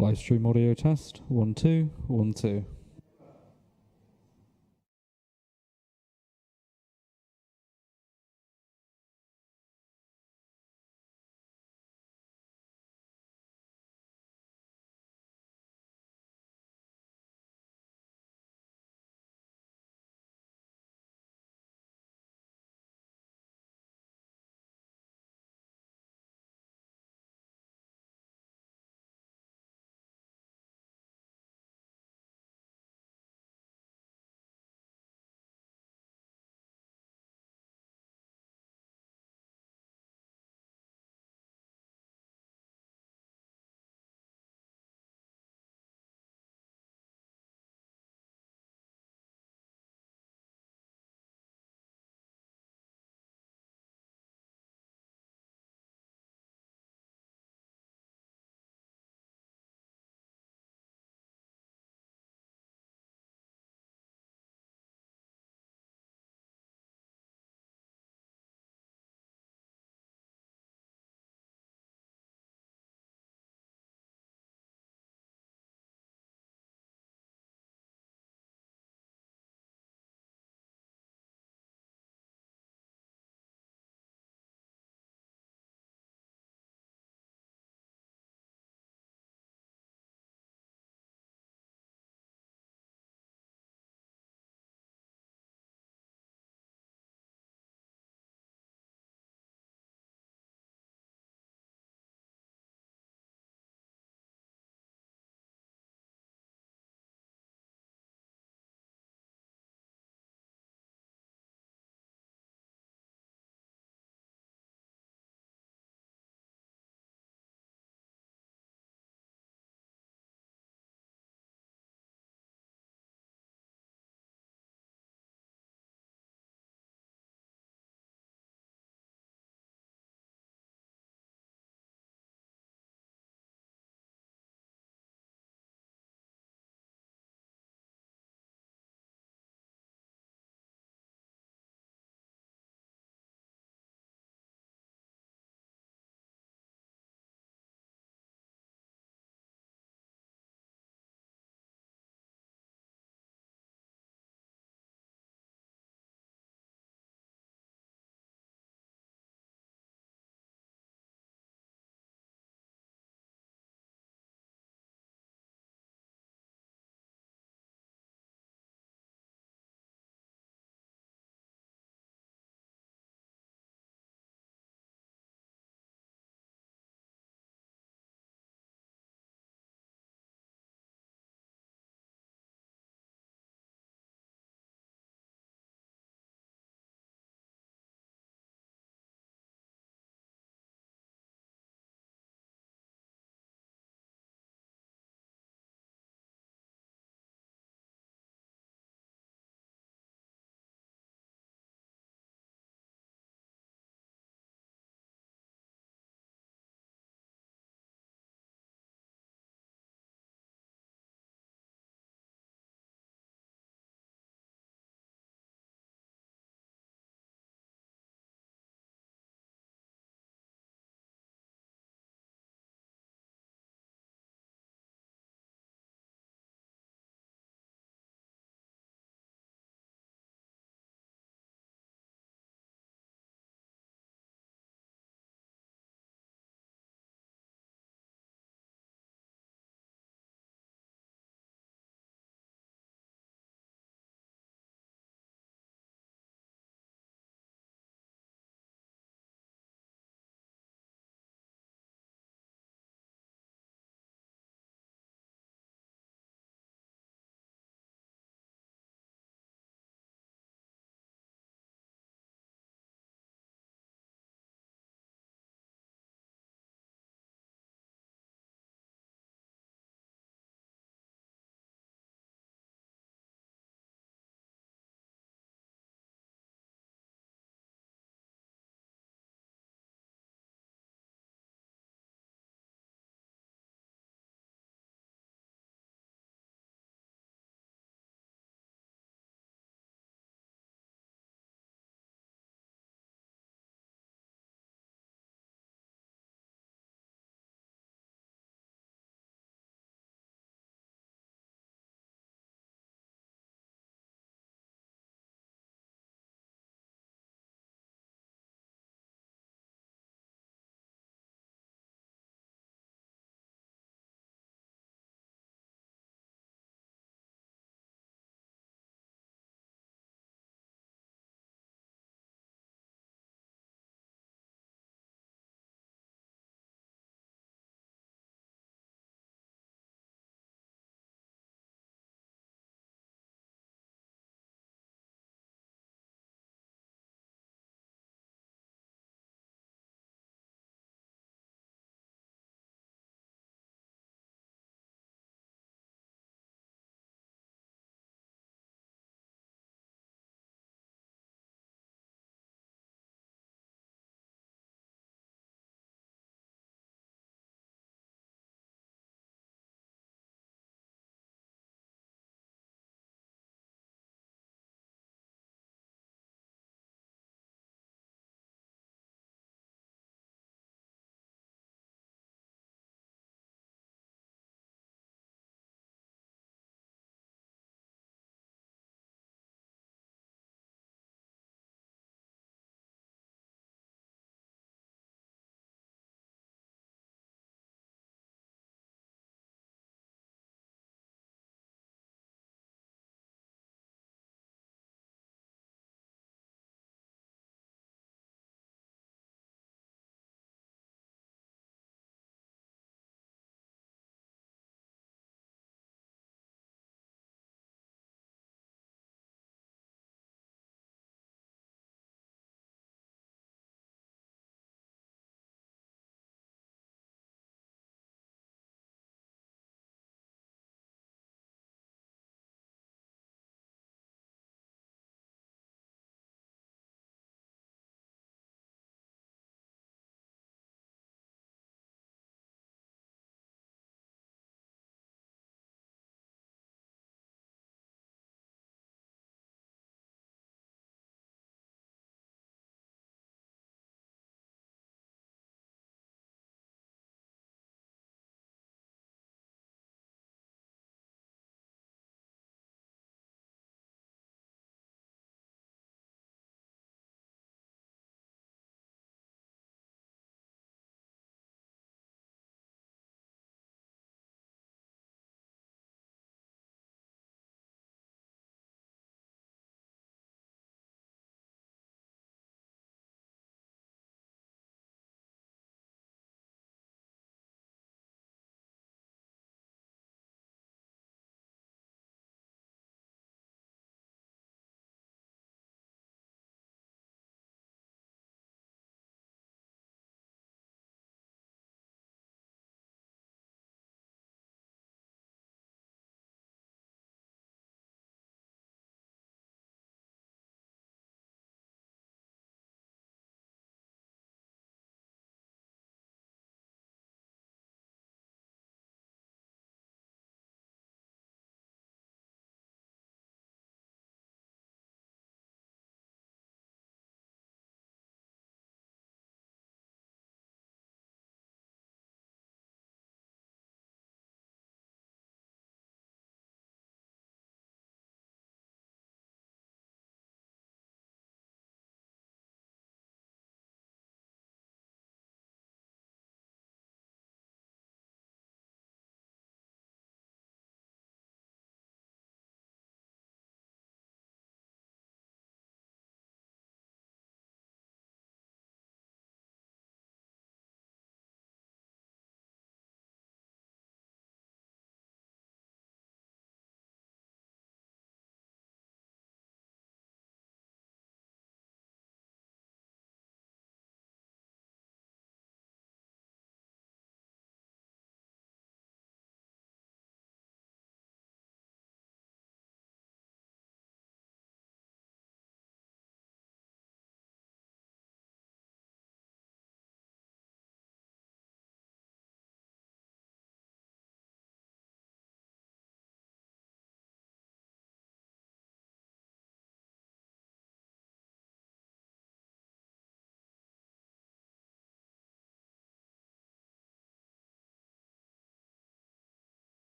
Live stream audio test. 1 2 1 2.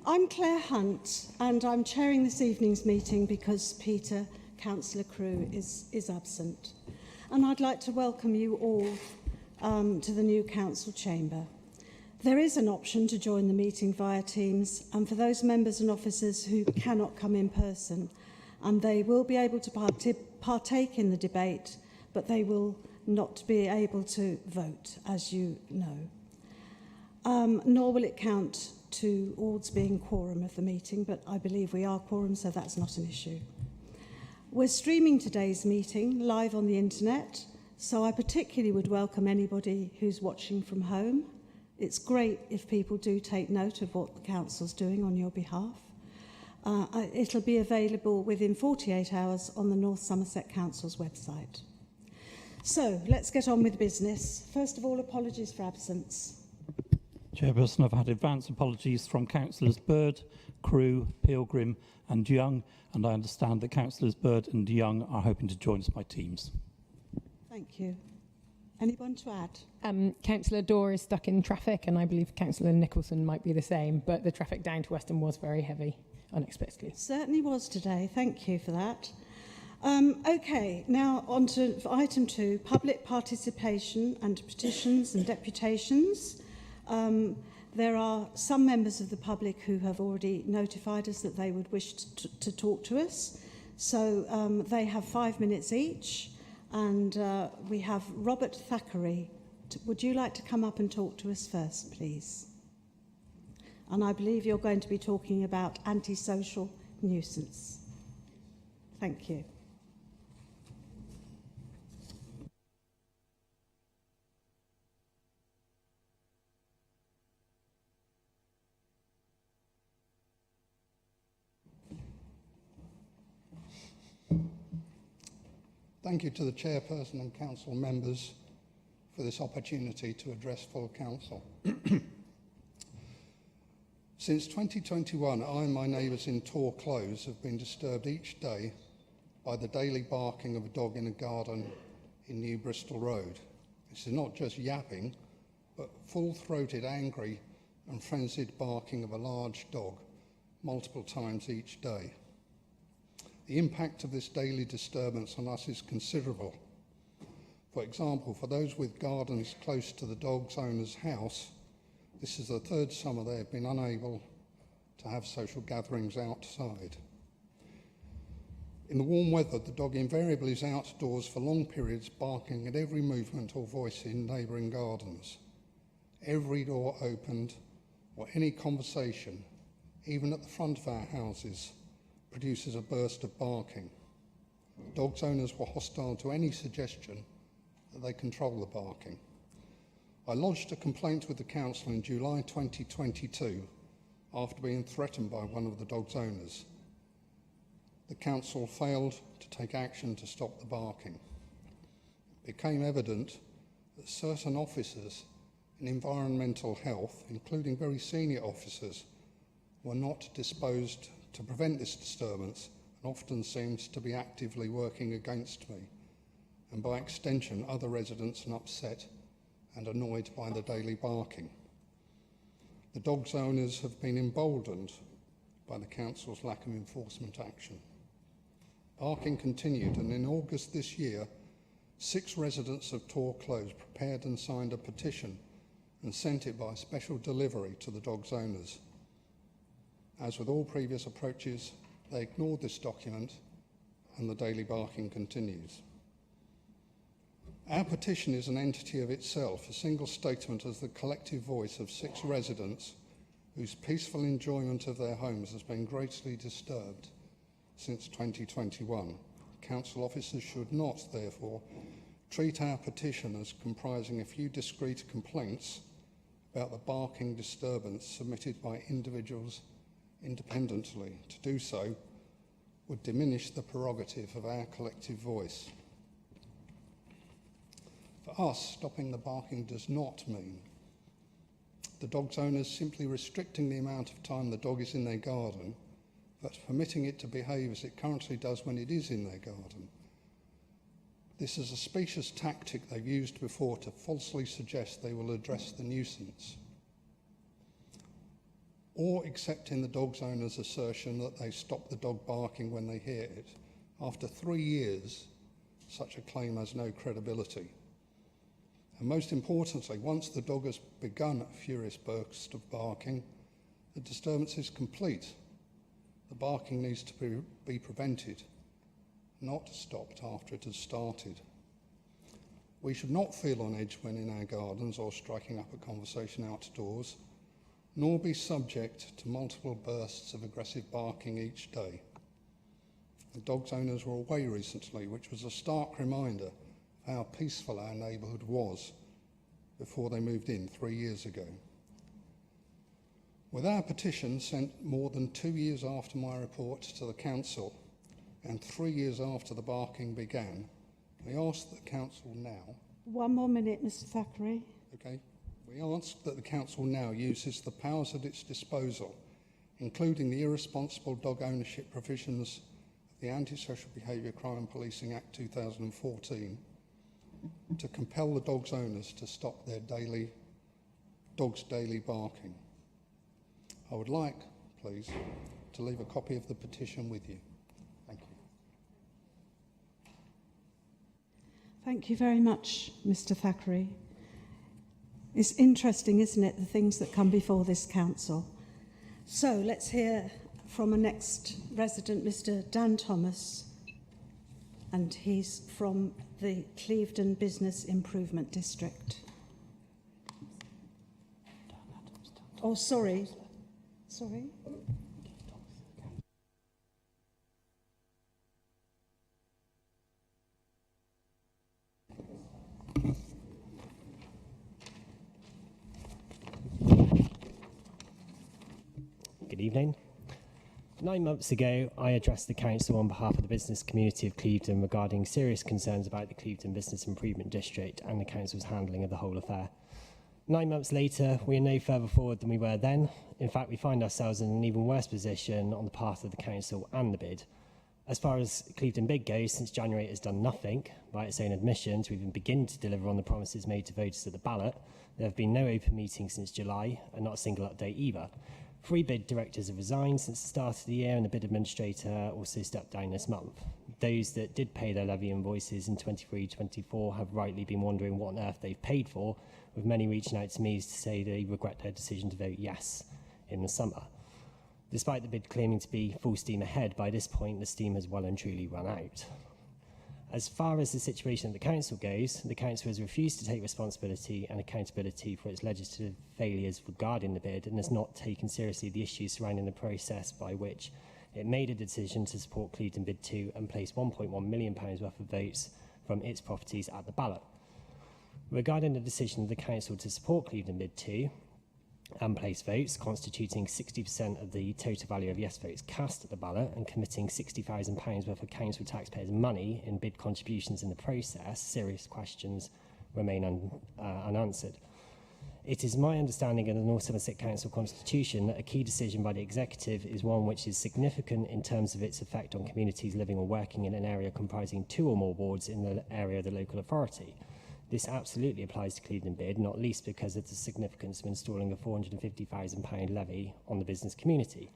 I'm Claire Hunt, and I'm chairing this evening's meeting because Peter, Councillor Crewe, is absent. And I'd like to welcome you all to the new council chamber. There is an option to join the meeting via Teams, and for those members and officers who cannot come in person, and they will be able to partake in the debate, but they will not be able to vote, as you know. Nor will it count towards being quorum of the meeting, but I believe we are quorum, so that's not an issue. We're streaming today's meeting live on the internet, so I particularly would welcome anybody who's watching from home. It's great if people do take note of what the council's doing on your behalf. It'll be available within 48 hours on the North Somerset Council's website. So, let's get on with business. First of all, apologies for absence. Chairperson, I've had advance apologies from Councillors Bird, Crewe, Pilgrim and Young, and I understand that Councillors Bird and Young are hoping to join us by Teams. Thank you. Anyone to add? Councillor Dorr is stuck in traffic, and I believe Councillor Nicholson might be the same, but the traffic down to Weston was very heavy, unexpectedly. It certainly was today. Thank you for that. Okay, now on to item 2, public participation and petitions and deputations. There are some members of the public who have already notified us that they would wish to talk to us. So they have 5 minutes each. And we have Robert Thackeray. Would you like to come up and talk to us first, please? And I believe you're going to be talking about antisocial nuisance. Thank you. Thank you to the chairperson and council members for this opportunity to address full council. Since 2021, I and my neighbours in Tor Close have been disturbed each day by the daily barking of a dog in a garden in New Bristol Road. This is not just yapping, but full-throated, angry and frenzied barking of a large dog multiple times each day. The impact of this daily disturbance on us is considerable. For example, for those with gardens close to the dog's owner's house, this is the 3rd summer they have been unable to have social gatherings outside. In the warm weather, the dog invariably is outdoors for long periods, barking at every movement or voice in neighbouring gardens. Every door opened or any conversation, even at the front of our houses, produces a burst of barking. Dogs' owners were hostile to any suggestion that they control the barking. I lodged a complaint with the council in July 2022 after being threatened by one of the dog's owners. The council failed to take action to stop the barking. It became evident that certain officers in environmental health, including very senior officers, were not disposed to prevent this disturbance and often seems to be actively working against me, and by extension other residents are upset and annoyed by the daily barking. The dog's owners have been emboldened by the council's lack of enforcement action. Barking continued, and in August this year 6 residents of Tor Close prepared and signed a petition and sent it by special delivery to the dog's owners. As with all previous approaches, they ignored this document and the daily barking continues. Our petition is an entity of itself, a single statement as the collective voice of 6 residents whose peaceful enjoyment of their homes has been greatly disturbed since 2021. Council officers should not, therefore, treat our petition as comprising a few discrete complaints about the barking disturbance submitted by individuals independently. To do so would diminish the prerogative of our collective voice. For us, stopping the barking does not mean the dog's owners simply restricting the amount of time the dog is in their garden, but permitting it to behave as it currently does when it is in their garden. This is a specious tactic they've used before to falsely suggest they will address the nuisance. or accepting the dog's owner's assertion that they stop the dog barking when they hear it. After 3 years, such a claim has no credibility. And most importantly, once the dog has begun a furious burst of barking, the disturbance is complete. The barking needs to be prevented, not stopped after it has started. We should not feel on edge when in our gardens or striking up a conversation outdoors, nor be subject to multiple bursts of aggressive barking each day. The dog's owners were away recently, which was a stark reminder of how peaceful our neighbourhood was before they moved in 3 years ago. With our petition sent more than 2 years after my report to the council and 3 years after the barking began, we ask that the council now... One more minute, Mr Thackeray. Okay. We ask that the council now uses the powers at its disposal, including the irresponsible dog ownership provisions of the Anti-Social Behaviour Crime Policing Act 2014, to compel the dog's owners to stop their dog's daily barking. I would like, please, to leave a copy of the petition with you. Thank you. Thank you very much, Mr Thackeray. It's interesting, isn't it, the things that come before this council. So let's hear from a next resident, Mr Dan Thomas, and he's from the Clevedon Business Improvement District. Oh, sorry. Sorry. Good evening. 9 months ago, I addressed the council on behalf of the business community of Clevedon regarding serious concerns about the Clevedon Business Improvement District and the council's handling of the whole affair. 9 months later, we are no further forward than we were then. In fact, we find ourselves in an even worse position on the part of the council and the bid. As far as Clevedon bid goes, since January it has done nothing, by its own admission, to even begin to deliver on the promises made to voters at the ballot. There have been no open meetings since July, and not a single update either. 3 bid directors have resigned since the start of the year, and the bid administrator also stepped down this month. Those that did pay their levy invoices in 23-24 have rightly been wondering what on earth they've paid for, with many reaching out to me to say they regret their decision to vote yes in the summer. Despite the bid claiming to be full steam ahead, by this point the steam has well and truly run out. As far as the situation at the council goes, the council has refused to take responsibility and accountability for its legislative failures regarding the bid, and has not taken seriously the issues surrounding the process by which it made a decision to support Clevedon Bid 2 and place £1.1 million worth of votes from its properties at the ballot. Regarding the decision of the council to support Clevedon Bid 2 and place votes, constituting 60% of the total value of yes votes cast at the ballot and committing £60,000 worth of council taxpayers' money in bid contributions in the process, serious questions remain unanswered. It is my understanding of the North Somerset Council Constitution that a key decision by the Executive is one which is significant in terms of its effect on communities living or working in an area comprising 2 or more wards in the area of the local authority. This absolutely applies to Clevedon Bid, not least because of the significance of installing a £450,000 levy on the business community.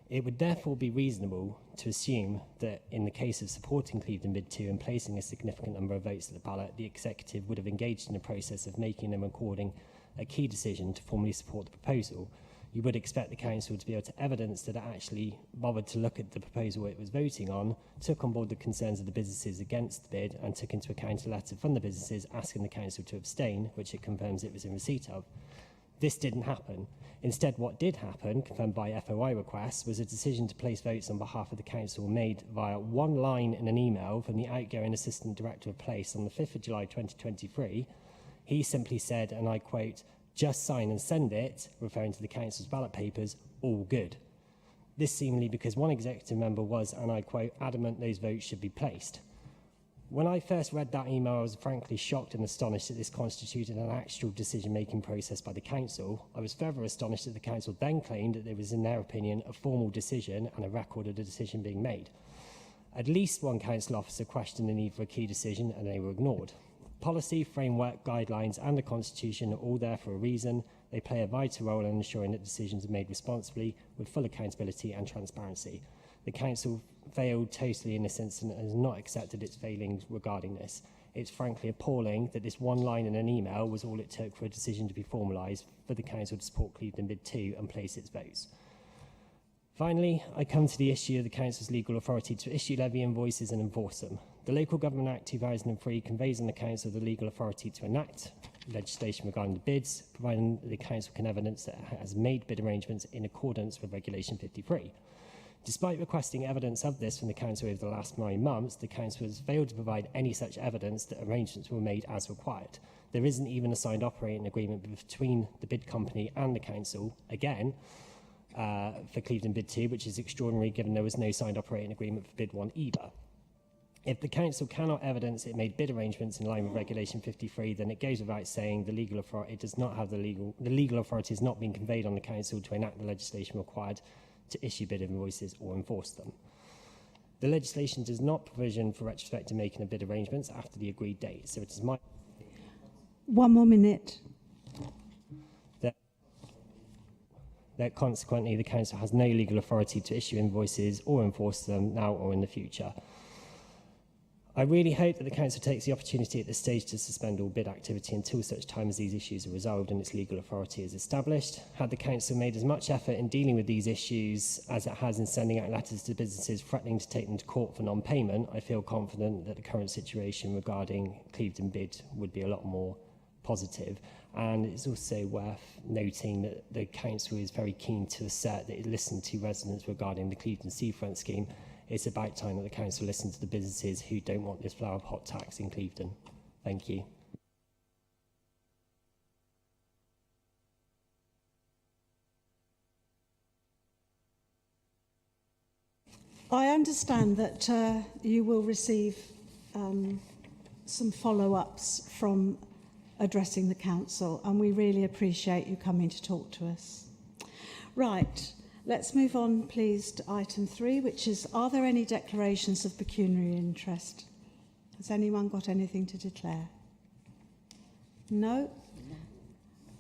It would therefore be reasonable to assume that in the case of supporting Clevedon Bid 2 and placing a significant number of votes at the ballot, the Executive would have engaged in a process of making and recording a key decision to formally support the proposal. You would expect the council to be able to evidence that it actually bothered to look at the proposal it was voting on, took on board the concerns of the businesses against the bid, and took into account a letter from the businesses asking the council to abstain, which it confirms it was in receipt of. This didn't happen. Instead, what did happen, confirmed by FOI requests, was a decision to place votes on behalf of the council made via one line in an email from the outgoing Assistant Director of Place on the 5th of July 2023. He simply said, and I quote, "Just sign and send it," referring to the council's ballot papers, "all good." This seemingly because one executive member was, and I quote, "adamant those votes should be placed." When I first read that email, I was frankly shocked and astonished that this constituted an actual decision-making process by the council. I was further astonished that the council then claimed that there was, in their opinion, a formal decision and a record of the decision being made. At least one council officer questioned the need for a key decision, and they were ignored. Policy, framework, guidelines and the Constitution are all there for a reason. They play a vital role in ensuring that decisions are made responsibly, with full accountability and transparency. The Council failed totally in this incident and has not accepted its failings regarding this. It's frankly appalling that this one line in an email was all it took for a decision to be formalised for the Council to support Clevedon Bid 2 and place its votes. Finally, I come to the issue of the Council's legal authority to issue levy invoices and enforce them. The Local Government Act 2003 conveys on the Council the legal authority to enact legislation regarding the bids, providing the Council can evidence that it has made bid arrangements in accordance with Regulation 53. Despite requesting evidence of this from the Council over the last 9 months, the Council has failed to provide any such evidence that arrangements were made as required. There isn't even a signed operating agreement between the bid company and the Council, again, for Clevedon Bid 2, which is extraordinary given there was no signed operating agreement for Bid 1 either. If the Council cannot evidence it made bid arrangements in line with Regulation 53, then it goes without saying the legal authority does not have the legal authority has not been conveyed on the Council to enact the legislation required to issue bid invoices or enforce them. The legislation does not provision for retrospective making of bid arrangements after the agreed date, so it is my... 1 more minute. That consequently the Council has no legal authority to issue invoices or enforce them now or in the future. I really hope that the Council takes the opportunity at this stage to suspend all bid activity until such time as these issues are resolved and its legal authority is established. Had the Council made as much effort in dealing with these issues as it has in sending out letters to businesses threatening to take them to court for non-payment, I feel confident that the current situation regarding Clevedon Bid would be a lot more positive. And it's also worth noting that the Council is very keen to assert that it listened to residents regarding the Clevedon Seafront scheme. It's about time that the Council listens to the businesses who don't want this flower pot tax in Clevedon. Thank you. I understand that you will receive some follow-ups from addressing the Council, and we really appreciate you coming to talk to us. Right. Let's move on, please, to item 3, which is, are there any declarations of pecuniary interest? Has anyone got anything to declare? No?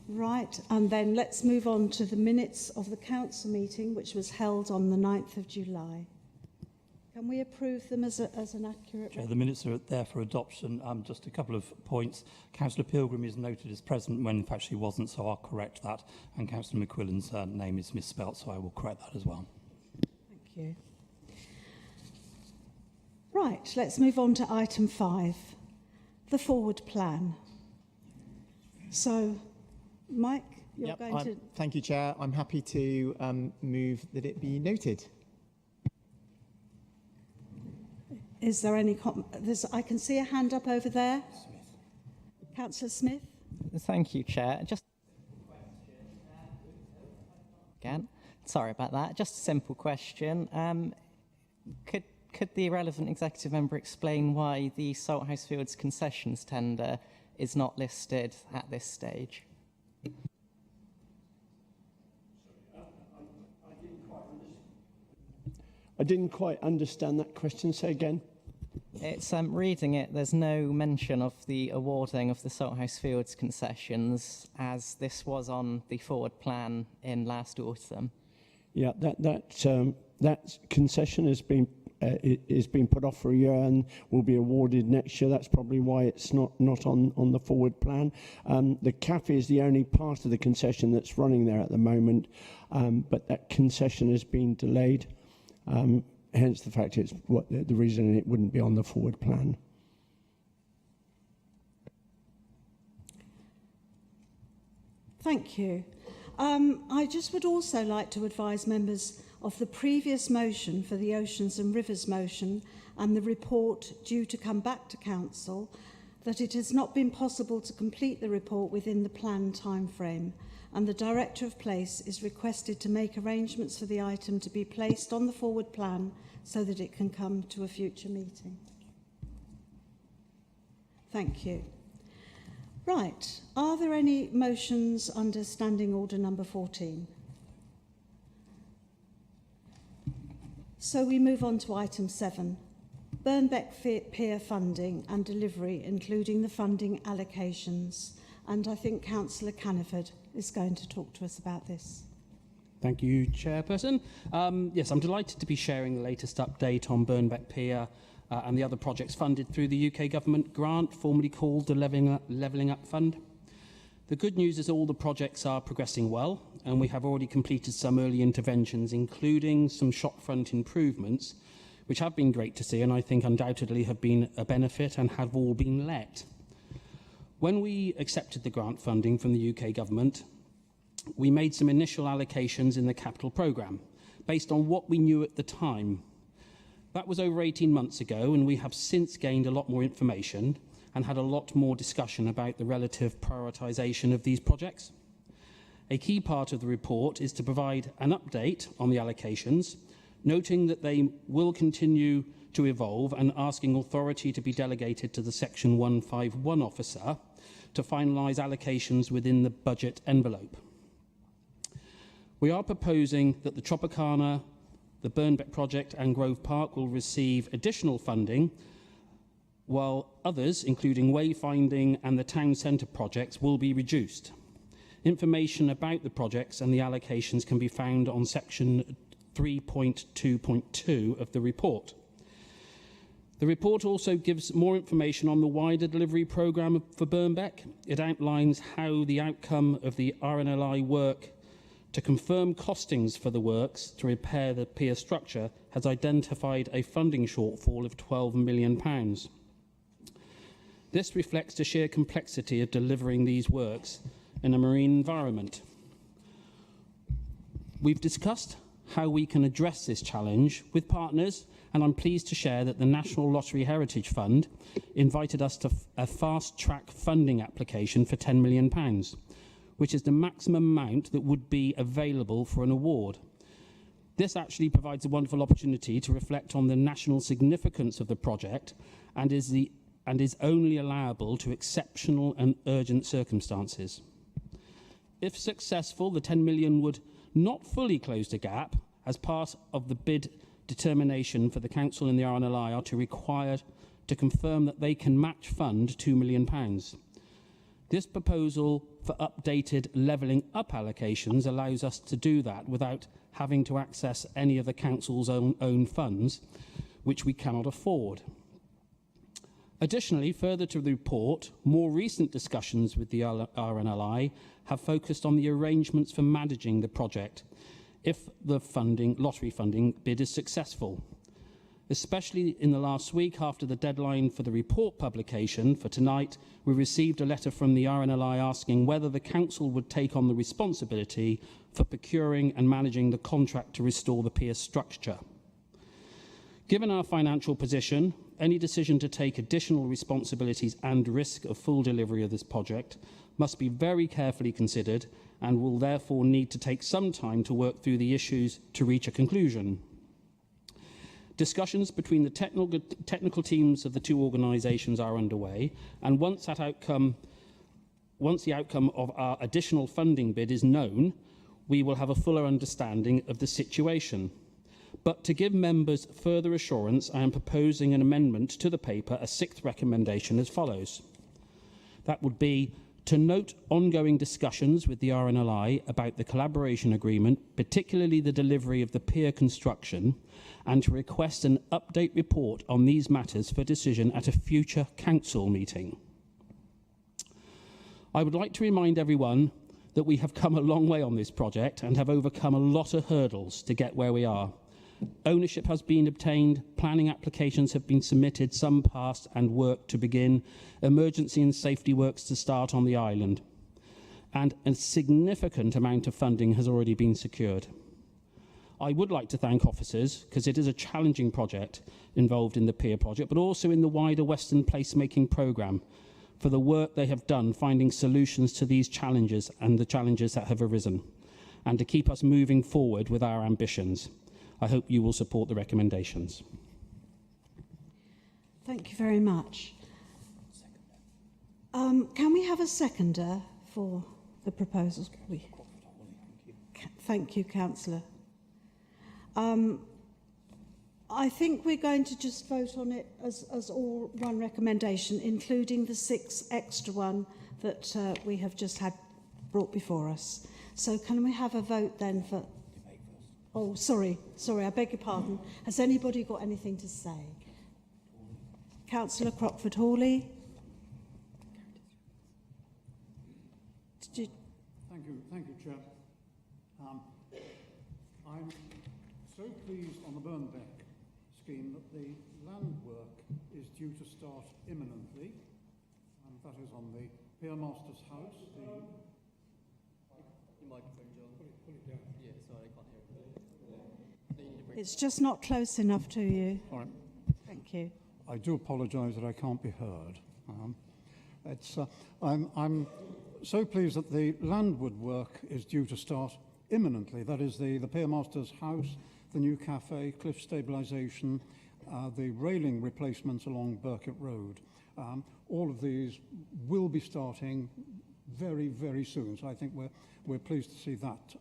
Right, and then let's move on to the minutes of the council meeting, which was held on the 9th of July. Can we approve them as an accurate... Chair, the minutes are there for adoption. Just a couple of points. Councillor Pilgrim is noted as present when in fact she wasn't, so I'll correct that. And Councillor McQuillan's name is misspelt, so I will correct that as well. Thank you. Right, let's move on to item 5, the forward plan. So, Mike, you're going to... Thank you, Chair. I'm happy to move that it be noted. Is there any... I can see a hand up over there. Councillor Smith. Thank you, Chair. Just again, sorry about that. Just a simple question. Could the relevant executive member explain why the Salthouse Fields concessions tender is not listed at this stage? I didn't quite understand that question. Say again. It's reading it. There's no mention of the awarding of the Salthouse Fields concessions, as this was on the forward plan in last autumn. Yeah, that concession has been put off for a year and will be awarded next year. That's probably why it's not on the forward plan. The cafe is the only part of the concession that's running there at the moment, but that concession has been delayed. Hence the fact it's the reason it wouldn't be on the forward plan. Thank you. I just would also like to advise members of the previous motion for the Oceans and Rivers motion and the report due to come back to Council that it has not been possible to complete the report within the planned timeframe, and the Director of Place is requested to make arrangements for the item to be placed on the forward plan so that it can come to a future meeting. Thank you. Right, are there any motions under Standing Order number 14? So we move on to item 7, Burnbeck Pier funding and delivery, including the funding allocations. And I think Councillor Caniford is going to talk to us about this. Thank you, Chairperson. Yes, I'm delighted to be sharing the latest update on Burnbeck Pier and the other projects funded through the UK Government grant, formerly called the Levelling Up Fund. The good news is all the projects are progressing well, and we have already completed some early interventions, including some shopfront improvements, which have been great to see and I think undoubtedly have been a benefit and have all been let. When we accepted the grant funding from the UK Government, we made some initial allocations in the capital programme based on what we knew at the time. That was over 18 months ago, and we have since gained a lot more information and had a lot more discussion about the relative prioritisation of these projects. A key part of the report is to provide an update on the allocations, noting that they will continue to evolve and asking authority to be delegated to the Section 151 officer to finalise allocations within the budget envelope. We are proposing that the Tropicana, the Burnbeck project and Grove Park will receive additional funding, while others, including wayfinding and the town centre projects, will be reduced. Information about the projects and the allocations can be found on section 3.2.2 of the report. The report also gives more information on the wider delivery programme for Burnbeck. It outlines how the outcome of the RNLI work to confirm costings for the works to repair the pier structure has identified a funding shortfall of £12 million. This reflects the sheer complexity of delivering these works in a marine environment. We've discussed how we can address this challenge with partners, and I'm pleased to share that the National Lottery Heritage Fund invited us to a fast-track funding application for £10 million, which is the maximum amount that would be available for an award. This actually provides a wonderful opportunity to reflect on the national significance of the project and is only allowable to exceptional and urgent circumstances. If successful, the 10 million would not fully close the gap, as part of the bid determination for the Council and the RNLI are to require to confirm that they can match fund £2 million. This proposal for updated levelling up allocations allows us to do that without having to access any of the Council's own funds, which we cannot afford. Additionally, further to the report, more recent discussions with the RNLI have focused on the arrangements for managing the project if the lottery funding bid is successful. Especially in the last week, after the deadline for the report publication for tonight, we received a letter from the RNLI asking whether the Council would take on the responsibility for procuring and managing the contract to restore the pier structure. Given our financial position, any decision to take additional responsibilities and risk of full delivery of this project must be very carefully considered and will therefore need to take some time to work through the issues to reach a conclusion. Discussions between the technical teams of the two organisations are underway, and once the outcome of our additional funding bid is known, we will have a fuller understanding of the situation. But to give members further assurance, I am proposing an amendment to the paper, a sixth recommendation as follows. That would be to note ongoing discussions with the RNLI about the collaboration agreement, particularly the delivery of the pier construction, and to request an update report on these matters for decision at a future council meeting. I would like to remind everyone that we have come a long way on this project and have overcome a lot of hurdles to get where we are. Ownership has been obtained, planning applications have been submitted, some passed and work to begin, emergency and safety works to start on the island, and a significant amount of funding has already been secured. I would like to thank officers, because it is a challenging project involved in the pier project, but also in the wider Western placemaking programme, for the work they have done finding solutions to these challenges and the challenges that have arisen, and to keep us moving forward with our ambitions. I hope you will support the recommendations. Thank you very much. Can we have a seconder for the proposals? Thank you, Councillor. I think we're going to just vote on it as all one recommendation, including the 6 extra one that we have just had brought before us. So can we have a vote then for... Oh, sorry, I beg your pardon. Has anybody got anything to say? Councillor Crockford-Hawley. Thank you, Chair. I'm so pleased on the Burnbeck scheme that the land work is due to start imminently, and that is on the Pier Master's house. The microphone, John. Put it down. Yeah, sorry, I can't hear it. It's just not close enough to you. All right. Thank you. I do apologise that I can't be heard. I'm so pleased that the landward work is due to start imminently. That is the Pier Master's house, the new cafe, cliff stabilisation, the railing replacements along Burkitt Road. All of these will be starting very, very soon. So I think we're pleased to see that.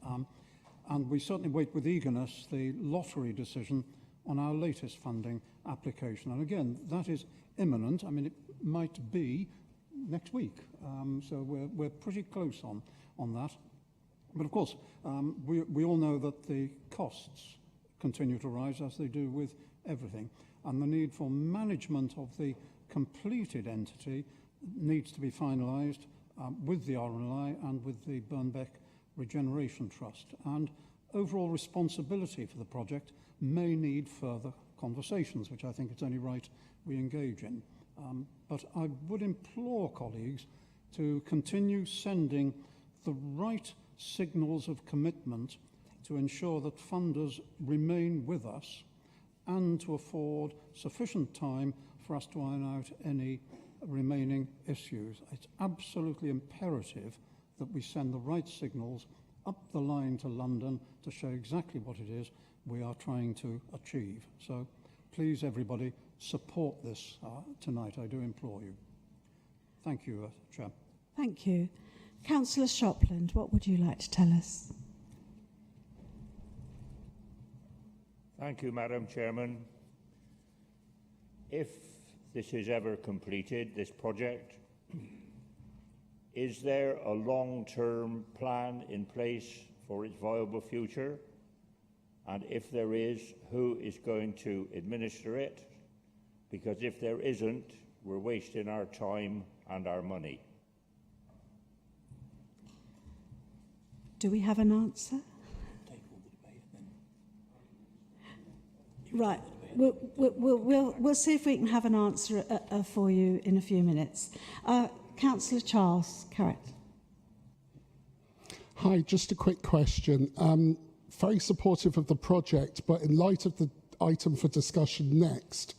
And we certainly wait with eagerness the lottery decision on our latest funding application. And again, that is imminent. I mean, it might be next week. So we're pretty close on that. But of course, we all know that the costs continue to rise, as they do with everything. And the need for management of the completed entity needs to be finalised with the RNLI and with the Burnbeck Regeneration Trust. And overall responsibility for the project may need further conversations, which I think it's only right we engage in. But I would implore colleagues to continue sending the right signals of commitment to ensure that funders remain with us and to afford sufficient time for us to iron out any remaining issues. It's absolutely imperative that we send the right signals up the line to London to show exactly what it is we are trying to achieve. So please, everybody, support this tonight. I do implore you. Thank you, Chair. Thank you. Councillor Shopland, what would you like to tell us? Thank you, Madam Chairman. If this is ever completed, this project, is there a long-term plan in place for its viable future? And if there is, who is going to administer it? Because if there isn't, we're wasting our time and our money. Do we have an answer? Right. We'll see if we can have an answer for you in a few minutes. Councillor Charles, correct. Hi, just a quick question. Very supportive of the project, but in light of the item for discussion next,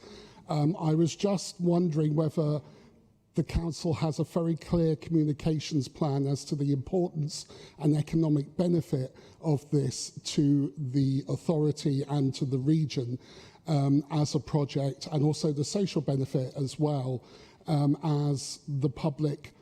I was just wondering whether the council has a very clear communications plan as to the importance and economic benefit of this to the authority and to the region as a project, and also the social benefit as well, as the public,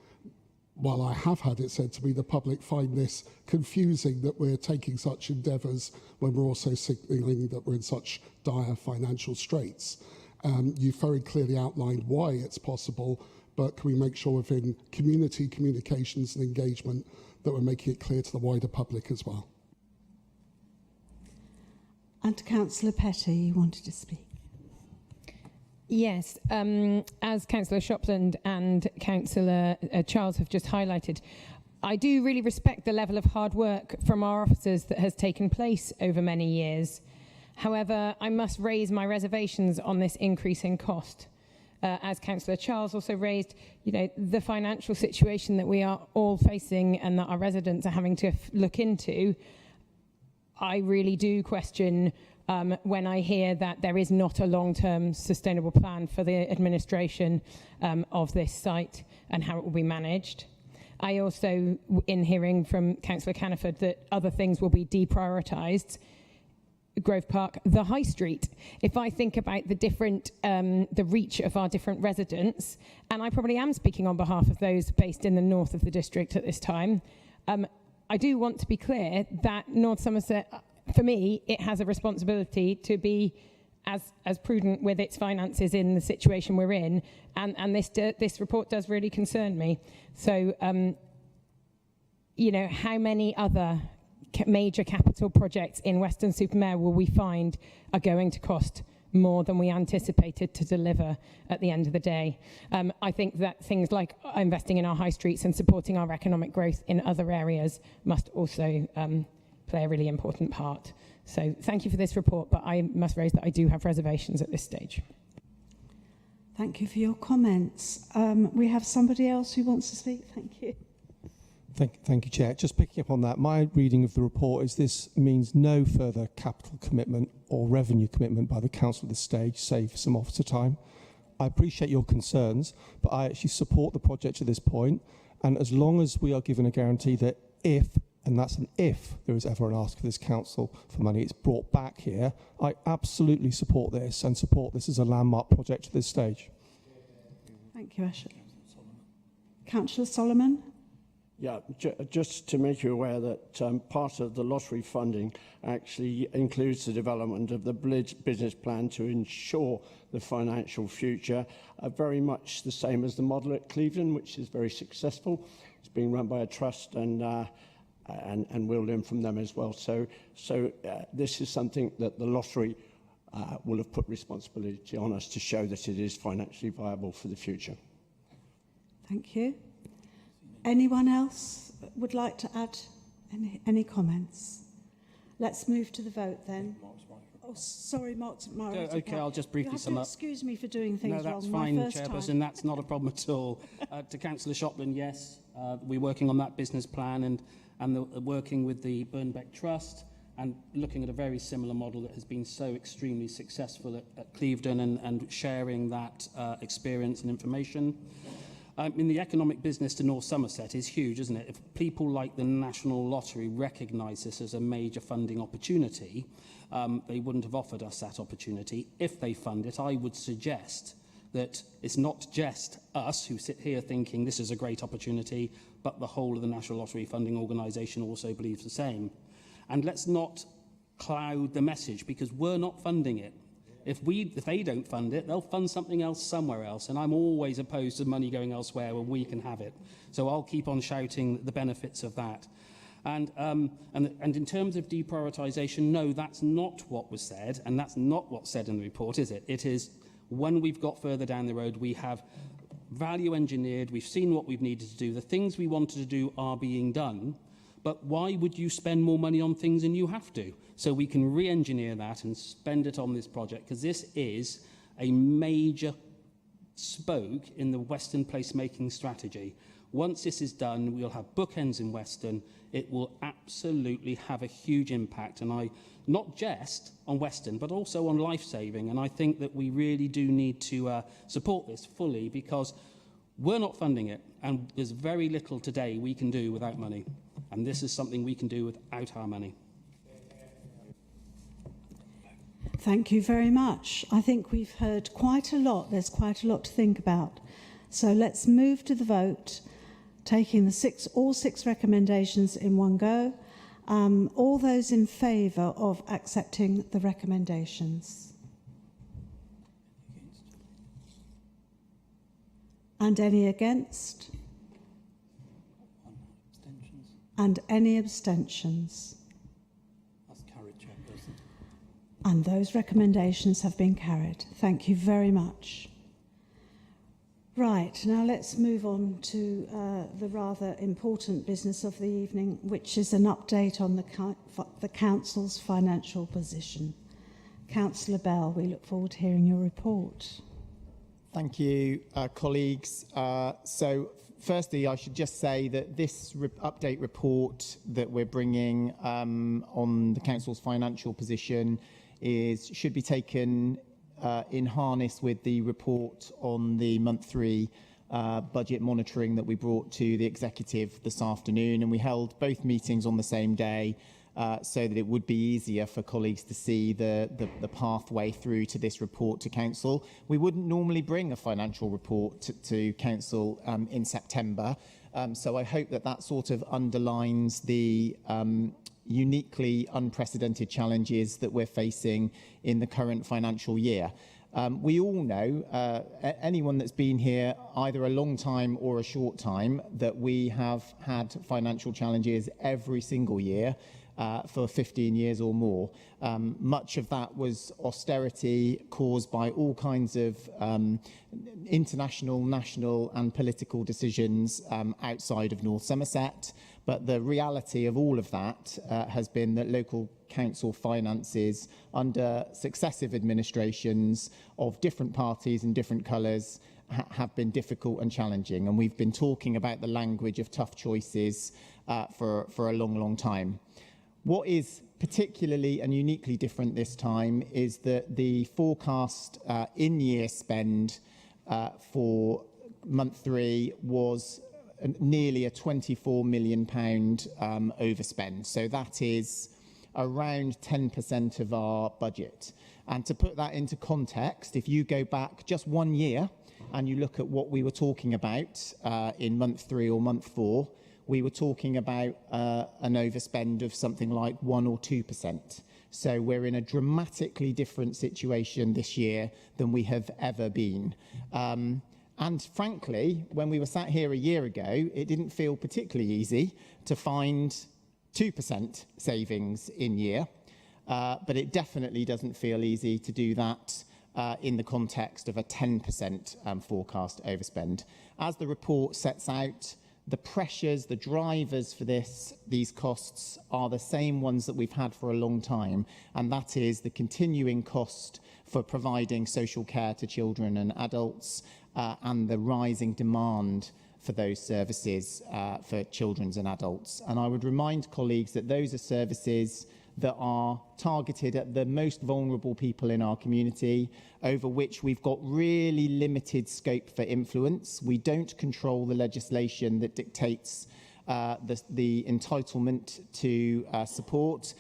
well, I have had it said to me, the public find this confusing that we're taking such endeavours when we're also signalling that we're in such dire financial straits. You very clearly outlined why it's possible, but can we make sure within community communications and engagement that we're making it clear to the wider public as well? And Councillor Petty, you wanted to speak. Yes, as Councillor Shopland and Councillor Charles have just highlighted, I do really respect the level of hard work from our officers that has taken place over many years. However, I must raise my reservations on this increase in cost. As Councillor Charles also raised, the financial situation that we are all facing and that our residents are having to look into, I really do question when I hear that there is not a long-term sustainable plan for the administration of this site and how it will be managed. I also, in hearing from Councillor Caniford, that other things will be deprioritised. Grove Park, the High Street. If I think about the different, the reach of our different residents, and I probably am speaking on behalf of those based in the north of the district at this time, I do want to be clear that North Somerset, for me, it has a responsibility to be as prudent with its finances in the situation we're in, and this report does really concern me. So, you know, how many other major capital projects in Weston-super-Mare will we find are going to cost more than we anticipated to deliver at the end of the day? I think that things like investing in our high streets and supporting our economic growth in other areas must also play a really important part. So thank you for this report, but I must raise that I do have reservations at this stage. Thank you for your comments. We have somebody else who wants to speak. Thank you. Thank you, Chair. Just picking up on that, my reading of the report is this means no further capital commitment or revenue commitment by the Council at this stage, save some officer time. I appreciate your concerns, but I actually support the project at this point. And as long as we are given a guarantee that if, and that's an if, there is ever an ask for this Council for money, it's brought back here, I absolutely support this and support this as a landmark project at this stage. Thank you, Asher. Councillor Solomon. Yeah, just to make you aware that part of the lottery funding actually includes the development of the business plan to ensure the financial future, very much the same as the model at Clevedon, which is very successful. It's being run by a trust, and we'll learn from them as well. So this is something that the lottery will have put responsibility on us to show that it is financially viable for the future. Thank you. Anyone else would like to add any comments? Let's move to the vote then. Oh, sorry, Mark. Okay, I'll just briefly sum up. Excuse me for doing things wrong. No, that's fine, Chairperson. That's not a problem at all. To Councillor Shopland, yes, we're working on that business plan and working with the Burnbeck Trust and looking at a very similar model that has been so extremely successful at Clevedon and sharing that experience and information. In the economic business to North Somerset is huge, isn't it? If people like the National Lottery recognise this as a major funding opportunity, they wouldn't have offered us that opportunity. If they fund it, I would suggest that it's not just us who sit here thinking this is a great opportunity, but the whole of the National Lottery Funding Organisation also believes the same. And let's not cloud the message, because we're not funding it. If they don't fund it, they'll fund something else somewhere else. And I'm always opposed to money going elsewhere when we can have it. So I'll keep on shouting the benefits of that. And in terms of deprioritisation, no, that's not what was said. And that's not what's said in the report, is it? It is when we've got further down the road, we have value engineered. We've seen what we've needed to do. The things we wanted to do are being done. But why would you spend more money on things than you have to? So we can re-engineer that and spend it on this project, because this is a major spoke in the Western placemaking strategy. Once this is done, we'll have bookends in Western. It will absolutely have a huge impact, and not just on Western, but also on life-saving. And I think that we really do need to support this fully, because we're not funding it, and there's very little today we can do without money. And this is something we can do without our money. Thank you very much. I think we've heard quite a lot. There's quite a lot to think about. So let's move to the vote, taking all six recommendations in one go. All those in favour of accepting the recommendations? And any against? And any abstentions? That's carried, Chairperson. And those recommendations have been carried. Thank you very much. Right, now let's move on to the rather important business of the evening, which is an update on the Council's financial position. Councillor Bell, we look forward to hearing your report. Thank you, colleagues. So firstly, I should just say that this update report that we're bringing on the Council's financial position should be taken in harness with the report on the month 3 budget monitoring that we brought to the Executive this afternoon. And we held both meetings on the same day so that it would be easier for colleagues to see the pathway through to this report to Council. We wouldn't normally bring a financial report to Council in September. So I hope that sort of underlines the uniquely unprecedented challenges that we're facing in the current financial year. We all know, anyone that's been here either a long time or a short time, that we have had financial challenges every single year for 15 years or more. Much of that was austerity caused by all kinds of international, national and political decisions outside of North Somerset. But the reality of all of that has been that local council finances under successive administrations of different parties and different colours have been difficult and challenging. And we've been talking about the language of tough choices for a long, long time. What is particularly and uniquely different this time is that the forecast in-year spend for month 3 was nearly a £24 million overspend. So that is around 10% of our budget. And to put that into context, if you go back just 1 year and you look at what we were talking about in month 3 or month 4, we were talking about an overspend of something like 1 or 2%. So we're in a dramatically different situation this year than we have ever been. And frankly, when we were sat here a year ago, it didn't feel particularly easy to find 2% savings in year. But it definitely doesn't feel easy to do that in the context of a 10% forecast overspend. As the report sets out, the pressures, the drivers for these costs are the same ones that we've had for a long time, and that is the continuing cost for providing social care to children and adults, and the rising demand for those services for children and adults. And I would remind colleagues that those are services that are targeted at the most vulnerable people in our community, over which we've got really limited scope for influence. We don't control the legislation that dictates the entitlement to support.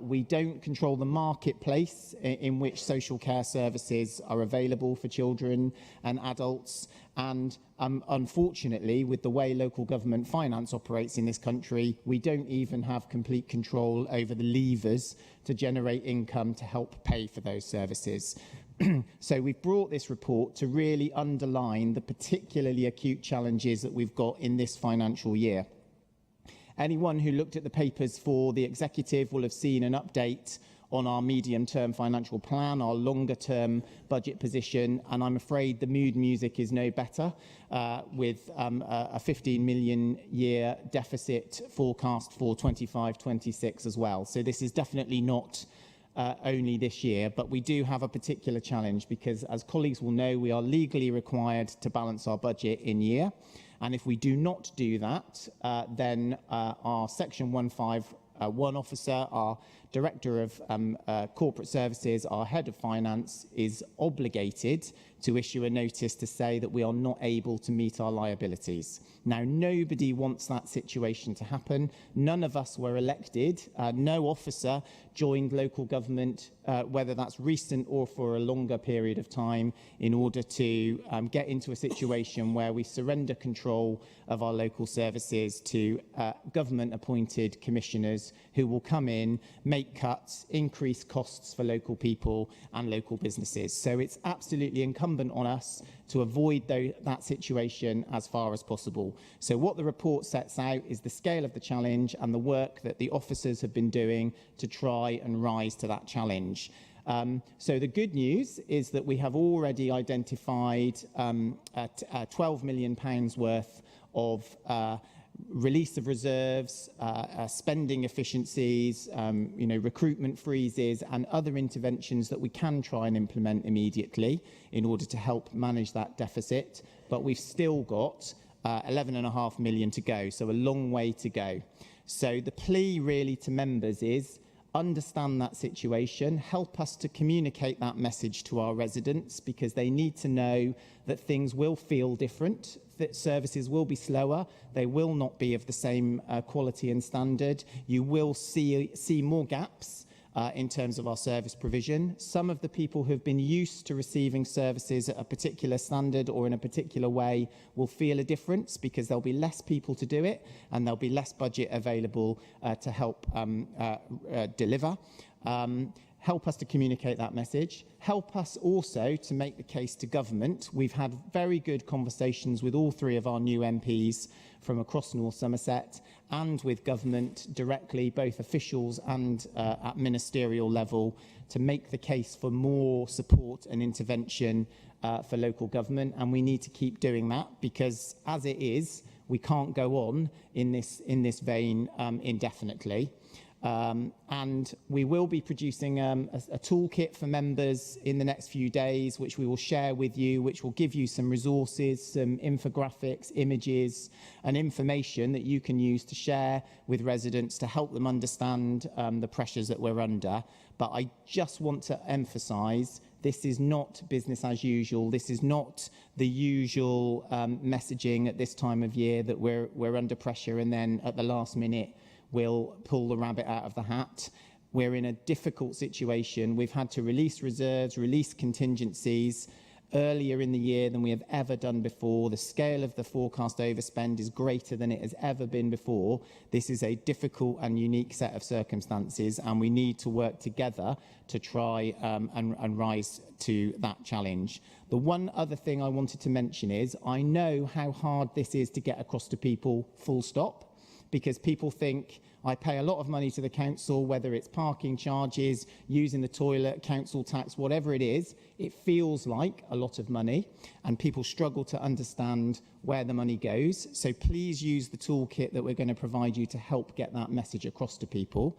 We don't control the marketplace in which social care services are available for children and adults. And unfortunately, with the way local government finance operates in this country, we don't even have complete control over the levers to generate income to help pay for those services. So we've brought this report to really underline the particularly acute challenges that we've got in this financial year. Anyone who looked at the papers for the executive will have seen an update on our medium-term financial plan, our longer-term budget position, and I'm afraid the mood music is no better, with a 15 million year deficit forecast for 25-26 as well. So this is definitely not only this year, but we do have a particular challenge because, as colleagues will know, we are legally required to balance our budget in year. And if we do not do that, then our Section 151 officer, our Director of Corporate Services, our Head of Finance, is obligated to issue a notice to say that we are not able to meet our liabilities. Now, nobody wants that situation to happen. None of us were elected. No officer joined local government, whether that's recent or for a longer period of time, in order to get into a situation where we surrender control of our local services to government-appointed commissioners who will come in, make cuts, increase costs for local people and local businesses. So it's absolutely incumbent on us to avoid that situation as far as possible. So what the report sets out is the scale of the challenge and the work that the officers have been doing to try and rise to that challenge. So the good news is that we have already identified £12 million worth of release of reserves, spending efficiencies, recruitment freezes and other interventions that we can try and implement immediately in order to help manage that deficit. But we've still got 11.5 million to go, so a long way to go. So the plea really to members is understand that situation, help us to communicate that message to our residents, because they need to know that things will feel different, that services will be slower, they will not be of the same quality and standard. You will see more gaps in terms of our service provision. Some of the people who have been used to receiving services at a particular standard or in a particular way will feel a difference because there'll be less people to do it and there'll be less budget available to help deliver. help us to communicate that message, help us also to make the case to government. We've had very good conversations with all 3 of our new MPs from across North Somerset and with government directly, both officials and at ministerial level, to make the case for more support and intervention for local government. And we need to keep doing that, because as it is, we can't go on in this vein indefinitely. And we will be producing a toolkit for members in the next few days, which we will share with you, which will give you some resources, some infographics, images and information that you can use to share with residents to help them understand the pressures that we're under. But I just want to emphasise, this is not business as usual. This is not the usual messaging at this time of year that we're under pressure and then at the last minute we'll pull the rabbit out of the hat. We're in a difficult situation. We've had to release reserves, release contingencies earlier in the year than we have ever done before. The scale of the forecast overspend is greater than it has ever been before. This is a difficult and unique set of circumstances, and we need to work together to try and rise to that challenge. The one other thing I wanted to mention is, I know how hard this is to get across to people, full stop, because people think, I pay a lot of money to the council, whether it's parking charges, using the toilet, council tax, whatever it is, it feels like a lot of money, and people struggle to understand where the money goes. So please use the toolkit that we're going to provide you to help get that message across to people.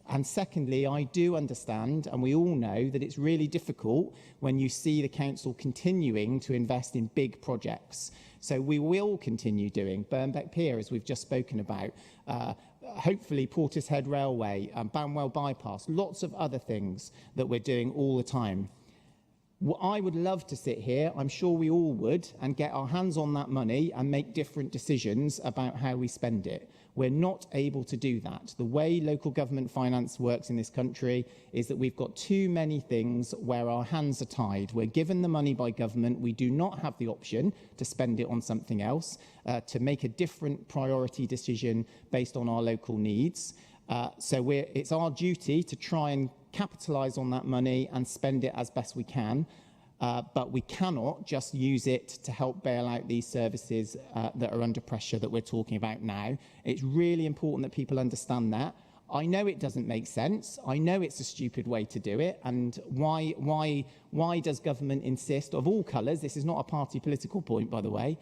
And secondly, I do understand, and we all know, that it's really difficult when you see the council continuing to invest in big projects. So we will continue doing Burnbeck Pier, as we've just spoken about, hopefully Portishead Railway, Banwell Bypass, lots of other things that we're doing all the time. I would love to sit here, I'm sure we all would, and get our hands on that money and make different decisions about how we spend it. We're not able to do that. The way local government finance works in this country is that we've got too many things where our hands are tied. We're given the money by government. We do not have the option to spend it on something else, to make a different priority decision based on our local needs. So it's our duty to try and capitalise on that money and spend it as best we can. But we cannot just use it to help bail out these services that are under pressure that we're talking about now. It's really important that people understand that. I know it doesn't make sense. I know it's a stupid way to do it. And why does government insist, of all colours, this is not a party political point, by the way,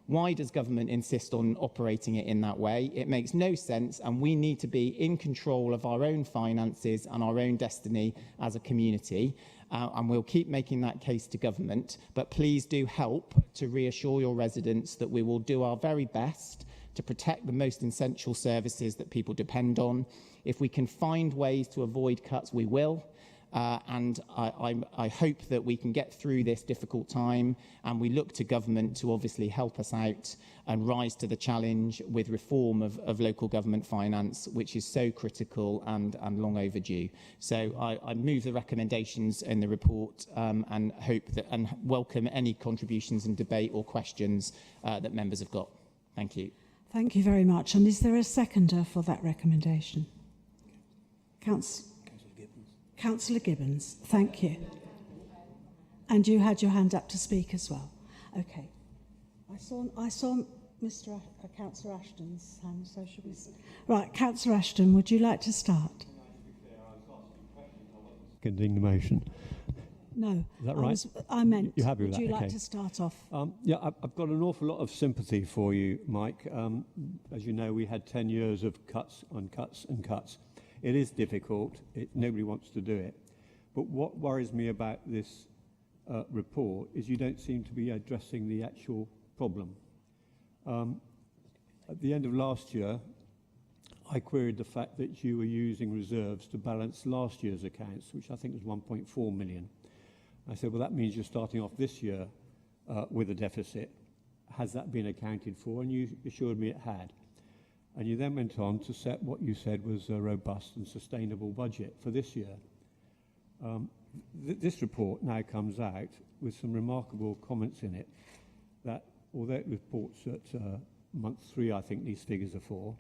why does government insist on operating it in that way? It makes no sense, and we need to be in control of our own finances and our own destiny as a community. And we'll keep making that case to government, but please do help to reassure your residents that we will do our very best to protect the most essential services that people depend on. If we can find ways to avoid cuts, we will. And I hope that we can get through this difficult time, and we look to government to obviously help us out and rise to the challenge with reform of local government finance, which is so critical and long overdue. So I move the recommendations in the report and hope that and welcome any contributions and debate or questions that members have got. Thank you. Thank you very much. And is there a seconder for that recommendation? Councillor Gibbons, thank you. And you had your hand up to speak as well. Okay. I saw Mr. Councillor Ashton's hand, so should we... Right, Councillor Ashton, would you like to start? Seconding the motion. No. Is that right? I meant, You're happy with would that? you like Okay. to start off? Yeah, I've got an awful lot of sympathy for you, Mike. As you know, we had 10 years of cuts and cuts and cuts. It is difficult. Nobody wants to do it. But what worries me about this report is you don't seem to be addressing the actual problem. At the end of last year, I queried the fact that you were using reserves to balance last year's accounts, which I think was 1.4 million. I said, well, that means you're starting off this year with a deficit. Has that been accounted for? And you assured me it had. And you then went on to set what you said was a robust and sustainable budget for this year. This report now comes out with some remarkable comments in it that, although it reports at month 3, I think these figures are for,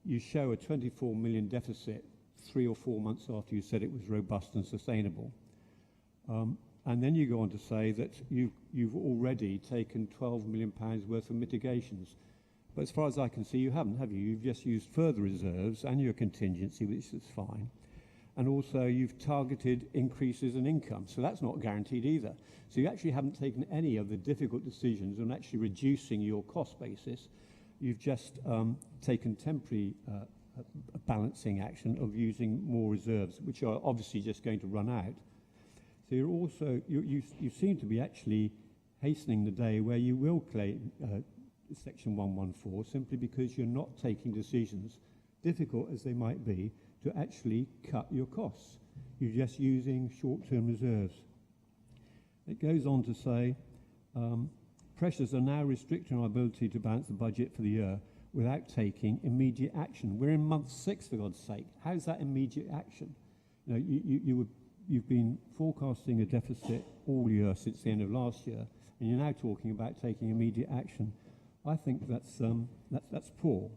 you show a 24 million deficit 3 or 4 months after you said it was robust and sustainable. And then you go on to say that you've already taken £12 million worth of mitigations. But as far as I can see, you haven't, have you? You've just used further reserves and your contingency, which is fine. And also you've targeted increases in income. So that's not guaranteed either. So you actually haven't taken any of the difficult decisions on actually reducing your cost basis. You've just taken temporary balancing action of using more reserves, which are obviously just going to run out. So you're also, you seem to be actually hastening the day where you will claim Section 114 simply because you're not taking decisions, difficult as they might be, to actually cut your costs. You're just using short-term reserves. It goes on to say, pressures are now restricting our ability to balance the budget for the year without taking immediate action. We're in month 6, for God's sake. How's that immediate action? You know, you've been forecasting a deficit all year since the end of last year, and you're now talking about taking immediate action. I think that's poor.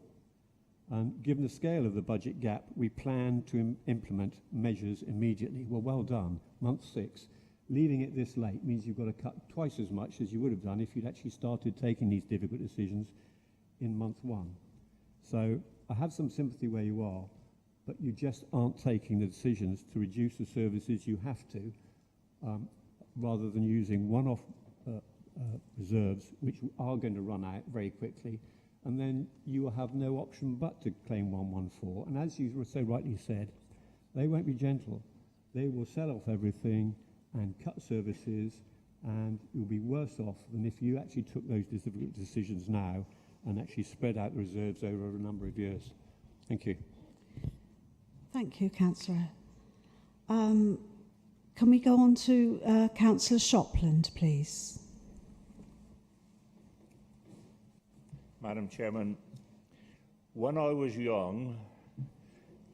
And given the scale of the budget gap, we plan to implement measures immediately. Well done. Month 6. Leaving it this late means you've got to cut twice as much as you would have done if you'd actually started taking these difficult decisions in month 1. So I have some sympathy where you are, but you just aren't taking the decisions to reduce the services you have to, rather than using one-off reserves, which are going to run out very quickly, and then you will have no option but to claim 114. And as you so rightly said, they won't be gentle. They will sell off everything and cut services, and you'll be worse off than if you actually took those difficult decisions now and actually spread out the reserves over a number of years. Thank you. Thank you, Councillor. Can we go on to Councillor Shopland, please? Madam Chairman, when I was young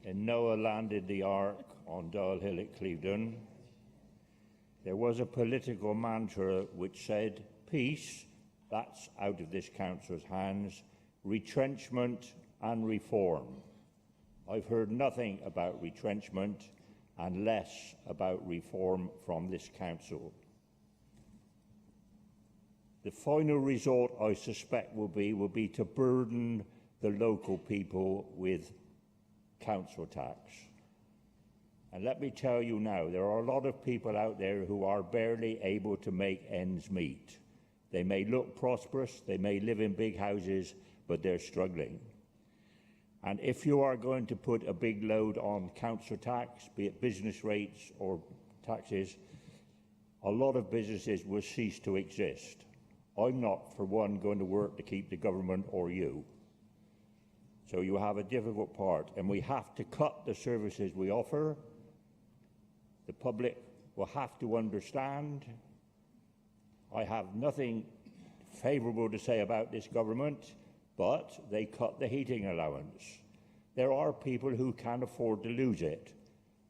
and Noah landed the Ark on Dial Hill at Clevedon, there was a political mantra which said, peace, that's out of this council's hands, retrenchment and reform. I've heard nothing about retrenchment and less about reform from this council. The final resort, I suspect, will be to burden the local people with council tax. And let me tell you now, there are a lot of people out there who are barely able to make ends meet. They may look prosperous, they may live in big houses, but they're struggling. And if you are going to put a big load on council tax, be it business rates or taxes, a lot of businesses will cease to exist. I'm not, for one, going to work to keep the government or you. So you have a difficult part, and we have to cut the services we offer. The public will have to understand. I have nothing favourable to say about this government, but they cut the heating allowance. There are people who can afford to lose it,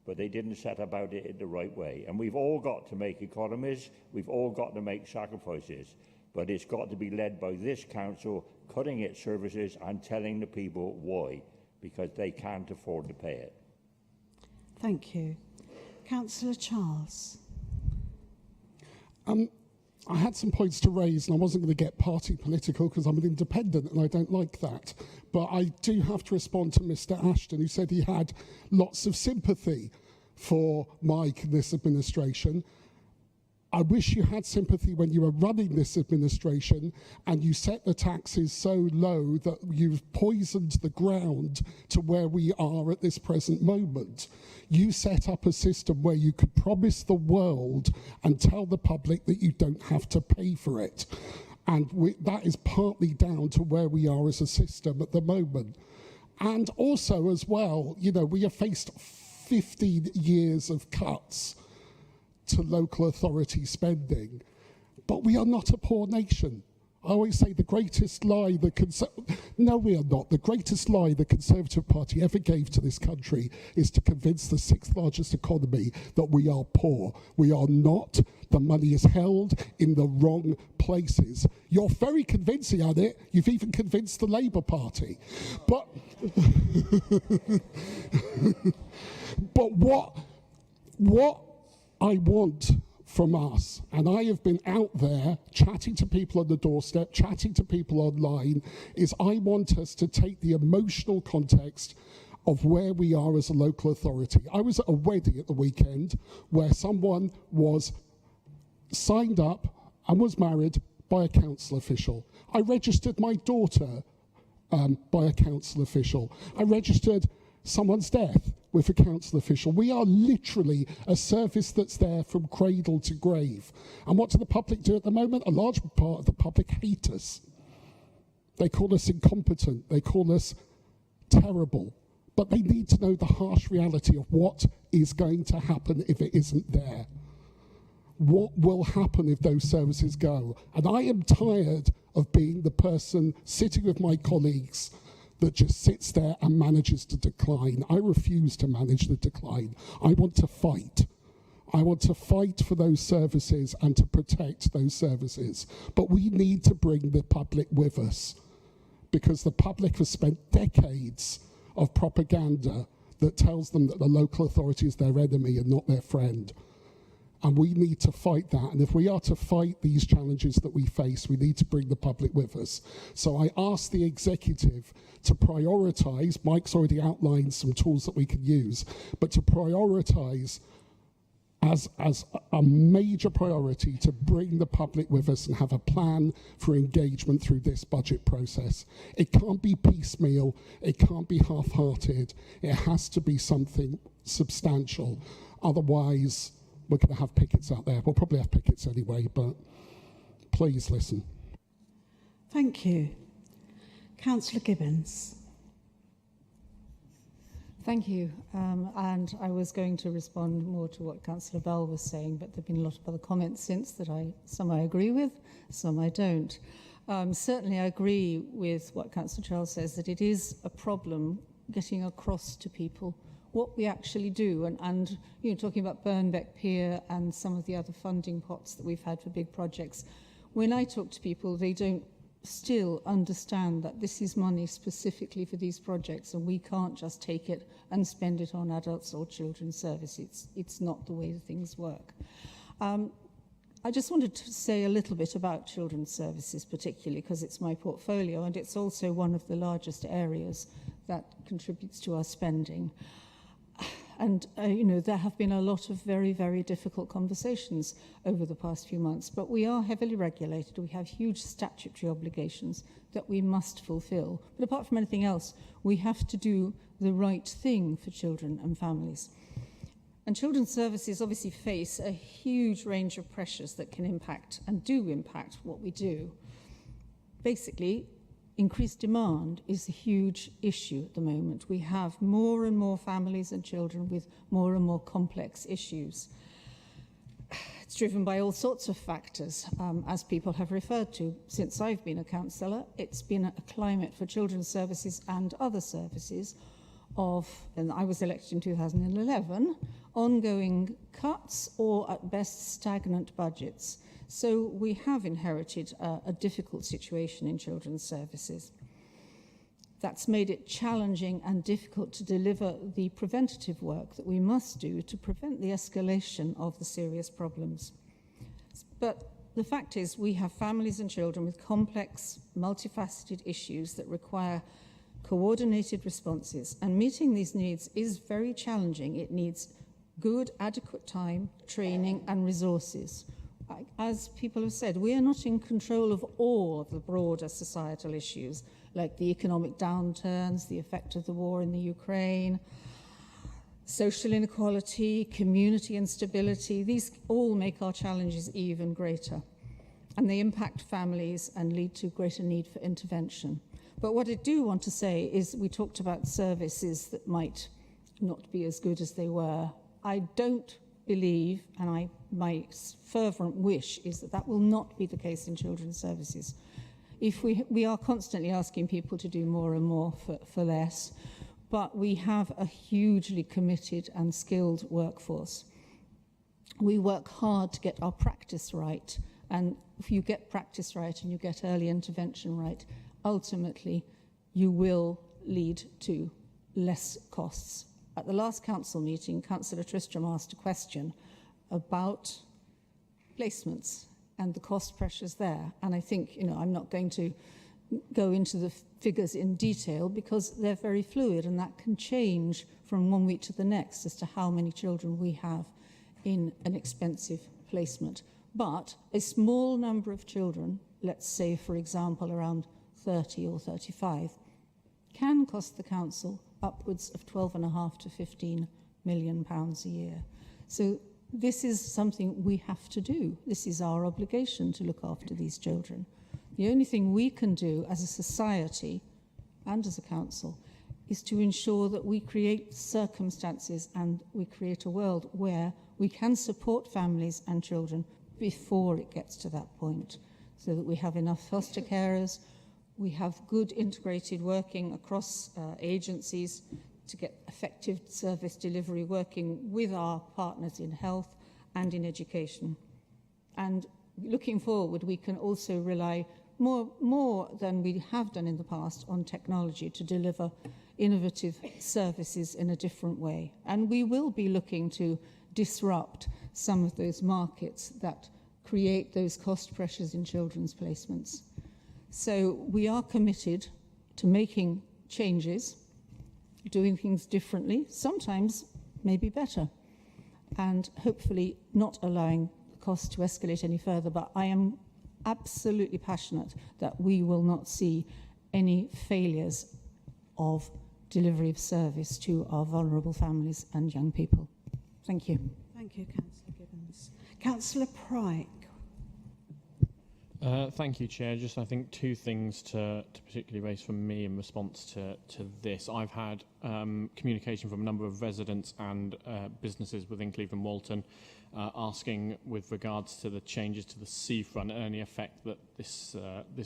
but they didn't set about it in the right way. And we've all got to make economies, we've all got to make sacrifices, but it's got to be led by this council cutting its services and telling the people why, because they can't afford to pay it. Thank you. Councillor Charles. I had some points to raise, and I wasn't going to get party political because I'm an independent and I don't like that. But I do have to respond to Mr. Ashton, who said he had lots of sympathy for Mike and this administration. I wish you had sympathy when you were running this administration and you set the taxes so low that you've poisoned the ground to where we are at this present moment. You set up a system where you could promise the world and tell the public that you don't have to pay for it. And that is partly down to where we are as a system at the moment. And also as well, you know, we have faced 15 years of cuts to local authority spending, but we are not a poor nation. I always say the greatest lie no, we are not. The greatest lie the Conservative Party ever gave to this country is to convince the sixth largest economy that we are poor. We are not. The money is held in the wrong places. You're very convincing on it. You've even convinced the Labour Party. But, but what I want from us, and I have been out there chatting to people on the doorstep, chatting to people online, is I want us to take the emotional context of where we are as a local authority. I was at a wedding at the weekend where someone was signed up and was married by a council official. I registered my daughter by a council official. I registered someone's death with a council official. We are literally a service that's there from cradle to grave. And what do the public do at the moment? A large part of the public hate us. They call us incompetent. They call us terrible. But they need to know the harsh reality of what is going to happen if it isn't there. What will happen if those services go? And I am tired of being the person sitting with my colleagues that just sits there and manages to decline. I refuse to manage the decline. I want to fight. I want to fight for those services and to protect those services. But we need to bring the public with us, because the public has spent decades of propaganda that tells them that the local authority is their enemy and not their friend. And we need to fight that. And if we are to fight these challenges that we face, we need to bring the public with us. So I ask the executive to prioritise, Mike's already outlined some tools that we can use, but to prioritise as a major priority to bring the public with us and have a plan for engagement through this budget process. It can't be piecemeal, it can't be half-hearted, it has to be something substantial. Otherwise, we're going to have pickets out there. We'll probably have pickets anyway, but please listen. Thank you. Councillor Gibbons. Thank you. And I was going to respond more to what Councillor Bell was saying, but there have been a lot of other comments since that some I agree with, some I don't. Certainly I agree with what Councillor Charles says, that it is a problem getting across to people what we actually do, and you know, talking about Burnbeck Pier and some of the other funding pots that we've had for big projects. When I talk to people, they don't still understand that this is money specifically for these projects, and we can't just take it and spend it on adults or children's services. It's not the way that things work. I just wanted to say a little bit about children's services, particularly because it's my portfolio and it's also one of the largest areas that contributes to our spending. And, you know, there have been a lot of very, very difficult conversations over the past few months, but we are heavily regulated. We have huge statutory obligations that we must fulfill. But apart from anything else, we have to do the right thing for children and families. And children's services obviously face a huge range of pressures that can impact and do impact what we do. Basically, increased demand is a huge issue at the moment. We have more and more families and children with more and more complex issues. It's driven by all sorts of factors, as people have referred to. Since I've been a councillor, it's been a climate for children's services and other services of, and I was elected in 2011, ongoing cuts or at best stagnant budgets. So we have inherited a difficult situation in children's services. That's made it challenging and difficult to deliver the preventative work that we must do to prevent the escalation of the serious problems. But the fact is, we have families and children with complex, multifaceted issues that require coordinated responses, and meeting these needs is very challenging. It needs good, adequate time, training, and resources. As people have said, we are not in control of all of the broader societal issues, like the economic downturns, the effect of the war in the Ukraine, social inequality, community instability. These all make our challenges even greater, and they impact families and lead to greater need for intervention. But what I do want to say is, we talked about services that might not be as good as they were. I don't believe, and my fervent wish is that that will not be the case in children's services. If we are constantly asking people to do more and more for less, but we have a hugely committed and skilled workforce. We work hard to get our practice right, and if you get practice right and you get early intervention right, ultimately you will lead to less costs. At the last council meeting, Councillor Tristram asked a question about placements and the cost pressures there. And I think, I'm not going to go into the figures in detail because they're very fluid and that can change from one week to the next as to how many children we have in an expensive placement. But a small number of children, let's say, for example, around 30 or 35, can cost the council upwards of 12.5 to 15 million pounds a year. So this is something we have to do. This is our obligation to look after these children. The only thing we can do as a society and as a council is to ensure that we create circumstances and we create a world where we can support families and children before it gets to that point, so that we have enough foster carers, we have good integrated working across agencies to get effective service delivery, working with our partners in health and in education. And looking forward, we can also rely more than we have done in the past on technology to deliver innovative services in a different way. And we will be looking to disrupt some of those markets that create those cost pressures in children's placements. So we are committed to making changes, doing things differently, sometimes maybe better, and hopefully not allowing the cost to escalate any further. But I am absolutely passionate that we will not see any failures of delivery of service to our vulnerable families and young people. Thank you. Thank you, Councillor Gibbons. Councillor Pryke. Thank you, Chair. Just, I think, two things to particularly raise from me in response to this. I've had communication from a number of residents and businesses within Cleveland Walton asking with regards to the changes to the seafront and any effect that this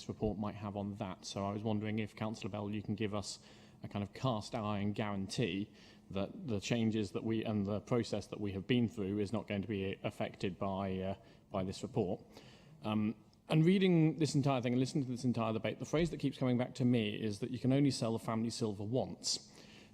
report might have on that. So I was wondering if, Councillor Bell, you can give us a kind of cast iron guarantee that the changes that we and the process that we have been through is not going to be affected by this report. And reading this entire thing and listening to this entire debate, the phrase that keeps coming back to me is that you can only sell the family silver once.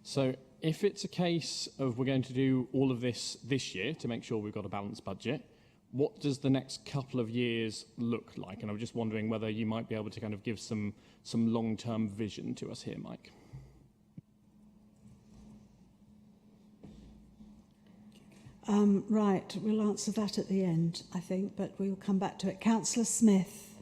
So if it's a case of we're going to do all of this year to make sure we've got a balanced budget, what does the next couple of years look like? And I'm just wondering whether you might be able to kind of give some long-term vision to us here, Mike. Right, we'll answer that at the end, I think, but we'll come back to it. Councillor Smith.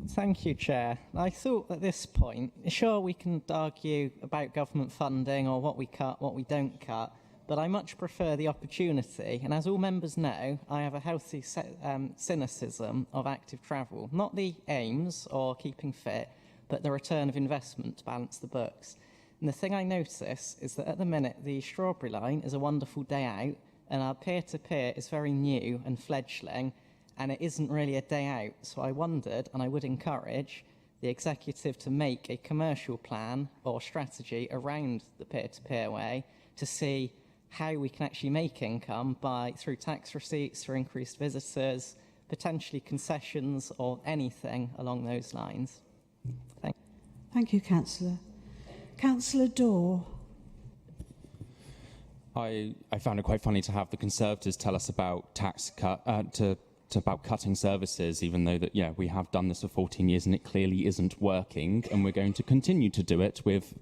Thank you, Chair. I thought at this point, sure, we can argue about government funding or what we cut, what we don't cut, but I much prefer the opportunity, and as all members know, I have a healthy cynicism of active travel, not the aims or keeping fit, but the return of investment to balance the books. And the thing I notice is that at the minute, the Strawberry Line is a wonderful day out, and our peer-to-peer is very new and fledgling, and it isn't really a day out. So I wondered, and I would encourage the executive to make a commercial plan or strategy around the peer-to-peer way to see how we can actually make income through tax receipts, through increased visitors, potentially concessions or anything along those lines. Thank you, Councillor. Councillor Dorr. I found it quite funny to have the Conservatives tell us about tax cut, about cutting services, even though that, we have done this for 14 years and it clearly isn't working, and we're going to continue to do it with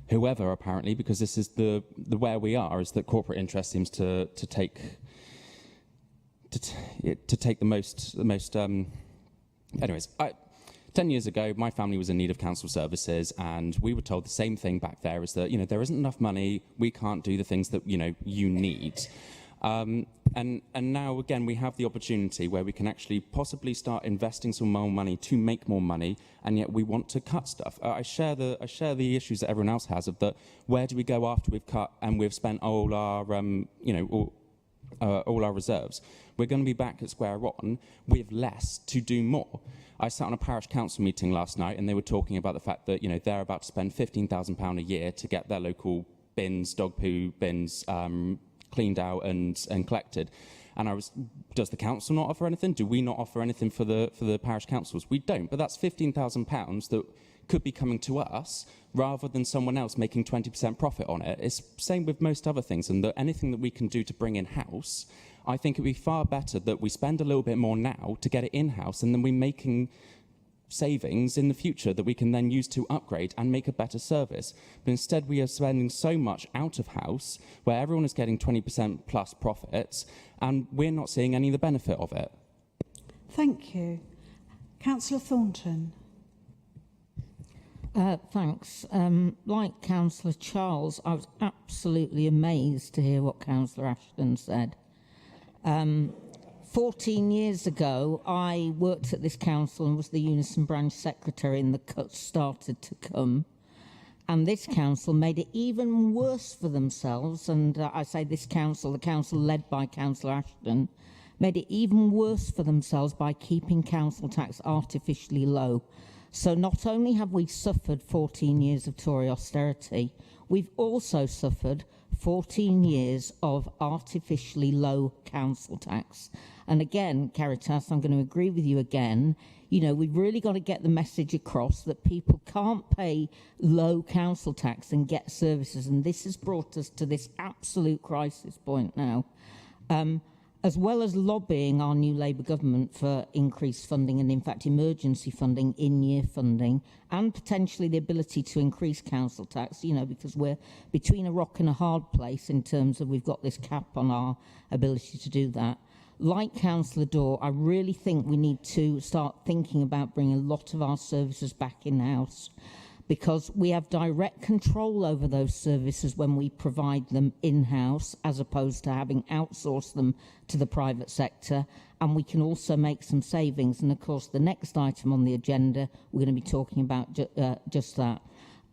whoever, apparently, because this is the where we are, is that corporate interest seems to take the most. Anyways, 10 years ago, my family was in need of council services, and we were told the same thing back there, is that, there isn't enough money, we can't do the things that, you need. And now, again, we have the opportunity where we can actually possibly start investing some more money to make more money, and yet we want to cut stuff. I share the issues that everyone else has of that. Where do we go after we've cut and we've spent all our, all our reserves, we're going to be back at square one with less to do more. I sat on a parish council meeting last night, and they were talking about the fact that, you know, they're about to spend £15,000 a year to get their local bins, dog poo bins, cleaned out and collected. And does the council not offer anything? Do we not offer anything for the parish councils? We don't, but that's £15,000 that could be coming to us rather than someone else making 20% profit on it. It's same with most other things, and that anything that we can do to bring in-house, I think it would be far better that we spend a little bit more now to get it in-house, and then we're making savings in the future that we can then use to upgrade and make a better service. But instead we are spending so much out of house where everyone is getting 20% plus profits, and we're not seeing any of the benefit of it. Thank you. Councillor Thornton. Thanks. Like Councillor Charles, I was absolutely amazed to hear what Councillor Ashton said. 14 years ago, I worked at this council and was the Unison branch secretary, and the cuts started to come. And this council made it even worse for themselves. And I say this council, the council led by Councillor Ashton, made it even worse for themselves by keeping council tax artificially low. So not only have we suffered 14 years of Tory austerity, we've also suffered 14 years of artificially low council tax. And again, Caritas, I'm going to agree with you again. You know, we've really got to get the message across that people can't pay low council tax and get services. And this has brought us to this absolute crisis point now. As well as lobbying our new Labour government for increased funding and, in fact, emergency funding, in-year funding, and potentially the ability to increase council tax, you know, because we're between a rock and a hard place in terms of we've got this cap on our ability to do that. Like Councillor Dorr, I really think we need to start thinking about bringing a lot of our services back in-house, because we have direct control over those services when we provide them in-house, as opposed to having outsourced them to the private sector, and we can also make some savings. And of course, the next item on the agenda, we're going to be talking about just that.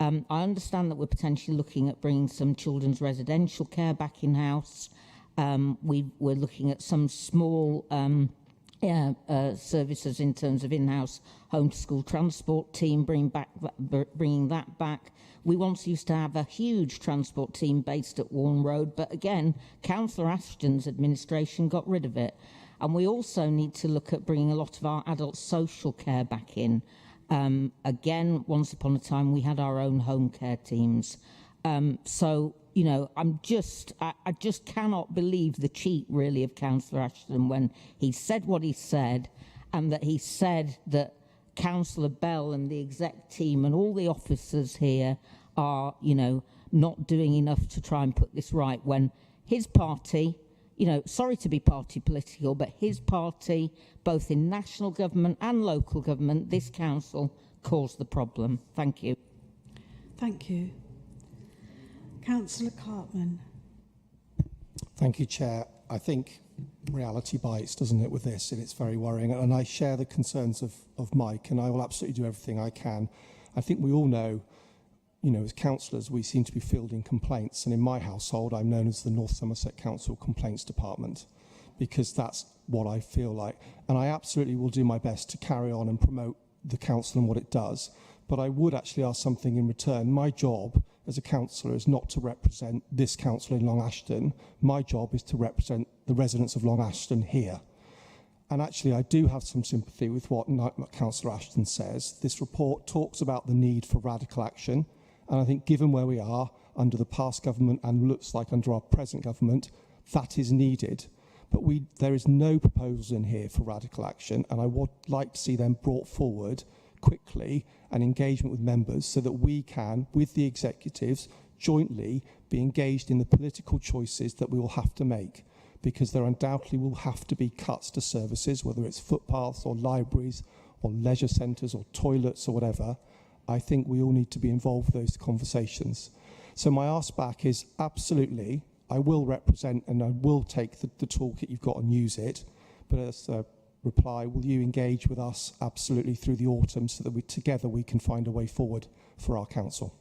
I understand that we're potentially looking at bringing some children's residential care back in-house. We're looking at some small services in terms of in-house home-to-school transport team, bringing that back. We once used to have a huge transport team based at Warren Road, but again, Councillor Ashton's administration got rid of it. And we also need to look at bringing a lot of our adult social care back in. Again, once upon a time, we had our own home care teams. So, you know, I just cannot believe the cheat, really, of Councillor Ashton when he said what he said, and that he said that Councillor Bell and the exec team and all the officers here are, you know, not doing enough to try and put this right, when his party, you know, sorry to be party political, but his party, both in national government and local government, this council, caused the problem. Thank you. Thank you. Councillor Cartman. Thank you, Chair. I think reality bites, doesn't it, with this, and it's very worrying. And I share the concerns of Mike, and I will absolutely do everything I can. I think we all know, you know, as councillors, we seem to be fielding complaints. And in my household, I'm known as the North Somerset Council Complaints Department, because that's what I feel like. And I absolutely will do my best to carry on and promote the council and what it does. But I would actually ask something in return. My job as a councillor is not to represent this council in Long Ashton. My job is to represent the residents of Long Ashton here. And actually, I do have some sympathy with what Councillor Ashton says. This report talks about the need for radical action. And I think given where we are under the past government and looks like under our present government, that is needed. But there is no proposals in here for radical action. And I would like to see them brought forward quickly and engagement with members so that we can, with the executives, jointly be engaged in the political choices that we will have to make, because there undoubtedly will have to be cuts to services, whether it's footpaths or libraries or leisure centres or toilets or whatever. I think we all need to be involved with those conversations. So my ask back is absolutely, I will represent and I will take the toolkit you've got and use it, but as a reply, will you engage with us absolutely through the autumn so that together we can find a way forward for our council?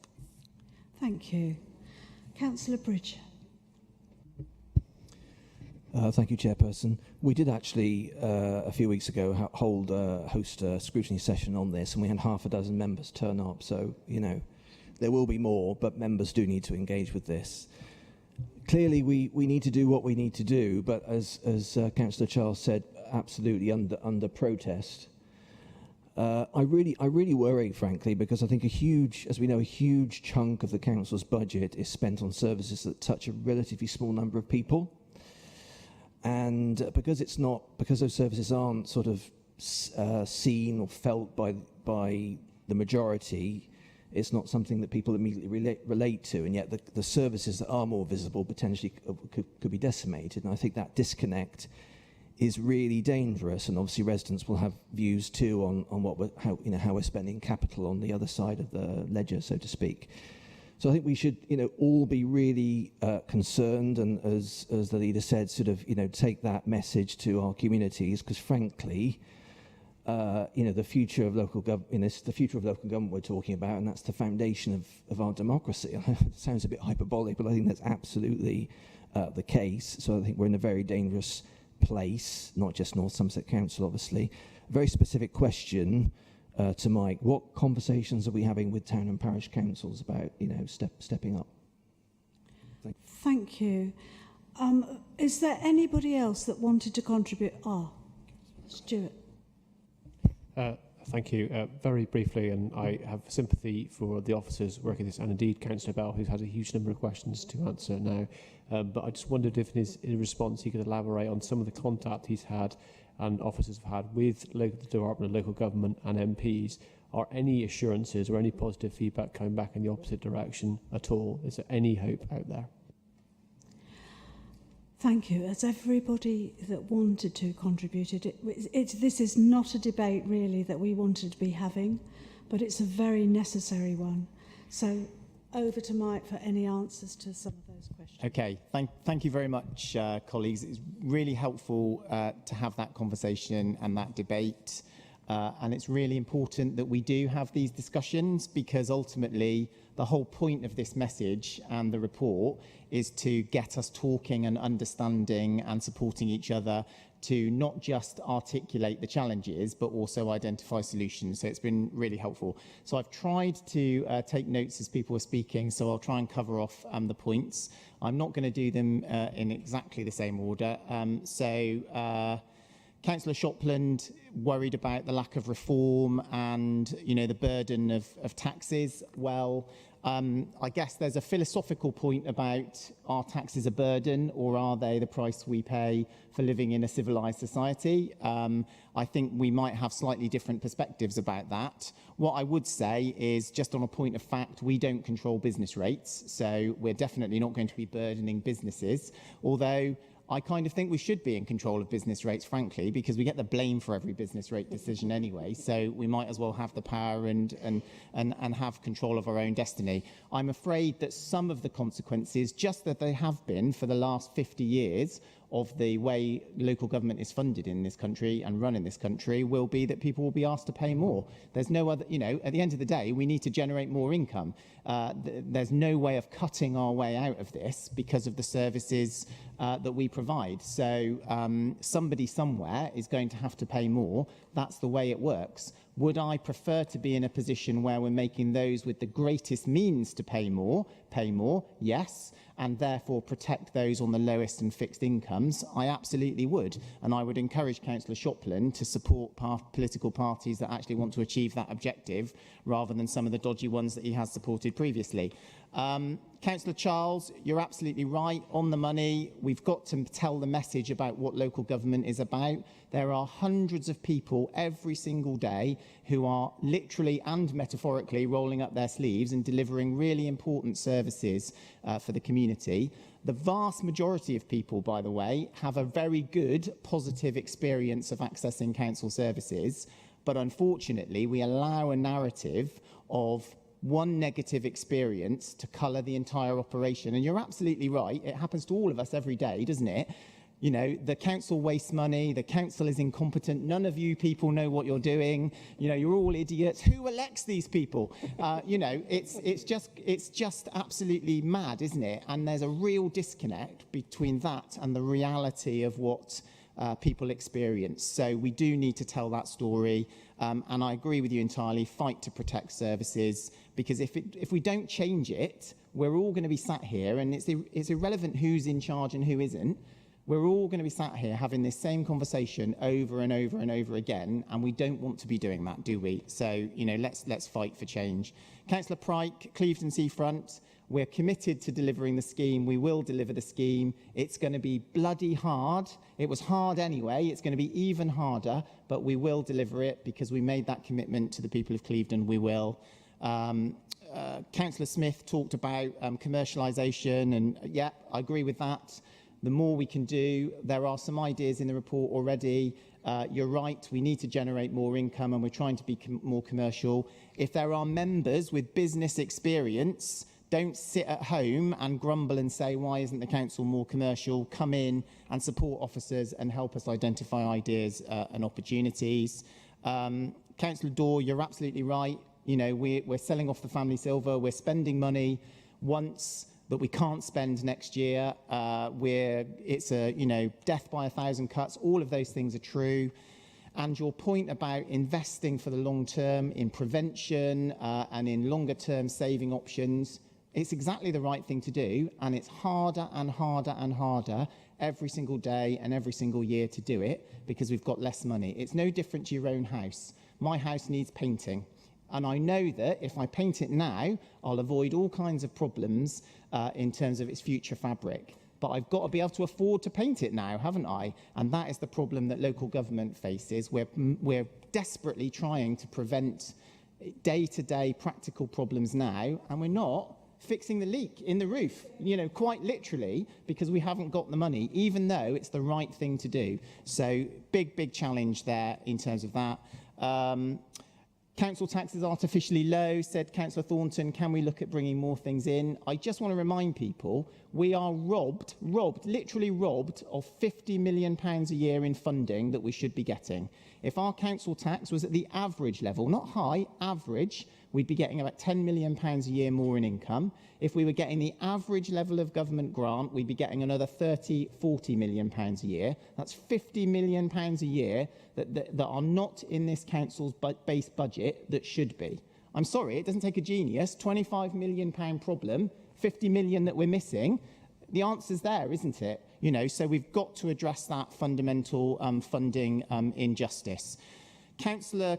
Thank you. Councillor Bridger. Thank you, Chairperson. We did actually, a few weeks ago, host a scrutiny session on this, and we had half a dozen members turn up. So, you know, there will be more, but members do need to engage with this. Clearly, we need to do what we need to do, but as Councillor Charles said, absolutely under protest. I really worry, frankly, because I think as we know, a huge chunk of the council's budget is spent on services that touch a relatively small number of people. And because those services aren't sort of seen or felt by the majority, it's not something that people immediately relate to, and yet the services that are more visible potentially could be decimated. And I think that disconnect is really dangerous, and obviously residents will have views too on how we're spending capital on the other side of the ledger, so to speak. So I think we should, all be really concerned, and as the leader said, sort of, take that message to our communities, because frankly, the future of local government, it's the future of local government we're talking about, and that's the foundation of our democracy. It sounds a bit hyperbolic, but I think that's absolutely the case. So I think we're in a very dangerous place, not just North Somerset Council, obviously. A very specific question to Mike: what conversations are we having with town and parish councils about, stepping up? Thank you. Is there anybody else that wanted to contribute? Stuart. Thank you. Very briefly, and I have sympathy for the officers working this, and indeed Councillor Bell, who's had a huge number of questions to answer now. But I just wondered if in response he could elaborate on some of the contact he's had and officers have had with the Department of Local Government and MPs. Are any assurances or any positive feedback coming back in the opposite direction at all? Is there any hope out there? Thank you. As everybody that wanted to contributed, this is not a debate really that we wanted to be having, but it's a very necessary one. So over to Mike for any answers to some of those questions. Okay, thank you very much, colleagues. It's really helpful to have that conversation and that debate. And it's really important that we do have these discussions, because ultimately the whole point of this message and the report is to get us talking and understanding and supporting each other to not just articulate the challenges, but also identify solutions. So it's been really helpful. So I've tried to take notes as people were speaking, so I'll try and cover off the points. I'm not going to do them in exactly the same order. Councillor Shopland worried about the lack of reform and, the burden of taxes. Well, I guess there's a philosophical point about, are taxes a burden or are they the price we pay for living in a civilised society? I think we might have slightly different perspectives about that. What I would say is, just on a point of fact, we don't control business rates, so we're definitely not going to be burdening businesses, although I kind of think we should be in control of business rates, frankly, because we get the blame for every business rate decision anyway. So we might as well have the power and have control of our own destiny. I'm afraid that some of the consequences, just that they have been for the last 50 years of the way local government is funded in this country and run in this country, will be that people will be asked to pay more. There's no other, at the end of the day, we need to generate more income. There's no way of cutting our way out of this because of the services that we provide. So somebody somewhere is going to have to pay more. That's the way it works. Would I prefer to be in a position where we're making those with the greatest means to pay more? Yes, and therefore protect those on the lowest and fixed incomes? I absolutely would. And I would encourage Councillor Shopland to support political parties that actually want to achieve that objective, rather than some of the dodgy ones that he has supported previously. Councillor Charles, you're absolutely right, on the money. We've got to tell the message about what local government is about. There are hundreds of people every single day who are literally and metaphorically rolling up their sleeves and delivering really important services for the community. The vast majority of people, by the way, have a very good, positive experience of accessing council services. But unfortunately, we allow a narrative of one negative experience to colour the entire operation. And you're absolutely right. It happens to all of us every day, doesn't it? You know, the council wastes money, the council is incompetent, none of you people know what you're doing, you know, you're all idiots. Who elects these people? You know, it's just absolutely mad, isn't it? And there's a real disconnect between that and the reality of what people experience. So we do need to tell that story. And I agree with you entirely, fight to protect services, because if we don't change it, we're all going to be sat here, and it's irrelevant who's in charge and who isn't. We're all going to be sat here having this same conversation over and over and over again, and we don't want to be doing that, do we? So, you know, let's fight for change. Councillor Pryke, Clevedon Seafront, we're committed to delivering the scheme. We will deliver the scheme. It's going to be bloody hard. It was hard anyway. It's going to be even harder, but we will deliver it because we made that commitment to the people of Clevedon. We will. Councillor Smith talked about commercialisation, and yeah, I agree with that. The more we can do, there are some ideas in the report already. You're right, we need to generate more income, and we're trying to be more commercial. If there are members with business experience, don't sit at home and grumble and say, why isn't the council more commercial? Come in and support officers and help us identify ideas and opportunities. Councillor Dorr, you're absolutely right. You know, we're selling off the family silver. We're spending money once that we can't spend next year. It's a, you know, death by 1,000 cuts. All of those things are true. And your point about investing for the long term in prevention and in longer term saving options, it's exactly the right thing to do. And it's harder and harder and harder every single day and every single year to do it because we've got less money. It's no different to your own house. My house needs painting. And I know that if I paint it now, I'll avoid all kinds of problems in terms of its future fabric. But I've got to be able to afford to paint it now, haven't I? And that is the problem that local government faces. We're desperately trying to prevent day-to-day practical problems now, and we're not fixing the leak in the roof, you know, quite literally, because we haven't got the money, even though it's the right thing to do. So big challenge there in terms of that. Council tax is artificially low, said Councillor Thornton. Can we look at bringing more things in? I just want to remind people, we are literally robbed of £50 million a year in funding that we should be getting. If our council tax was at the average level, not high, average, we'd be getting about £10 million a year more in income. If we were getting the average level of government grant, we'd be getting another £40 million a year. That's £50 million a year that are not in this council's base budget that should be. I'm sorry, it doesn't take a genius. £25 million problem, 50 million that we're missing. The answer's there, isn't it? You know, so we've got to address that fundamental funding injustice. Councillor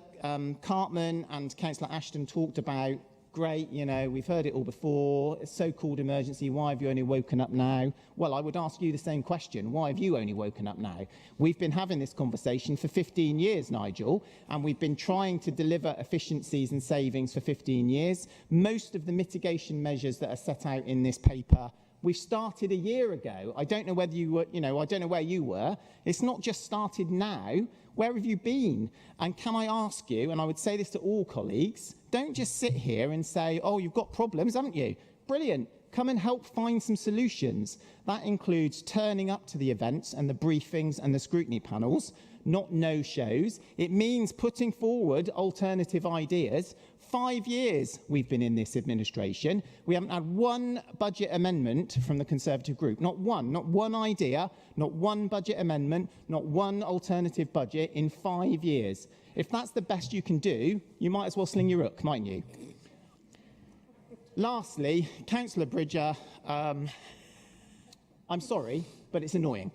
Cartman and Councillor Ashton talked about, great, you know, we've heard it all before, so-called emergency, why have you only woken up now? Well, I would ask you the same question, why have you only woken up now? We've been having this conversation for 15 years, Nigel, and we've been trying to deliver efficiencies and savings for 15 years. Most of the mitigation measures that are set out in this paper we started a year ago. I don't know whether you were, you know, I don't know where you were. It's not just started now. Where have you been? And can I ask you, and I would say this to all colleagues, don't just sit here and say, oh, you've got problems, haven't you? Brilliant. Come and help find some solutions. That includes turning up to the events and the briefings and the scrutiny panels, not no-shows. It means putting forward alternative ideas. 5 years we've been in this administration. We haven't had one budget amendment from the Conservative group. Not one idea, not one budget amendment, not one alternative budget in 5 years. If that's the best you can do, you might as well sling your hook, mightn't you? Lastly, Councillor Bridger, I'm sorry, but it's annoying.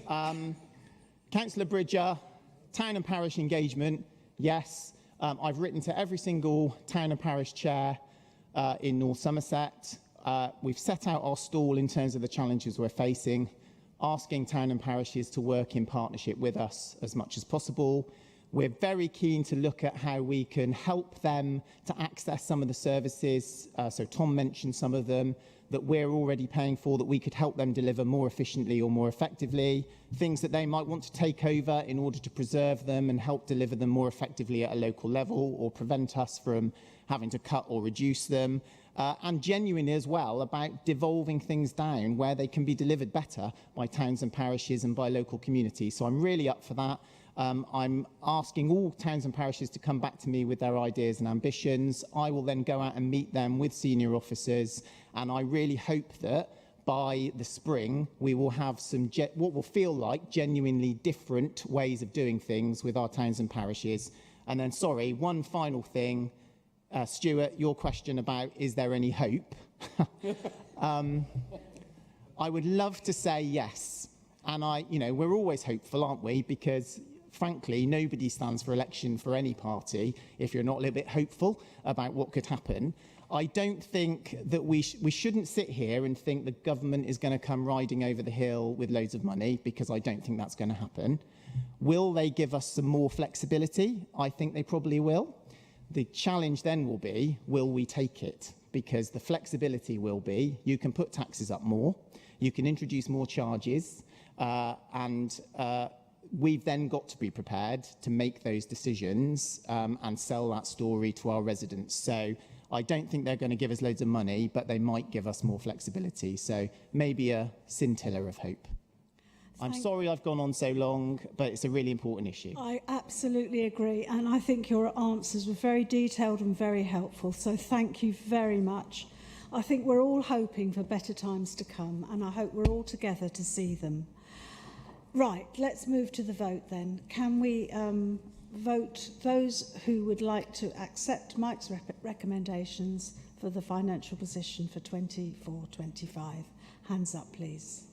Councillor Bridger, town and parish engagement, yes. I've written to every single town and parish chair in North Somerset. We've set out our stall in terms of the challenges we're facing, asking town and parishes to work in partnership with us as much as possible. We're very keen to look at how we can help them to access some of the services. So Tom mentioned some of them. that we're already paying for that we could help them deliver more efficiently or more effectively, things that they might want to take over in order to preserve them and help deliver them more effectively at a local level or prevent us from having to cut or reduce them, and genuinely as well about devolving things down where they can be delivered better by towns and parishes and by local communities. So I'm really up for that. I'm asking all towns and parishes to come back to me with their ideas and ambitions. I will then go out and meet them with senior officers, and I really hope that by the spring we will have some what will feel like genuinely different ways of doing things with our towns and parishes. And then, sorry, one final thing, Stuart, your question about is there any hope? I would love to say yes. And we're always hopeful, aren't we? Because frankly, nobody stands for election for any party if you're not a little bit hopeful about what could happen. I don't think that we shouldn't sit here and think the government is going to come riding over the hill with loads of money, because I don't think that's going to happen. Will they give us some more flexibility? I think they probably will. The challenge then will be, will we take it? Because the flexibility will be, you can put taxes up more, you can introduce more charges, and we've then got to be prepared to make those decisions and sell that story to our residents. So I don't think they're going to give us loads of money, but they might give us more flexibility. So maybe a scintilla of hope. I'm sorry I've gone on so long, but it's a really important issue. I absolutely agree, and I think your answers were very detailed and very helpful, so thank you very much. I think we're all hoping for better times to come, and I hope we're all together to see them. Right, let's move to the vote then. Can we vote those who would like to accept Mike's recommendations for the financial position for 24-25? Hands up, please.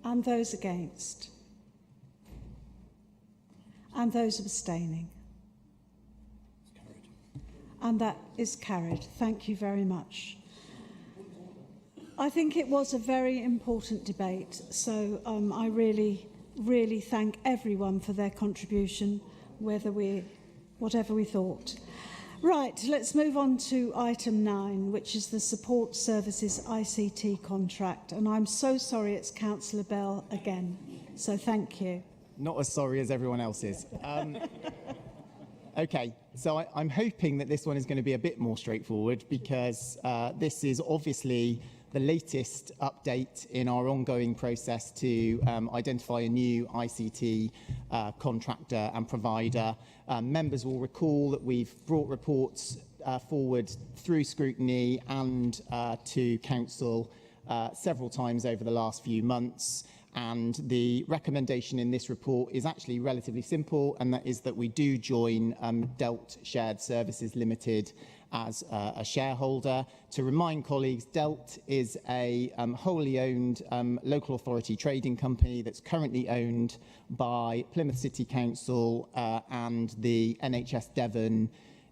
And those against? And those abstaining? And that is carried. Thank you very much. I think it was a very important debate, so I really, really thank everyone for their contribution, whatever we thought. Right, let's move on to item 9, which is the Support Services ICT contract. And I'm so sorry it's Councillor Bell again, so thank you. Not as sorry as everyone else is. Okay, so I'm hoping that this one is going to be a bit more straightforward, because this is obviously the latest update in our ongoing process to identify a new ICT contractor and provider. Members will recall that we've brought reports forward through scrutiny and to Council several times over the last few months. And the recommendation in this report is actually relatively simple, and that is that we do join DELT Shared Services Limited as a shareholder. To remind colleagues, DELT is a wholly owned local authority trading company that's currently owned by Plymouth City Council and the NHS Devon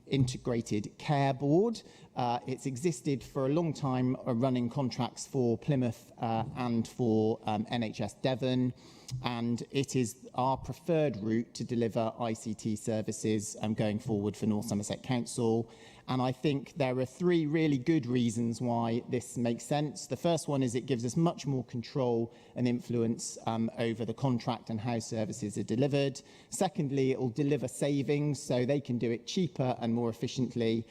Integrated Care Board. It's existed for a long time, running contracts for Plymouth and for NHS Devon, and it is our preferred route to deliver ICT services going forward for North Somerset Council. And I think there are 3 really good reasons why this makes sense. The first one is it gives us much more control and influence over the contract and how services are delivered. Secondly, it will deliver savings, so they can do it cheaper and more efficiently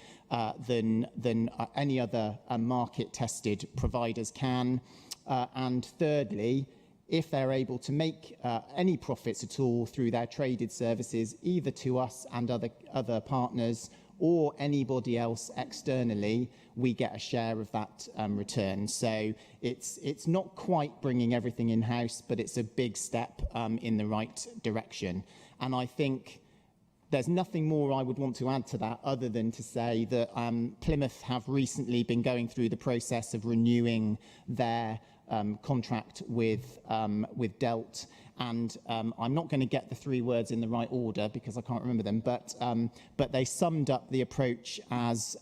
than any other market-tested providers can. And thirdly, if they're able to make any profits at all through their traded services, either to us and other partners or anybody else externally, we get a share of that return. So it's not quite bringing everything in-house, but it's a big step in the right direction. And I think there's nothing more I would want to add to that other than to say that Plymouth have recently been going through the process of renewing their contract with DELT. And I'm not going to get the 3 words in the right order because I can't remember them, but they summed up the approach as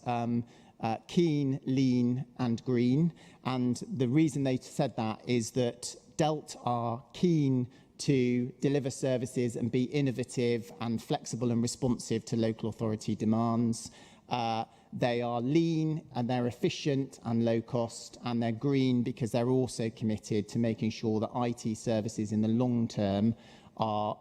keen, lean and green. And the reason they said that is that DELT are keen to deliver services and be innovative and flexible and responsive to local authority demands. They are lean and they're efficient and low cost, and they're green because they're also committed to making sure that IT services in the long term are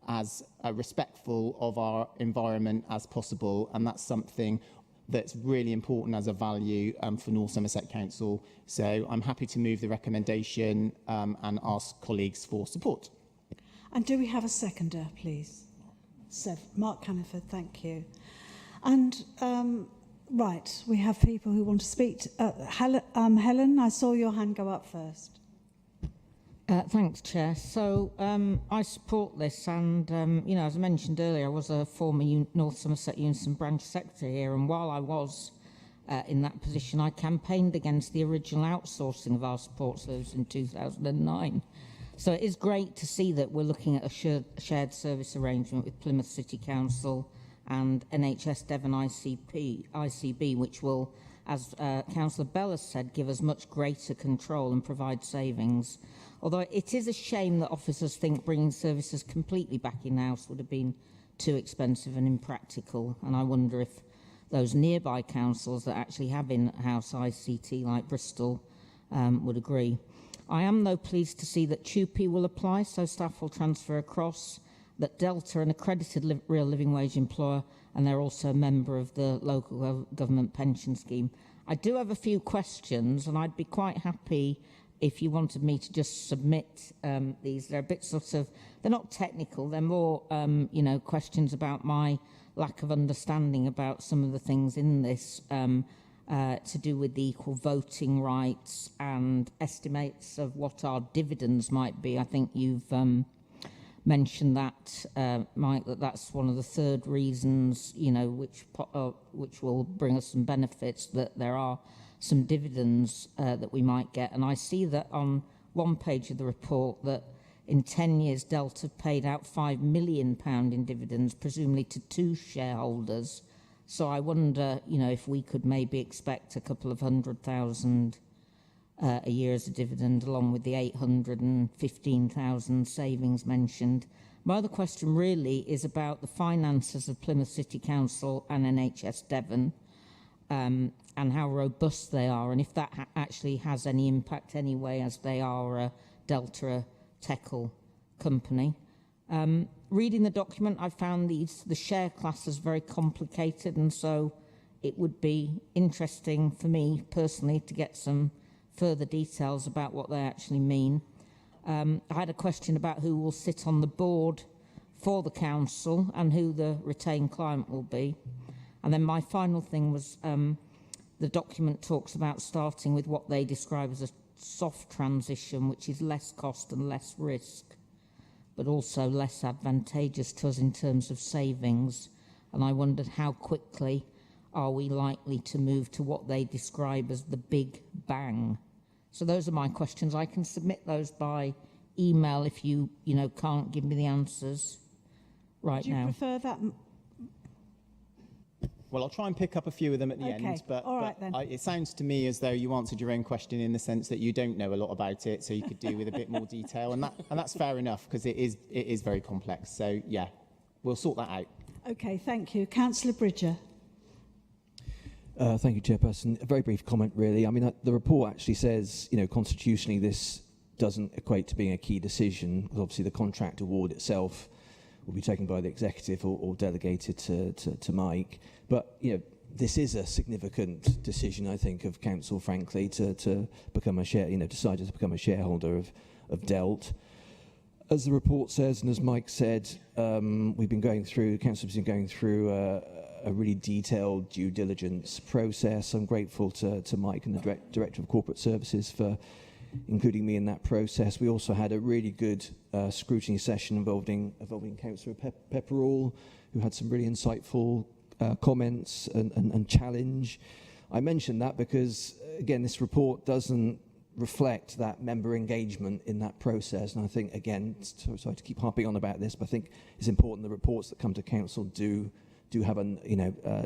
as respectful of our environment as possible, and that's something that's really important as a value for North Somerset Council. So I'm happy to move the recommendation and ask colleagues for support. And do we have a seconder, please? Mark Caniford, thank you. And right, we have people who want to speak. Helen, I saw your hand go up first. Thanks, Chair. So I support this, and you know, as I mentioned earlier, I was a former North Somerset Unison branch secretary here, and while I was in that position, I campaigned against the original outsourcing of our support service in 2009. So it is great to see that we're looking at a shared service arrangement with Plymouth City Council and NHS Devon ICB, which will, as Councillor Bell has said, give us much greater control and provide savings. Although it is a shame that officers think bringing services completely back in-house would have been too expensive and impractical, and I wonder if those nearby councils that actually have in-house ICT, like Bristol, would agree. I am, though, pleased to see that TUPE will apply, so staff will transfer across, that Delta are an accredited real living wage employer, and they're also a member of the local government pension scheme. I do have a few questions, and I'd be quite happy if you wanted me to just submit these. They're a bit sort of, they're not technical, they're more, you know, questions about my lack of understanding about some of the things in this to do with the equal voting rights and estimates of what our dividends might be. I think you've mentioned that, Mike, that's one of the third reasons, you know, which will bring us some benefits, that there are some dividends that we might get. And I see that on one page of the report that in 10 years Delta paid out £5 million in dividends, presumably to 2 shareholders. So I wonder, you know, if we could maybe expect a couple of £100,000 a year as a dividend, along with the 815,000 savings mentioned. My other question really is about the finances of Plymouth City Council and NHS Devon, and how robust they are, and if that actually has any impact anyway, as they are a Delta Techel company. Reading the document, I found the share classes very complicated, and so it would be interesting for me personally to get some further details about what they actually mean. I had a question about who will sit on the board for the council and who the retained client will be. And then my final thing was the document talks about starting with what they describe as a soft transition, which is less cost and less risk, but also less advantageous to us in terms of savings. And I wondered how quickly are we likely to move to what they describe as the big bang? So those are my questions. I can submit those by email if you can't give me the answers right now. Do you prefer that? Well, I'll try and pick up a few of them at the end, but, all right, then. It sounds to me as though you answered your own question in the sense that you don't know a lot about it, so you could do with a bit more detail, and that's fair enough, because it is very complex. So, yeah, we'll sort that out. Okay, thank you. Councillor Bridger. Thank you, Chairperson. A very brief comment, really. I mean, the report actually says, you know, constitutionally this doesn't equate to being a key decision, because obviously the contract award itself will be taken by the executive or delegated to Mike. But, you know, this is a significant decision, I think, of council, frankly, to become a decided to become a shareholder of Delt. As the report says, and as Mike said, we've been going through, council's been going through a really detailed due diligence process. I'm grateful to Mike and the Director of Corporate Services for including me in that process. We also had a really good scrutiny session involving Councillor Pepperall, who had some really insightful comments and challenge. I mention that because, again, this report doesn't reflect that member engagement in that process. And I think, again, sorry to keep harping on about this, but I think it's important the reports that come to council do have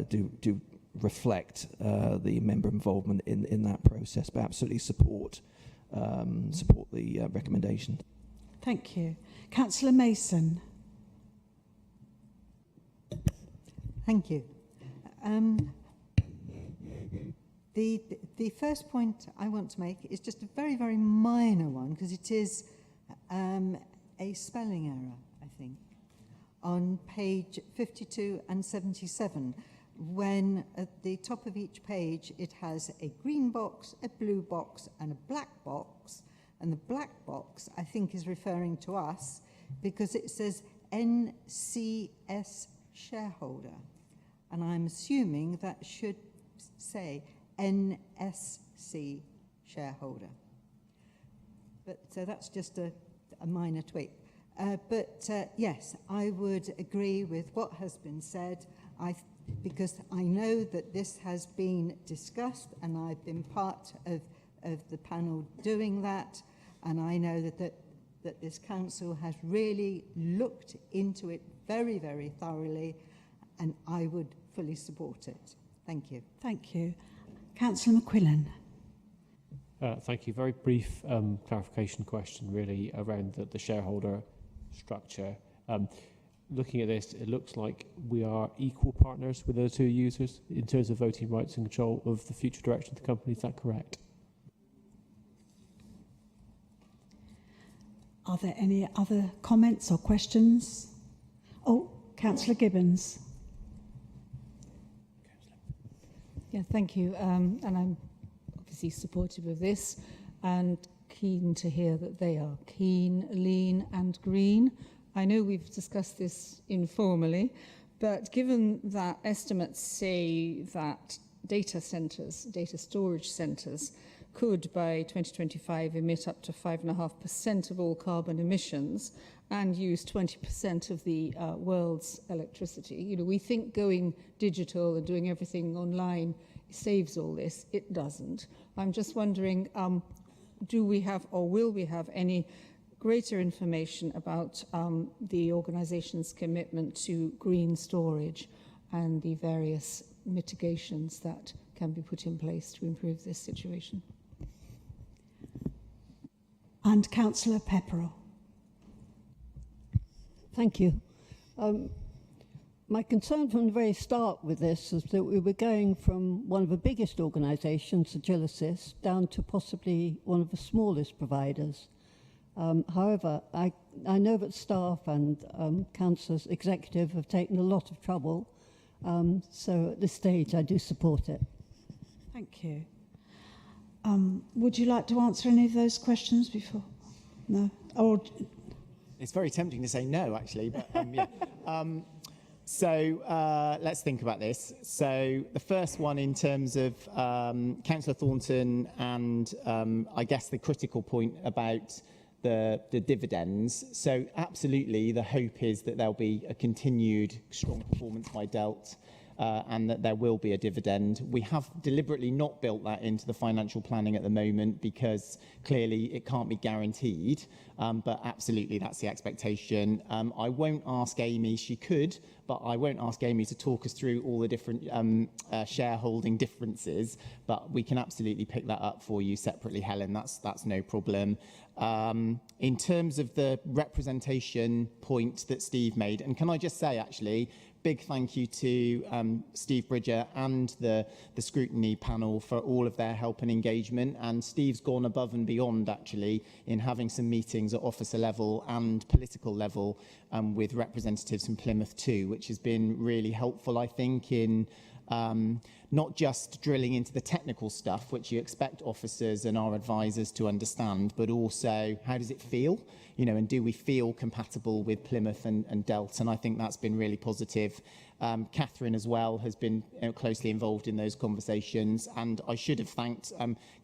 do reflect the member involvement in that process, but absolutely support the recommendation. Thank you. Councillor Mason. Thank you. The first point I want to make is just a very, very minor one, because it is a spelling error, I think, on page 52 and 77, when at the top of each page it has a green box, a blue box and a black box, and the black box I think is referring to us because it says NCS shareholder, and I'm assuming that should say NSC shareholder. But so that's just a minor tweak. Yes, I would agree with what has been said, because I know that this has been discussed and I've been part of the panel doing that, and I know that this council has really looked into it very, very thoroughly, and I would fully support it. Thank you. Thank you. Councillor McQuillan. Thank you. Very brief clarification question, really, around the shareholder structure. Looking at this, it looks like we are equal partners with the two users in terms of voting rights and control of the future direction of the company. Is that correct? Are there any other comments or questions? Oh, Councillor Gibbons. Yeah, thank you. And I'm obviously supportive of this and keen to hear that they are keen, lean and green. I know we've discussed this informally, but given that estimates say that data centres, data storage centres, could by 2025 emit up to 5.5% of all carbon emissions and use 20% of the world's electricity. You know, we think going digital and doing everything online saves all this. It doesn't. I'm just wondering, do we have or will we have any greater information about the organisation's commitment to green storage and the various mitigations that can be put in place to improve this situation? And Councillor Pepperell. Thank you. My concern from the very start with this is that we were going from one of the biggest organisations, Agilysys, down to possibly one of the smallest providers. However, I know that staff and councillors, executive have taken a lot of trouble. So at this stage, I do support it. Thank you. Would you like to answer any of those questions before? No? Or it's very tempting to say no, actually, but yeah. So let's think about this. So the first one, in terms of Councillor Thornton and I guess the critical point about the dividends. So absolutely, the hope is that there'll be a continued strong performance by Delt and that there will be a dividend. We have deliberately not built that into the financial planning at the moment because clearly it can't be guaranteed, but absolutely that's the expectation. I won't ask Amy, she could, but I won't ask Amy to talk us through all the different shareholding differences, but we can absolutely pick that up for you separately, Helen, that's no problem. In terms of the representation point that Steve made, and can I just say actually, big thank you to Steve Bridger and the scrutiny panel for all of their help and engagement. And Steve's gone above and beyond, actually, in having some meetings at officer level and political level with representatives from Plymouth too, which has been really helpful, I think, in not just drilling into the technical stuff, which you expect officers and our advisors to understand, but also how does it feel? You know, and do we feel compatible with Plymouth and Delt? And I think that's been really positive. Catherine as well has been closely involved in those conversations. And I should have thanked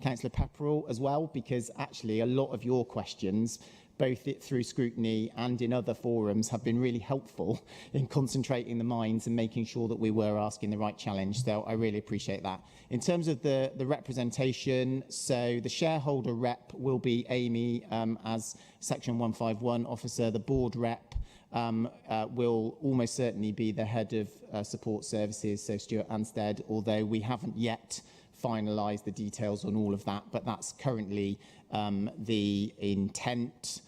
Councillor Pepperell as well, because actually a lot of your questions, both through scrutiny and in other forums, have been really helpful in concentrating the minds and making sure that we were asking the right challenge. So I really appreciate that. In terms of the representation, so the shareholder rep will be Amy as Section 151 officer. The board rep will almost certainly be the head of support services, so Stuart Anstead, although we haven't yet finalised the details on all of that, but that's currently the intent.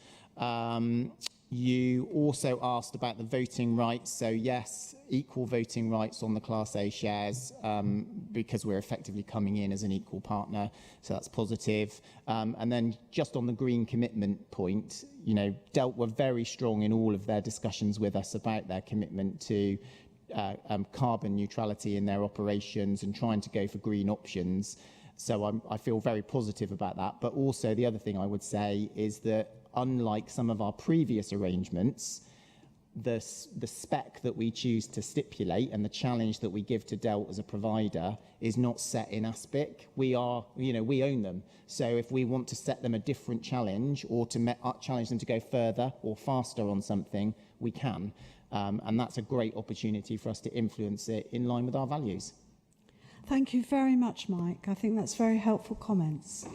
You also asked about the voting rights. So yes, equal voting rights on the Class A shares because we're effectively coming in as an equal partner. So that's positive. And then just on the green commitment point, you know, DELT were very strong in all of their discussions with us about their commitment to carbon neutrality in their operations and trying to go for green options. So I feel very positive about that. But also the other thing I would say is that unlike some of our previous arrangements, the spec that we choose to stipulate and the challenge that we give to DELT as a provider is not set in ASPIC. We own them. So if we want to set them a different challenge or to challenge them to go further or faster on something, we can. And that's a great opportunity for us to influence it in line with our values. Thank you very much, Mike. I think that's very helpful comments.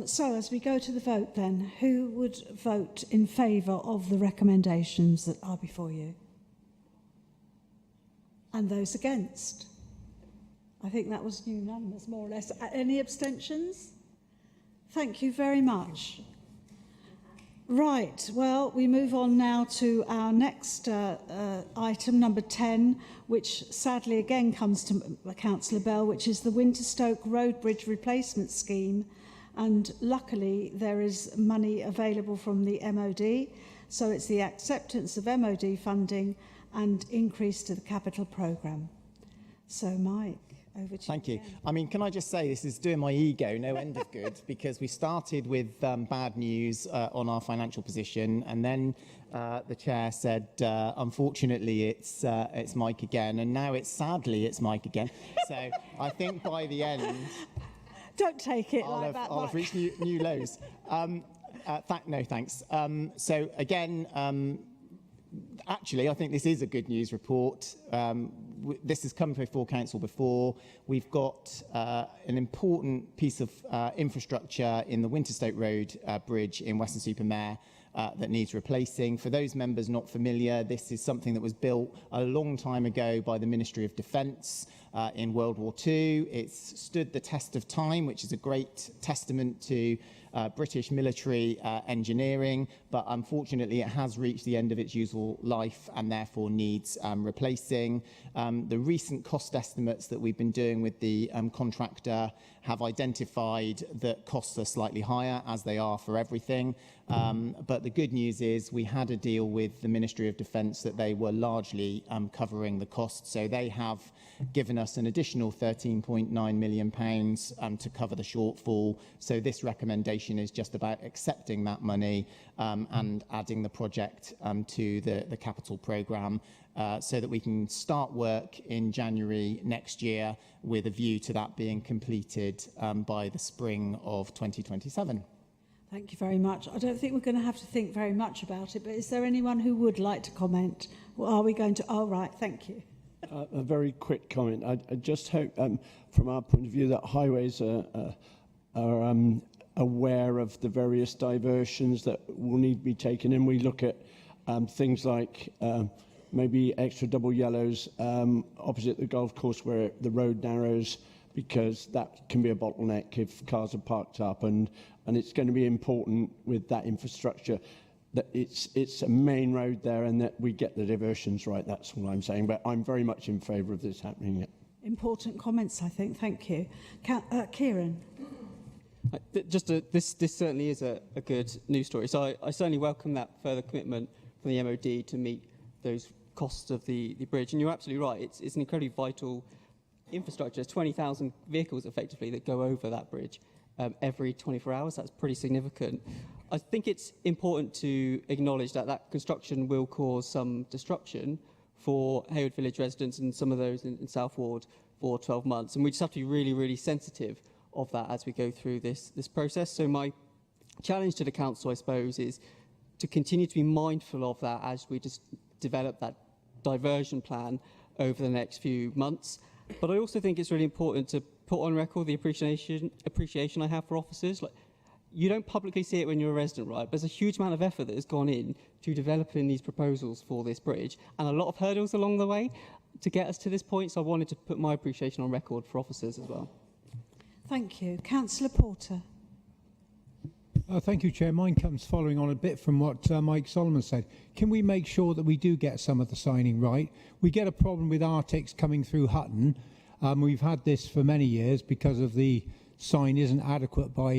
So as we go to the vote then, who would vote in favour of the recommendations that are before you? And those against? I think that was unanimous, more or less. Any abstentions? Thank you very much. Right, well, we move on now to our next item, number 10, which sadly again comes to Councillor Bell, which is the Winterstoke Road Bridge Replacement Scheme. And luckily, there is money available from the MOD. So it's the acceptance of MOD funding and increase to the capital programme. So, Mike, over to you. Thank you. Again. I mean, can I just say, this is doing my ego no end of good, because we started with bad news on our financial position, and then the chair said, unfortunately, it's Mike again, and now sadly it's Mike again. So I think by the end... Don't take it like that, I'll have reached new lows. No, thanks. So again, actually, I think this is a good news report. This has come before council before. We've got an important piece of infrastructure in the Winterstoke Road Bridge in Weston-super-Mare that needs replacing. For those members not familiar, this is something that was built a long time ago by the Ministry of Defence in World War II. It's stood the test of time, which is a great testament to British military engineering, but unfortunately it has reached the end of its useful life and therefore needs replacing. The recent cost estimates that we've been doing with the contractor have identified that costs are slightly higher, as they are for everything. But the good news is we had a deal with the Ministry of Defence that they were largely covering the costs. So they have given us an additional £13.9 million to cover the shortfall. So this recommendation is just about accepting that money and adding the project to the capital programme so that we can start work in January next year with a view to that being completed by the spring of 2027. Thank you very much. I don't think we're going to have to think very much about it, but is there anyone who would like to comment? Or are we going to... Oh, right, thank you. A very quick comment. I just hope, from our point of view, that highways are aware of the various diversions that will need to be taken in. We look at things like maybe extra double yellows opposite the golf course where the road narrows, because that can be a bottleneck if cars are parked up, and it's going to be important with that infrastructure that it's a main road there and that we get the diversions right. That's all I'm saying, but I'm very much in favour of this happening. Important comments, I think. Thank you. Kieran. This certainly is a good news story. So I certainly welcome that further commitment from the MOD to meet those costs of the bridge. And you're absolutely right. It's an incredibly vital infrastructure. There's 20,000 vehicles effectively that go over that bridge every 24 hours. That's pretty significant. I think it's important to acknowledge that construction will cause some disruption for Hayward Village residents and some of those in South Ward for 12 months. And we just have to be really, really sensitive of that as we go through this process. So my challenge to the council, I suppose, is to continue to be mindful of that as we just develop that diversion plan over the next few months. But I also think it's really important to put on record the appreciation I have for officers. Like, you don't publicly see it when you're a resident, right? But there's a huge amount of effort that has gone in to developing these proposals for this bridge, and a lot of hurdles along the way to get us to this point. So I wanted to put my appreciation on record for officers as well. Thank you. Councillor Porter. Thank you, Chair. Mine comes following on a bit from what Mike Solomon said. Can we make sure that we do get some of the signing right? We get a problem with Arctics coming through Hutton. We've had this for many years because of the sign isn't adequate by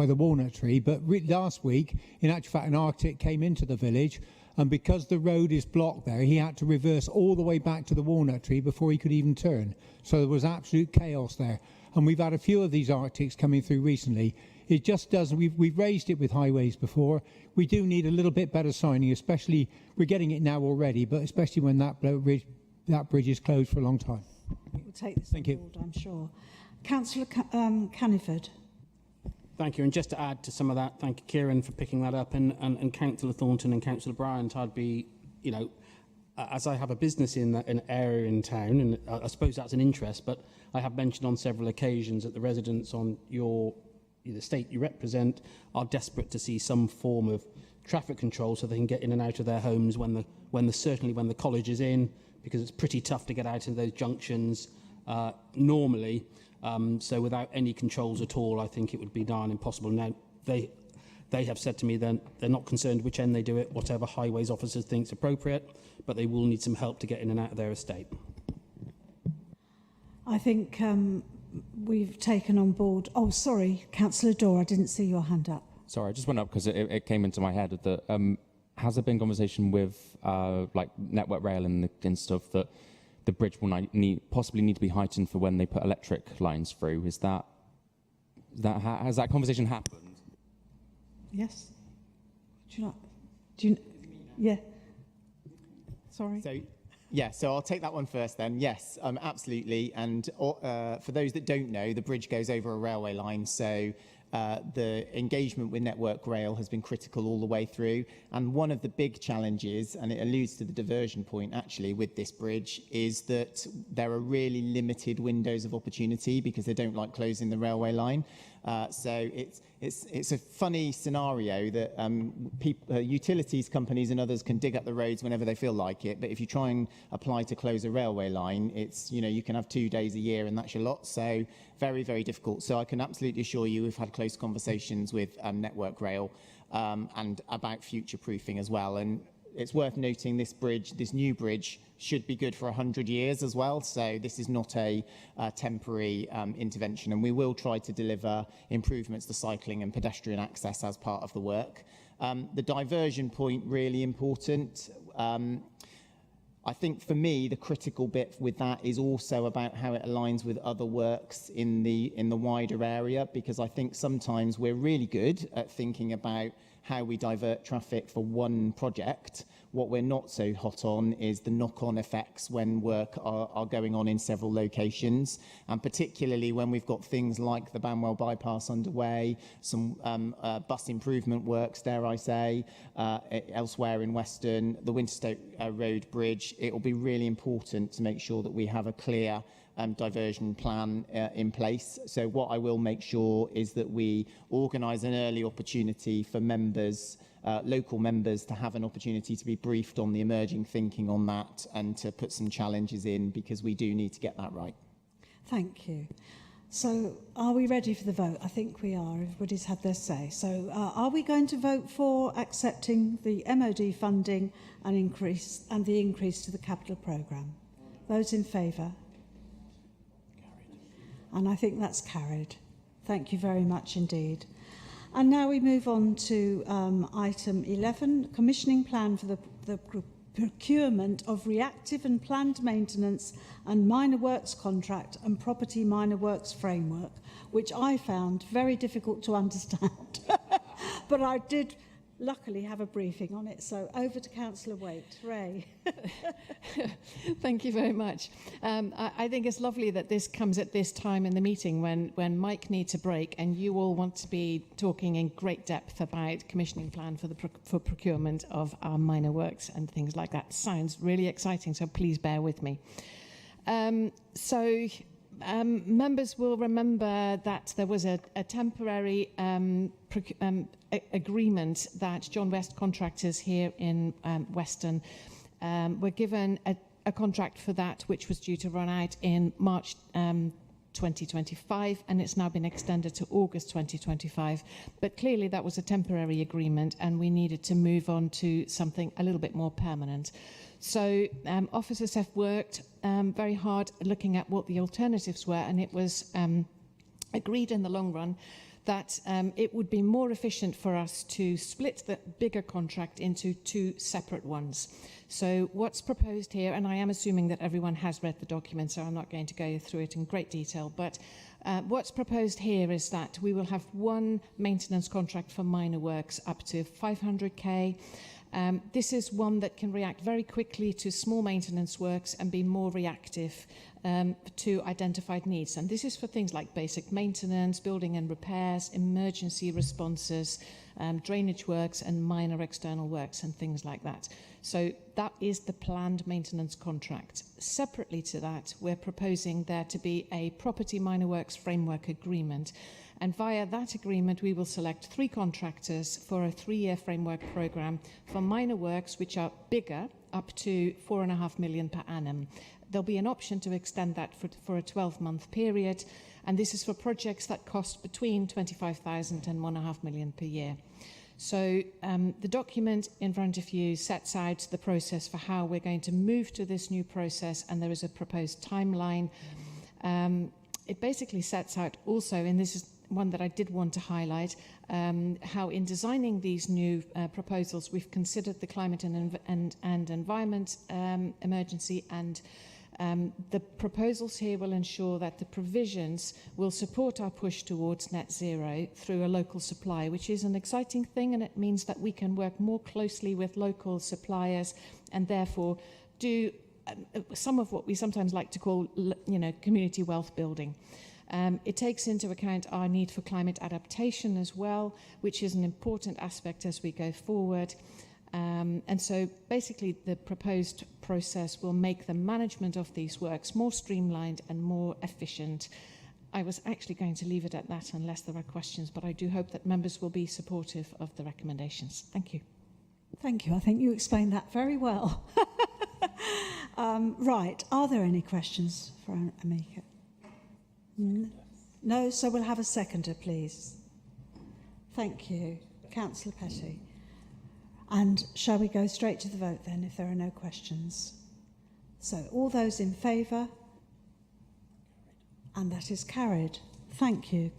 the walnut tree. But last week, in actual fact, an Arctic came into the village, and because the road is blocked there, he had to reverse all the way back to the walnut tree before he could even turn. So there was absolute chaos there. And we've had a few of these Arctics coming through recently. It just doesn't. We've raised it with highways before. We do need a little bit better signing, especially, we're getting it now already, but especially when that bridge is closed for a long time. We'll take this on board, I'm sure. Councillor Caniford. Thank you. And just to add to some of that, thank you, Kieran, for picking that up, and Councillor Thornton and Councillor Bryant. I'd be, you know, as I have a business in an area in town, and I suppose that's an interest, but I have mentioned on several occasions that the residents on the state you represent are desperate to see some form of traffic control so they can get in and out of their homes certainly when the college is in, because it's pretty tough to get out of those junctions normally. So without any controls at all, I think it would be darn impossible. Now, they have said to me then they're not concerned which end they do it, whatever highways officers think is appropriate, but they will need some help to get in and out of their estate. I think we've taken on board. Oh, sorry, Councillor Dorr, I didn't see your hand up. Sorry, I just went up because it came into my head that has there been conversation with like Network Rail and stuff that the bridge will possibly need to be heightened for when they put electric lines through? Has that conversation happened? Yes. Do you? Yeah. Sorry. So I'll take that one first then. Yes, absolutely. And for those that don't know, the bridge goes over a railway line, so the engagement with Network Rail has been critical all the way through. And one of the big challenges, and it alludes to the diversion point actually with this bridge, is that there are really limited windows of opportunity because they don't like closing the railway line. So it's a funny scenario that utilities companies and others can dig up the roads whenever they feel like it. But if you try and apply to close a railway line, it's, you know, you can have 2 days a year and that's your lot. So very, very difficult. So I can absolutely assure you we've had close conversations with Network Rail and about future proofing as well. And it's worth noting this new bridge should be good for 100 years as well. So this is not a temporary intervention, and we will try to deliver improvements to cycling and pedestrian access as part of the work. The diversion point, really important. I think for me, the critical bit with that is also about how it aligns with other works in the wider area, because I think sometimes we're really good at thinking about how we divert traffic for one project. What we're not so hot on is the knock-on effects when work are going on in several locations, and particularly when we've got things like the Banwell bypass underway, some bus improvement works, dare I say, elsewhere in Weston, the Winterstoke Road Bridge. It will be really important to make sure that we have a clear diversion plan in place. So what I will make sure is that we organise an early opportunity for members, local members, to have an opportunity to be briefed on the emerging thinking on that and to put some challenges in, because we do need to get that right. Thank you. So are we ready for the vote? I think we are. Everybody's had their say. So are we going to vote for accepting the MOD funding and the increase to the capital programme? Those in favour? And I think that's carried. Thank you very much indeed. And now we move on to item 11, commissioning plan for the procurement of reactive and planned maintenance and minor works contract and property minor works framework, which I found very difficult to understand. But I did luckily have a briefing on it. So over to Councillor Waite. Ray. Thank you very much. I think it's lovely that this comes at this time in the meeting when Mike needs a break and you all want to be talking in great depth about commissioning plan for procurement of our minor works and things like that. Sounds really exciting, so please bear with me. Members will remember that there was a temporary agreement that John West contractors here in Weston were given a contract for that, which was due to run out in March 2025, and it's now been extended to August 2025. But clearly that was a temporary agreement, and we needed to move on to something a little bit more permanent. So officers have worked very hard looking at what the alternatives were, and it was agreed in the long run that it would be more efficient for us to split the bigger contract into 2 separate ones. So what's proposed here, and I am assuming that everyone has read the document, so I'm not going to go through it in great detail, but what's proposed here is that we will have one maintenance contract for minor works up to 500k. This is one that can react very quickly to small maintenance works and be more reactive to identified needs. And this is for things like basic maintenance, building and repairs, emergency responses, drainage works and minor external works and things like that. So that is the planned maintenance contract. Separately to that, we're proposing there to be a property minor works framework agreement. And via that agreement, we will select 3 contractors for a 3-year framework programme for minor works which are bigger, up to 4.5 million per annum. There'll be an option to extend that for a 12-month period, and this is for projects that cost between 25,000 and 1.5 million per year. So the document in front of you sets out the process for how we're going to move to this new process, and there is a proposed timeline. It basically sets out also, and this is one that I did want to highlight, how in designing these new proposals, we've considered the climate and environment emergency, and the proposals here will ensure that the provisions will support our push towards net zero through a local supply, which is an exciting thing, and it means that we can work more closely with local suppliers and therefore do some of what we sometimes like to call, community wealth building. It takes into account our need for climate adaptation as well, which is an important aspect as we go forward. And so basically the proposed process will make the management of these works more streamlined and more efficient. I was actually going to leave it at that unless there are questions, but I do hope that members will be supportive of the recommendations. Thank you. Thank you. I think you explained that very well. Right. Are there any questions for Amika? No, so we'll have a seconder, please. Thank you. Councillor Petty. And shall we go straight to the vote then, if there are no questions? So, all those in favour? And that is carried. Thank you.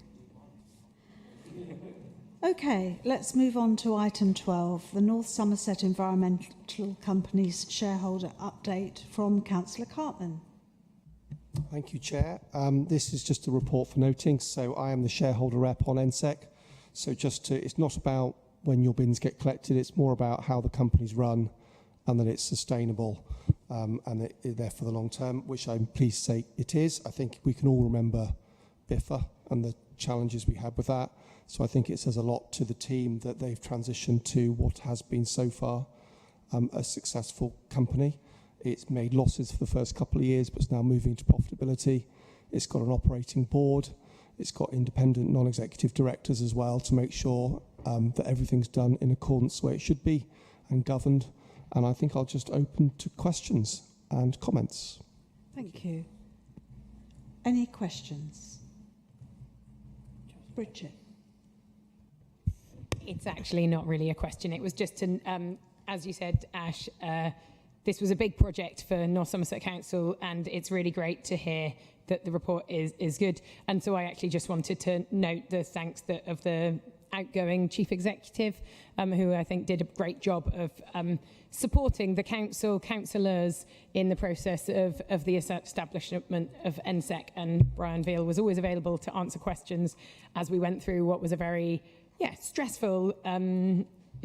Okay, let's move on to item 12, the North Somerset Environmental Company's shareholder update from Councillor Cartman. Thank you, Chair. This is just a report for noting. So I am the shareholder rep on NSEC. So it's not about when your bins get collected, it's more about how the company's run and that it's sustainable and it's there for the long term, which I'm pleased to say it is. I think we can all remember BIFA and the challenges we had with that. So I think it says a lot to the team that they've transitioned to what has been so far a successful company. It's made losses for the first couple of years, but it's now moving to profitability. It's got an operating board. It's got independent non-executive directors as well to make sure that everything's done in accordance the way it should be and governed. And I think I'll just open to questions and comments. Thank you. Any questions? Bridget. It's actually not really a question. It was just to, as you said, Ash, this was a big project for North Somerset Council, and it's really great to hear that the report is good. And so I actually just wanted to note the thanks of the outgoing chief executive, who I think did a great job of supporting the councillors in the process of the establishment of NSEC. And Brian Veal was always available to answer questions as we went through what was a very stressful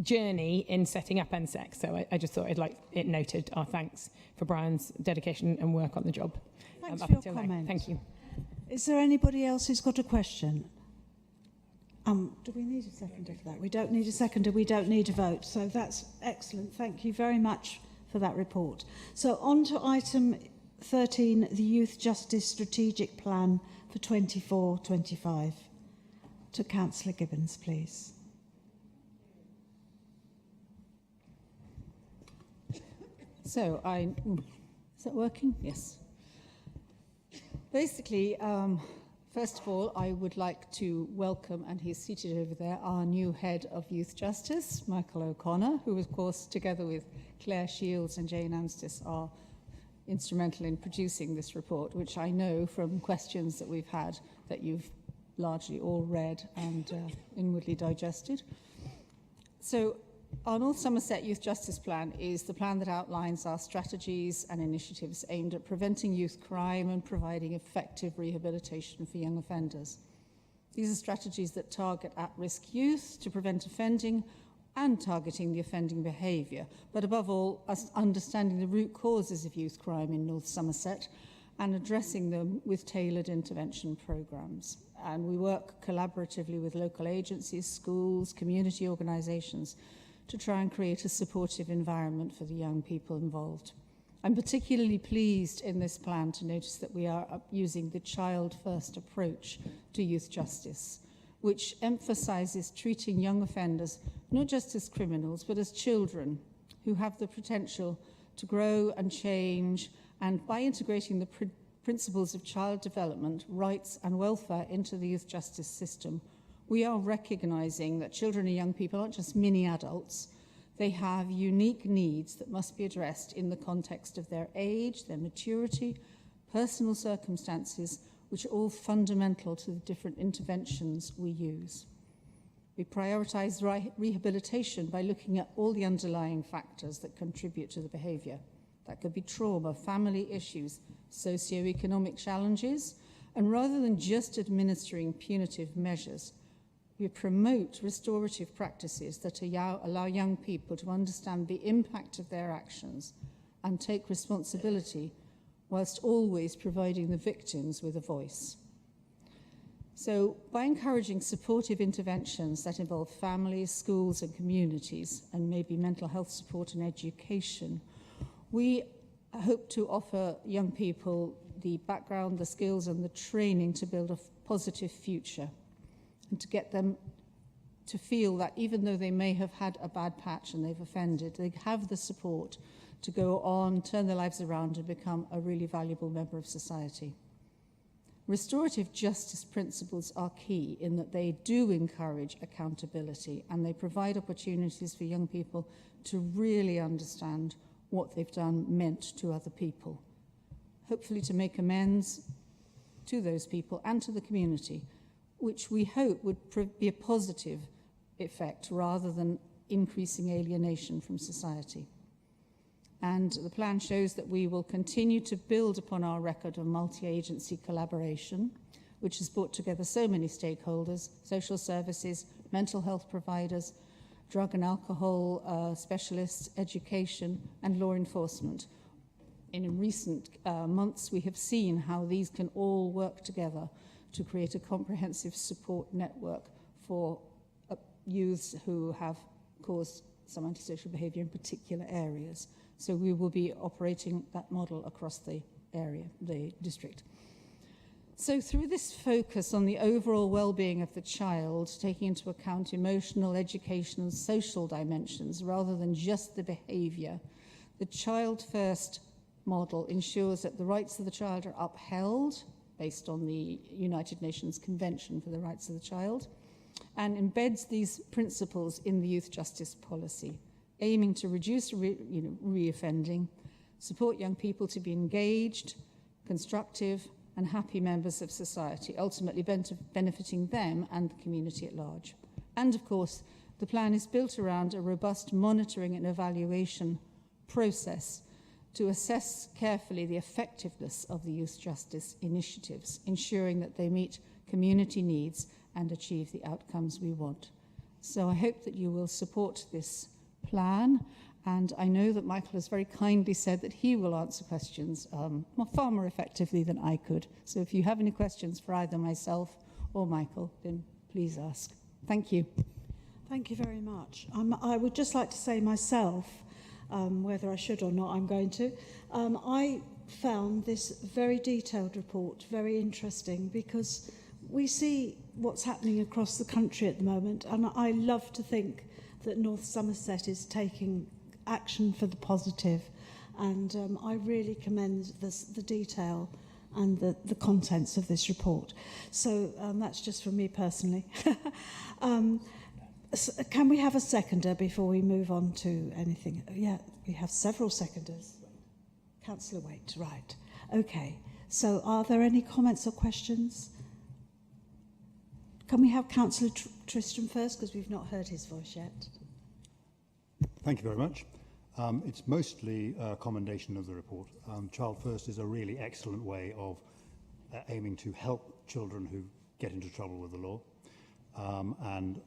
journey in setting up NSEC. So I just thought I'd like it noted our thanks for Brian's dedication and work on the job. Thanks for your comment. Thank you. Is there anybody else who's got a question? Do we need a seconder for that? We don't need a seconder, we don't need a vote. So that's excellent. Thank you very much for that report. So on to item 13, the Youth Justice Strategic Plan for 24-25. To Councillor Gibbons, please. So is that working? Yes. Basically, First of all, I would like to welcome, and he's seated over there, our new head of Youth Justice, Michael O'Connor, who, of course, together with Claire Shields and Jane Anstis, are instrumental in producing this report, which I know from questions that we've had that you've largely all read and inwardly digested. So our North Somerset Youth Justice Plan is the plan that outlines our strategies and initiatives aimed at preventing youth crime and providing effective rehabilitation for young offenders. These are strategies that target at-risk youth to prevent offending and targeting the offending behaviour, but above all, us understanding the root causes of youth crime in North Somerset and addressing them with tailored intervention programmes. And we work collaboratively with local agencies, schools, community organisations to try and create a supportive environment for the young people involved. I'm particularly pleased in this plan to notice that we are using the child-first approach to youth justice, which emphasises treating young offenders not just as criminals, but as children who have the potential to grow and change, and by integrating the principles of child development, rights and welfare into the youth justice system, we are recognising that children and young people aren't just mini adults. They have unique needs that must be addressed in the context of their age, their maturity, personal circumstances, which are all fundamental to the different interventions we use. We prioritise rehabilitation by looking at all the underlying factors that contribute to the behaviour. That could be trauma, family issues, socioeconomic challenges, and rather than just administering punitive measures, we promote restorative practices that allow young people to understand the impact of their actions and take responsibility, whilst always providing the victims with a voice. So, by encouraging supportive interventions that involve families, schools and communities, and maybe mental health support and education, we hope to offer young people the background, the skills and the training to build a positive future, and to get them to feel that even though they may have had a bad patch and they've offended, they have the support to go on, turn their lives around and become a really valuable member of society. Restorative justice principles are key in that they do encourage accountability and they provide opportunities for young people to really understand what they've done meant to other people, hopefully to make amends to those people and to the community, which we hope would be a positive effect rather than increasing alienation from society. And the plan shows that we will continue to build upon our record of multi-agency collaboration, which has brought together so many stakeholders, social services, mental health providers, drug and alcohol specialists, education, and law enforcement. In recent months, we have seen how these can all work together to create a comprehensive support network for youths who have caused some antisocial behaviour in particular areas. So we will be operating that model across the area, the district. So through this focus on the overall well-being of the child, taking into account emotional, educational and social dimensions rather than just the behaviour, the child-first model ensures that the rights of the child are upheld based on the United Nations Convention for the Rights of the Child, and embeds these principles in the youth justice policy, aiming to reduce reoffending, support young people to be engaged, constructive and happy members of society, ultimately benefiting them and the community at large. And of course, the plan is built around a robust monitoring and evaluation process to assess carefully the effectiveness of the youth justice initiatives, ensuring that they meet community needs and achieve the outcomes we want. So I hope that you will support this plan, and I know that Michael has very kindly said that he will answer questions far more effectively than I could. So if you have any questions for either myself or Michael, then please ask. Thank you. Thank you very much. I would just like to say myself, whether I should or not, I'm going to. I found this very detailed report very interesting because we see what's happening across the country at the moment, and I love to think that North Somerset is taking action for the positive, and I really commend the detail and the contents of this report. So that's just from me personally. So can we have a seconder before we move on to anything? Yeah, we have several seconders. Councillor Waite, right. Okay, so are there any comments or questions? Can we have Councillor Tristram first, because we've not heard his voice yet? Thank you very much. It's mostly a commendation of the report. Child First is a really excellent way of aiming to help children who get into trouble with the law. And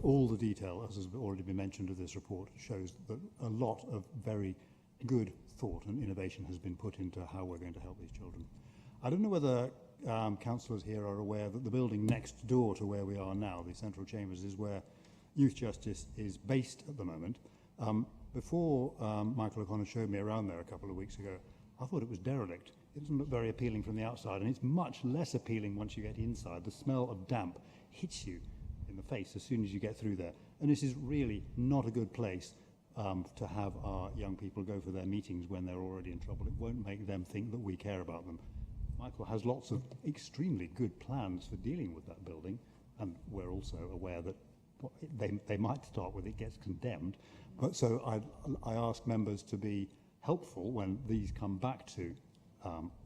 all the detail, as has already been mentioned, of this report shows that a lot of very good thought and innovation has been put into how we're going to help these children. I don't know whether councillors here are aware that the building next door to where we are now, the Central Chambers, is where Youth Justice is based at the moment. Before Michael O'Connor showed me around there a couple of weeks ago, I thought it was derelict. It doesn't look very appealing from the outside, and it's much less appealing once you get inside. The smell of damp hits you in the face as soon as you get through there. And this is really not a good place to have our young people go for their meetings when they're already in trouble. It won't make them think that we care about them. Michael has lots of extremely good plans for dealing with that building, and we're also aware that they might start with it gets condemned. But so I ask members to be helpful when these come back to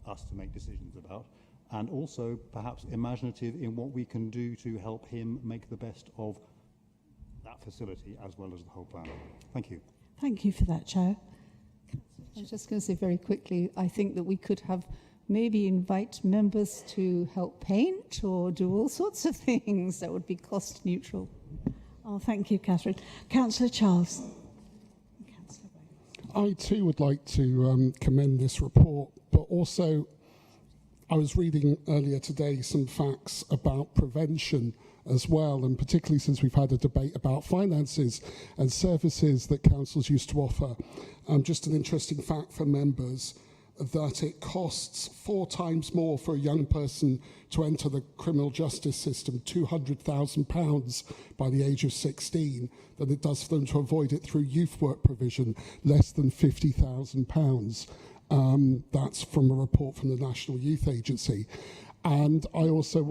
us to make decisions about, and also perhaps imaginative in what we can do to help him make the best of that facility as well as the whole plan. Thank you. Thank you for that, Chair. I was just going to say very quickly, I think that we could have maybe invite members to help paint or do all sorts of things that would be cost neutral. Oh, thank you, Catherine. Councillor Charles. I too would like to commend this report, but also I was reading earlier today some facts about prevention as well, and particularly since we've had a debate about finances and services that councils used to offer. Just an interesting fact for members, that it costs 4 times more for a young person to enter the criminal justice system, £200,000 by the age of 16, than it does for them to avoid it through youth work provision, less than £50,000. That's from a report from the National Youth Agency. And I also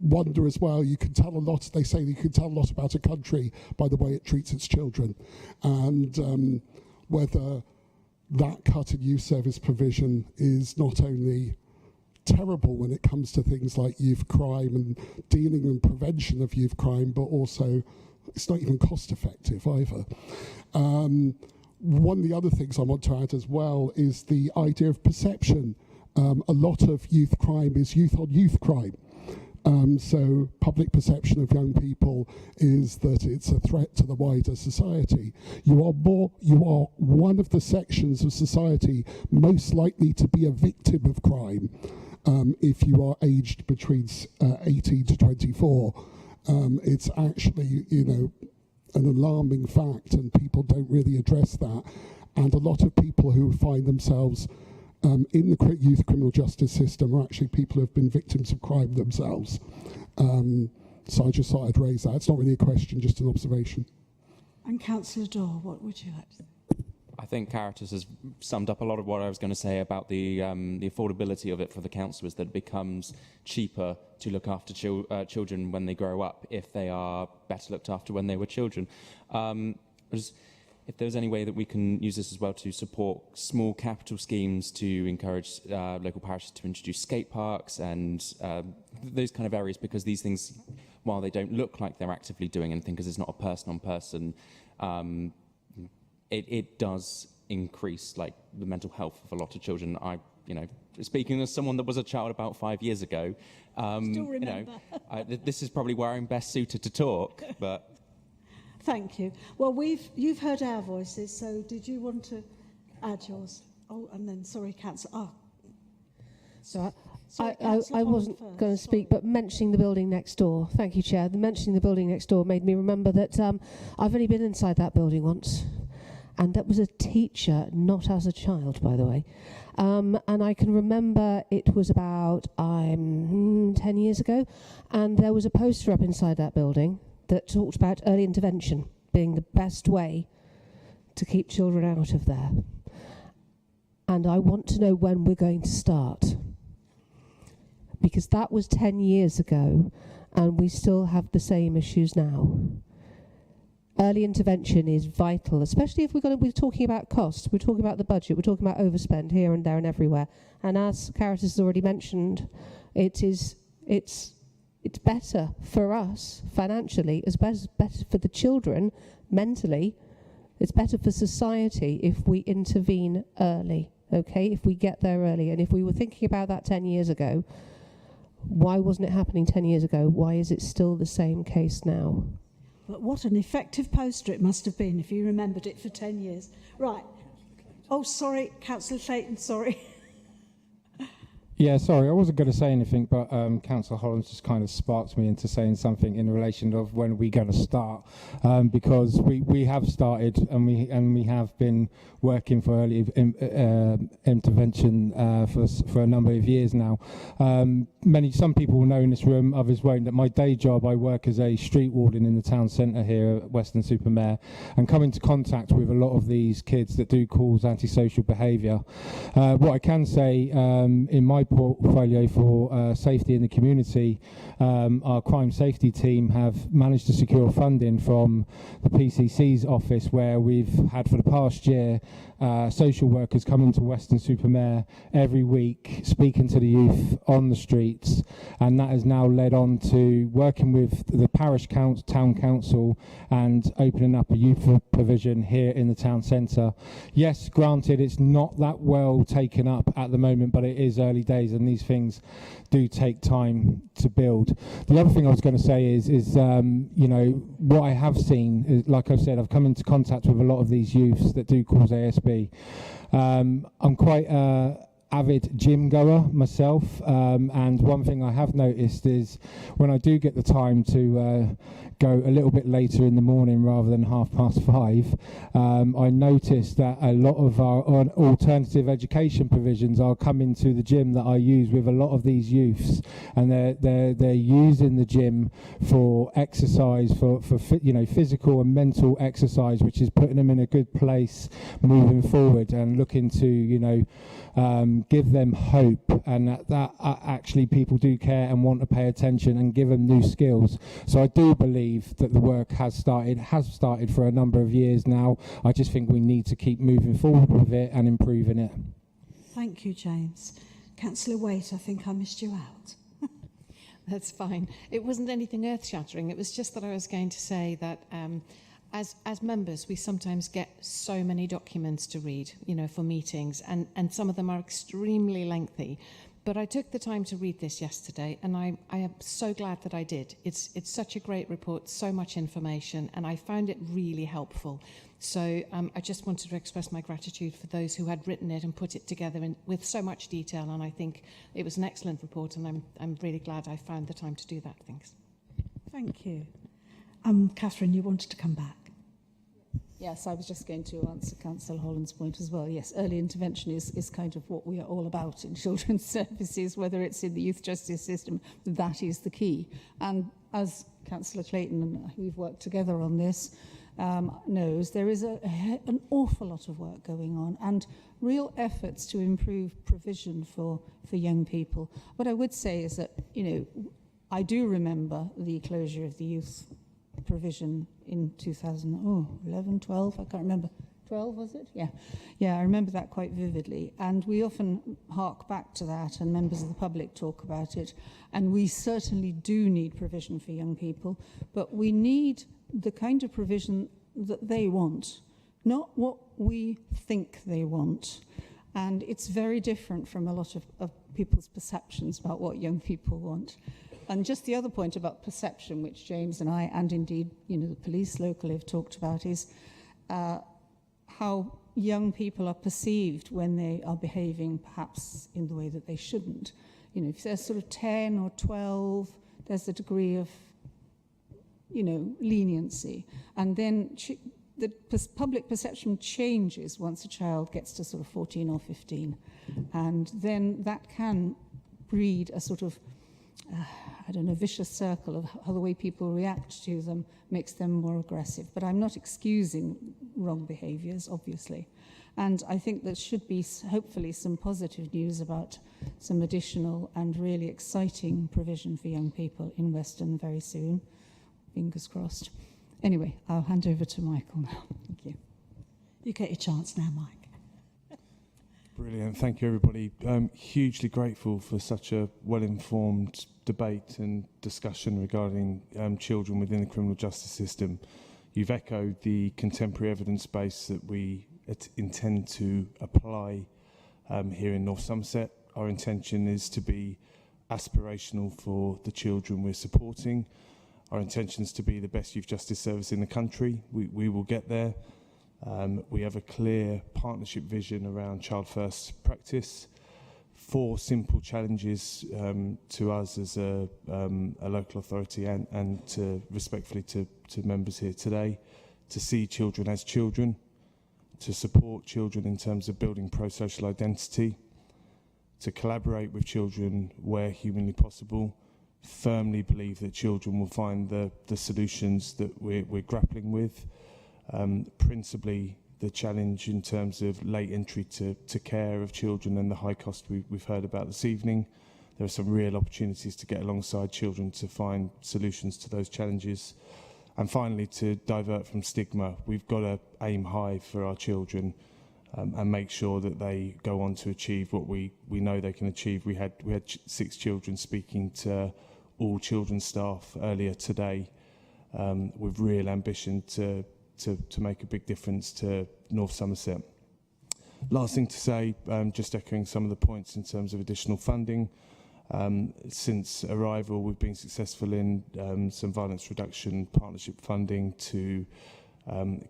wonder as well, you can tell a lot, they say you can tell a lot about a country by the way it treats its children. And whether that cut in youth service provision is not only terrible when it comes to things like youth crime and dealing and prevention of youth crime, but also it's not even cost effective either. One of the other things I want to add as well is the idea of perception. A lot of youth crime is youth on youth crime. So public perception of young people is that it's a threat to the wider society. You are one of the sections of society most likely to be a victim of crime if you are aged between 18 to 24. It's actually, an alarming fact, and people don't really address that. And a lot of people who find themselves in the youth criminal justice system are actually people who have been victims of crime themselves. So I just thought I'd raise that. It's not really a question, just an observation. And Councillor Dorr, what would you like to say? I think Caritas has summed up a lot of what I was going to say about the affordability of it for the councillors, that it becomes cheaper to look after children when they grow up if they are better looked after when they were children. If there's any way that we can use this as well to support small capital schemes to encourage local parishes to introduce skate parks and those kind of areas, because these things, while they don't look like they're actively doing anything because it's not a person-on-person, it does increase the mental health of a lot of children. Speaking as someone that was a child about 5 years ago, Still remember. This is probably where I'm best suited to talk, but... Thank you. Well, you've heard our voices, so did you want to add yours? Oh, and then, sorry, Councillor. Oh. So Sorry, I wasn't going to speak, but mentioning the building next door. Thank you, Chair. Mentioning the building next door made me remember that I've only been inside that building once, and that was a teacher, not as a child, by the way. And I can remember it was about 10 years ago, and there was a poster up inside that building that talked about early intervention being the best way to keep children out of there. And I want to know when we're going to start. Because that was 10 years ago, and we still have the same issues now. Early intervention is vital, especially if we're talking about costs, we're talking about the budget, we're talking about overspend here and there and everywhere. And as Caritas has already mentioned, it's better for us financially, it's better for the children mentally, it's better for society if we intervene early, okay? If we get there early. And if we were thinking about that 10 years ago, why wasn't it happening 10 years ago? Why is it still the same case now? But what an effective poster it must have been if you remembered it for 10 years. Right. Oh, sorry, Councillor Clayton, sorry. Yeah, sorry, I wasn't going to say anything, but Councillor Hollands just kind of sparked me into saying something in relation of when we're going to start, because we have started and we have been working for early intervention for a number of years now. Some people will know in this room, others won't, that my day job, I work as a street warden in the town centre here at Weston-super-Mare, and come into contact with a lot of these kids that do cause antisocial behaviour. What I can say in my portfolio for safety in the community, our crime safety team have managed to secure funding from the PCC's office, where we've had for the past year social workers come into Weston-super-Mare every week speaking to the youth on the streets, and that has now led on to working with the parish town council and opening up a youth provision here in the town centre. Yes, granted, it's not that well taken up at the moment, but it is early days and these things do take time to build. The other thing I was going to say is you know, what I have seen is, like I've said, I've come into contact with a lot of these youths that do cause ASB. I'm quite avid gym goer myself, and one thing I have noticed is when I do get the time to go a little bit later in the morning rather than 5:30, I notice that a lot of our alternative education provisions are coming to the gym that I use with a lot of these youths, and they're using the gym for exercise, for you know, physical and mental exercise, which is putting them in a good place moving forward and looking to, you know, give them hope, and that actually people do care and want to pay attention and give them new skills. So I do believe that the work has started for a number of years now. I just think we need to keep moving forward with it and improving it. Thank you, James. Councillor Waite, I think I missed you out. That's fine. It wasn't anything earth-shattering. It was just that I was going to say that as members, we sometimes get so many documents to read, you know, for meetings, and some of them are extremely lengthy. But I took the time to read this yesterday, and I am so glad that I did. It's such a great report, so much information, and I found it really helpful. So I just wanted to express my gratitude for those who had written it and put it together with so much detail, and I think it was an excellent report, and I'm really glad I found the time to do that. Thanks. Thank you. Catherine, you wanted to come back. Yes, I was just going to answer Councillor Holland's point as well. Yes, early intervention is kind of what we are all about in children's services, whether it's in the youth justice system, that is the key. And as Councillor Clayton and we've worked together on this, knows, there is an awful lot of work going on and real efforts to improve provision for young people. What I would say is that, you know, I do remember the closure of the youth provision in 2011, 12, I can't remember. 12, was it? Yeah, I remember that quite vividly. And we often hark back to that, and members of the public talk about it. And we certainly do need provision for young people, but we need the kind of provision that they want, not what we think they want. And it's very different from a lot of people's perceptions about what young people want. And just the other point about perception, which James and I, and indeed, you know, the police locally have talked about, is how young people are perceived when they are behaving perhaps in the way that they shouldn't. You know, if they're sort of 10 or 12, there's a degree of, you know, leniency. And then the public perception changes once a child gets to sort of 14 or 15. And then that can breed a sort of I don't know, vicious circle of how the way people react to them makes them more aggressive. But I'm not excusing wrong behaviours, obviously. And I think there should be hopefully some positive news about some additional and really exciting provision for young people in Weston very soon. Fingers crossed. Anyway, I'll hand over to Michael now. Thank you. You get your chance now, Mike. Brilliant. Thank you, everybody. Hugely grateful for such a well-informed debate and discussion regarding children within the criminal justice system. You've echoed the contemporary evidence base that we intend to apply here in North Somerset. Our intention is to be aspirational for the children we're supporting. Our intention is to be the best youth justice service in the country. We will get there. We have a clear partnership vision around child first practice. 4 simple challenges to us as a local authority and respectfully to members here today: to see children as children, to support children in terms of building pro-social identity, to collaborate with children where humanly possible, firmly believe that children will find the solutions that we're grappling with, principally the challenge in terms of late entry to care of children and the high cost we've heard about this evening. There are some real opportunities to get alongside children to find solutions to those challenges. And finally, to divert from stigma. We've got to aim high for our children and make sure that they go on to achieve what we know they can achieve. We had 6 children speaking to all children's staff earlier today with real ambition to make a big difference to North Somerset. Last thing to say, just echoing some of the points in terms of additional funding. Since arrival, we've been successful in some violence reduction partnership funding to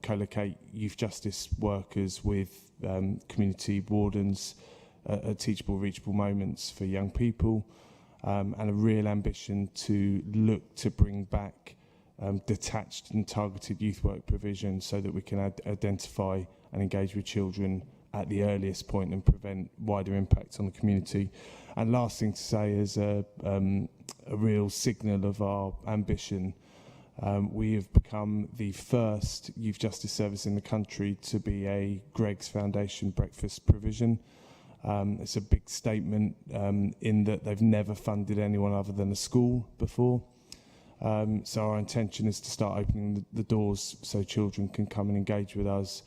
co-locate youth justice workers with community wardens at teachable, reachable moments for young people, and a real ambition to look to bring back detached and targeted youth work provision so that we can identify and engage with children at the earliest point and prevent wider impacts on the community. And last thing to say is a real signal of our ambition. We have become the first youth justice service in the country to be a Greggs Foundation breakfast provision. It's a big statement in that they've never funded anyone other than a school before. So our intention is to start opening the doors so children can come and engage with us,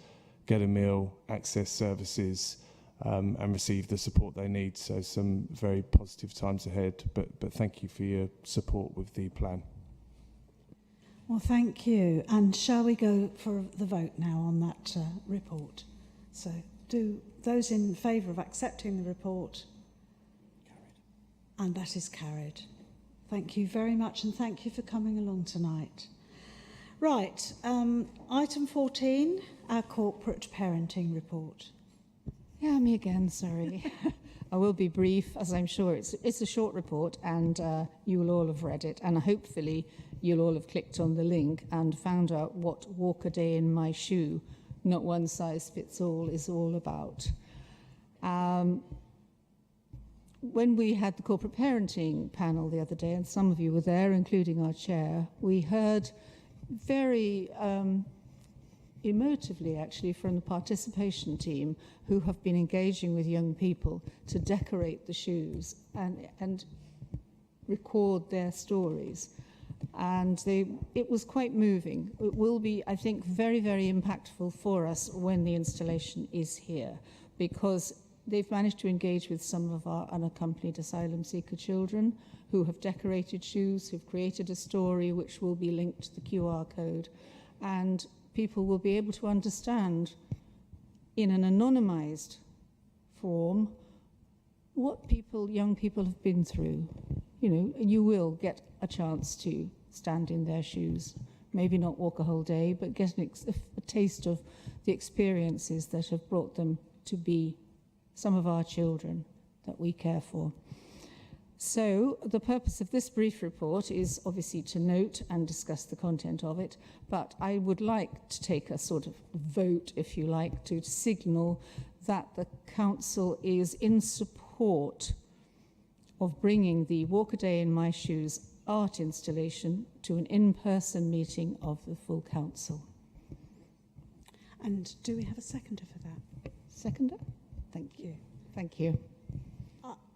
get a meal, access services, and receive the support they need. So some very positive times ahead, but thank you for your support with the plan. Well, thank you. And shall we go for the vote now on that report? So do those in favour of accepting the report? Carried. And that is carried. Thank you very much, and thank you for coming along tonight. Right, item 14, our corporate parenting report. Yeah, me again, sorry. I will be brief, as I'm sure it's a short report, and you will all have read it, and hopefully you'll all have clicked on the link and found out what Walk a Day in My Shoe, not one size fits all, is all about. When we had the corporate parenting panel the other day, and some of you were there, including our chair, we heard very emotively, actually, from the participation team who have been engaging with young people to decorate the shoes and record their stories. And it was quite moving. It will be, I think, very, very impactful for us when the installation is here, because they've managed to engage with some of our unaccompanied asylum seeker children who have decorated shoes, who've created a story which will be linked to the QR code. And people will be able to understand in an anonymized form what young people have been through. You know, you will get a chance to stand in their shoes. Maybe not walk a whole day, but get a taste of the experiences that have brought them to be some of our children that we care for. So the purpose of this brief report is obviously to note and discuss the content of it, but I would like to take a sort of vote, if you like, to signal that the Council is in support of bringing the Walk a Day in My Shoes art installation to an in-person meeting of the full Council. And do we have a seconder for that? Seconder? Thank you. Thank you.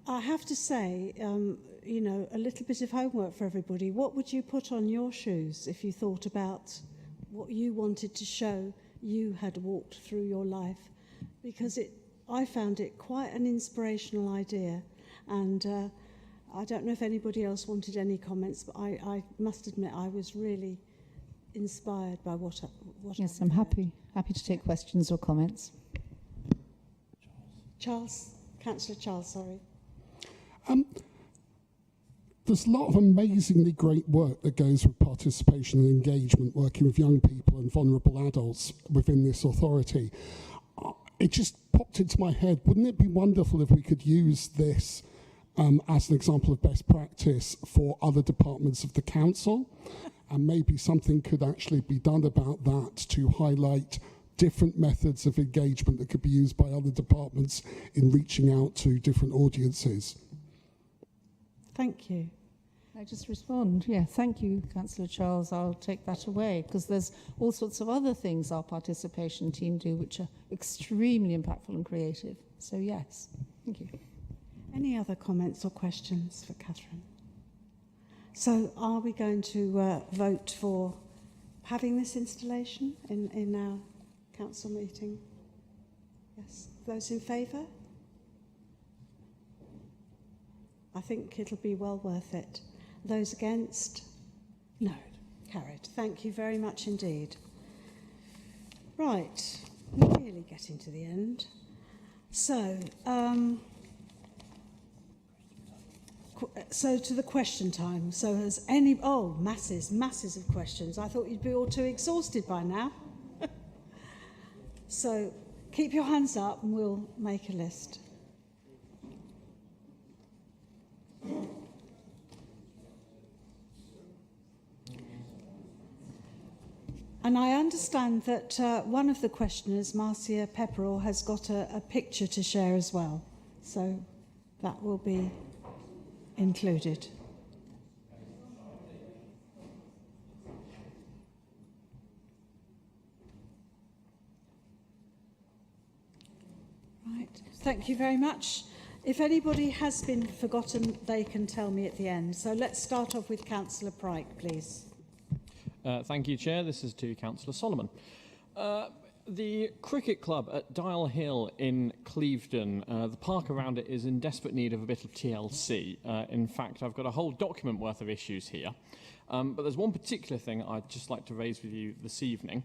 I have to say, you know, a little bit of homework for everybody. What would you put on your shoes if you thought about what you wanted to show you had walked through your life? Because I found it quite an inspirational idea. And I don't know if anybody else wanted any comments, but I must admit I was really inspired by what yes, I'm happy to take questions or comments. Councillor Charles, sorry. There's a lot of amazingly great work that goes with participation and engagement, working with young people and vulnerable adults within this authority. It just popped into my head, wouldn't it be wonderful if we could use this as an example of best practice for other departments of the council? And maybe something could actually be done about that to highlight different methods of engagement that could be used by other departments in reaching out to different audiences. Thank you. I just respond? Yeah, thank you, Councillor Charles. I'll take that away because there's all sorts of other things our participation team do which are extremely impactful and creative. So yes, thank you. Any other comments or questions for Catherine? So are we going to vote for having this installation in our council meeting? Yes. Those in favour? I think it'll be well worth it. Those against? No. Carried. Thank you very much indeed. Right. We're nearly getting to the end. So, so to the question time. So has any... Oh, masses of questions. I thought you'd be all too exhausted by now. So keep your hands up and we'll make a list. And I understand that one of the questioners, Marcia Pepperell, has got a picture to share as well. So that will be included. Right, thank you very much. If anybody has been forgotten, they can tell me at the end. So let's start off with Councillor Pryke, please. Thank you, Chair. This is to Councillor Solomon. The cricket club at Dial Hill in Clevedon, the park around it is in desperate need of a bit of TLC. In fact, I've got a whole document worth of issues here. But there's one particular thing I'd just like to raise with you this evening.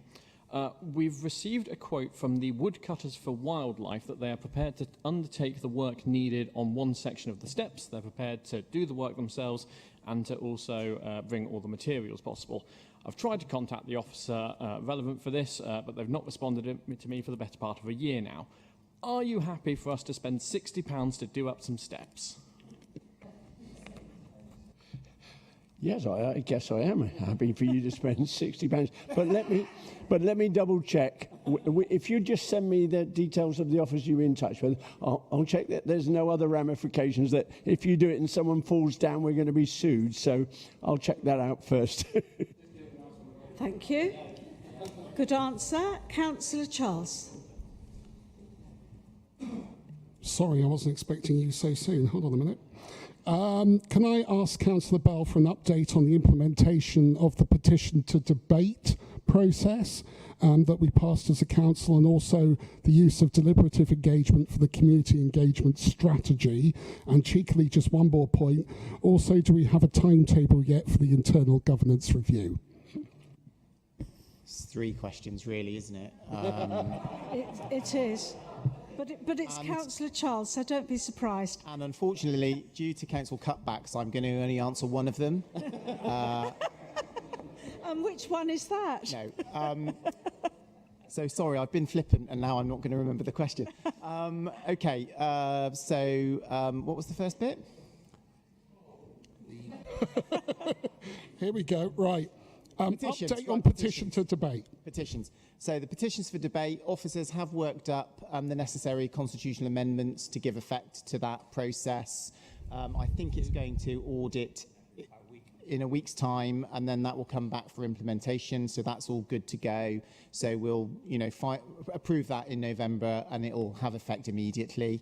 We've received a quote from the Woodcutters for Wildlife that they are prepared to undertake the work needed on one section of the steps. They're prepared to do the work themselves and to also bring all the materials possible. I've tried to contact the officer relevant for this, but they've not responded to me for the better part of a year now. Are you happy for us to spend £60 to do up some steps? Yes, I guess I am happy for you to spend £60. But let me double check. If you just send me the details of the office you're in touch with, I'll check that there's no other ramifications, that if you do it and someone falls down, we're going to be sued. So I'll check that out first. Thank you. Good answer. Councillor Charles. Sorry, I wasn't expecting you so soon. Hold on a minute. Can I ask Councillor Bell for an update on the implementation of the petition to debate process that we passed as a council, and also the use of deliberative engagement for the community engagement strategy? And cheekily, just one more point. Also, do we have a timetable yet for the internal governance review? It's 3 questions, really, isn't it? It is. But it's Councillor Charles, so don't be surprised. And unfortunately, due to council cutbacks, I'm going to only answer one of them. And which one is that? No. So sorry, I've been flippant, and now I'm not going to remember the question. Okay, what was the first bit? Here we go. Right. Petitions, Update on petition to debate. Petitions. So the petitions for debate, officers have worked up the necessary constitutional amendments to give effect to that process. I think it's going to audit in a week's time, and then that will come back for implementation. So that's all good to go. So we'll, approve that in November, and it will have effect immediately.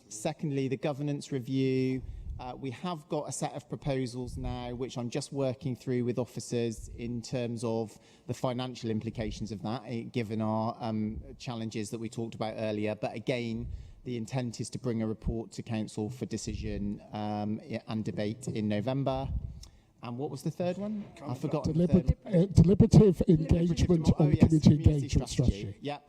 Secondly, the governance review. We have got a set of proposals now, which I'm just working through with officers in terms of the financial implications of that, given our challenges that we talked about earlier. But again, the intent is to bring a report to Council for decision and debate in November. And what was the third one? I forgot. Deliberative engagement on community engagement strategy. Yep.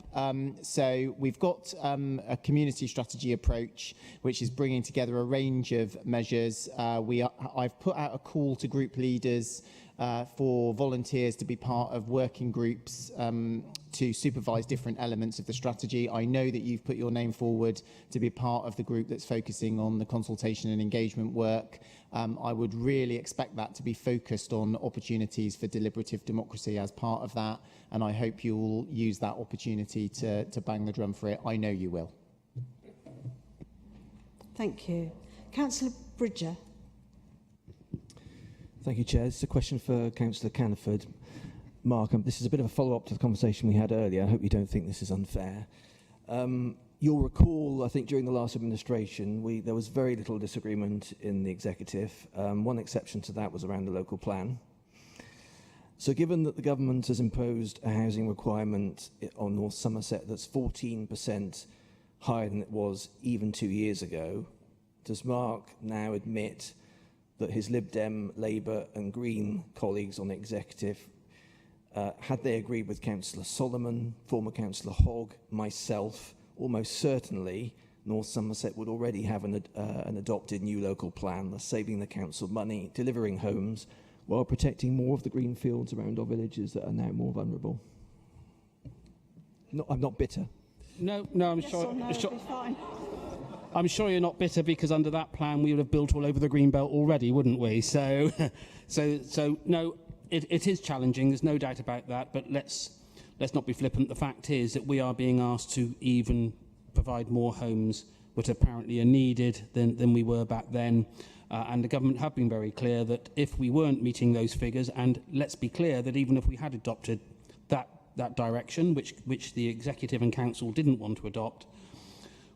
So we've got a community strategy approach, which is bringing together a range of measures. I've put out a call to group leaders for volunteers to be part of working groups to supervise different elements of the strategy. I know that you've put your name forward to be part of the group that's focusing on the consultation and engagement work. I would really expect that to be focused on opportunities for deliberative democracy as part of that, and I hope you'll use that opportunity to bang the drum for it. I know you will. Thank you. Councillor Bridger. Thank you, Chair. This is a question for Councillor Caniford. Mark, this is a bit of a follow-up to the conversation we had earlier. I hope you don't think this is unfair. You'll recall, I think, during the last administration, there was very little disagreement in the executive. One exception to that was around the local plan. So given that the government has imposed a housing requirement on North Somerset that's 14% higher than it was even 2 years ago, does Mark now admit that his Lib Dem, Labour and Green colleagues on the executive, had they agreed with Councillor Solomon, former Councillor Hogg, myself, almost certainly North Somerset would already have an adopted new local plan, thus saving the council money, delivering homes, while protecting more of the green fields around our villages that are now more vulnerable. I'm not bitter. No, I'm sure. I'm sure you're not bitter, because under that plan we would have built all over the green belt already, wouldn't we? So no, it is challenging. There's no doubt about that. But let's not be flippant. The fact is that we are being asked to even provide more homes, which apparently are needed than we were back then. And the government have been very clear that if we weren't meeting those figures, and let's be clear that even if we had adopted that direction, which the executive and council didn't want to adopt,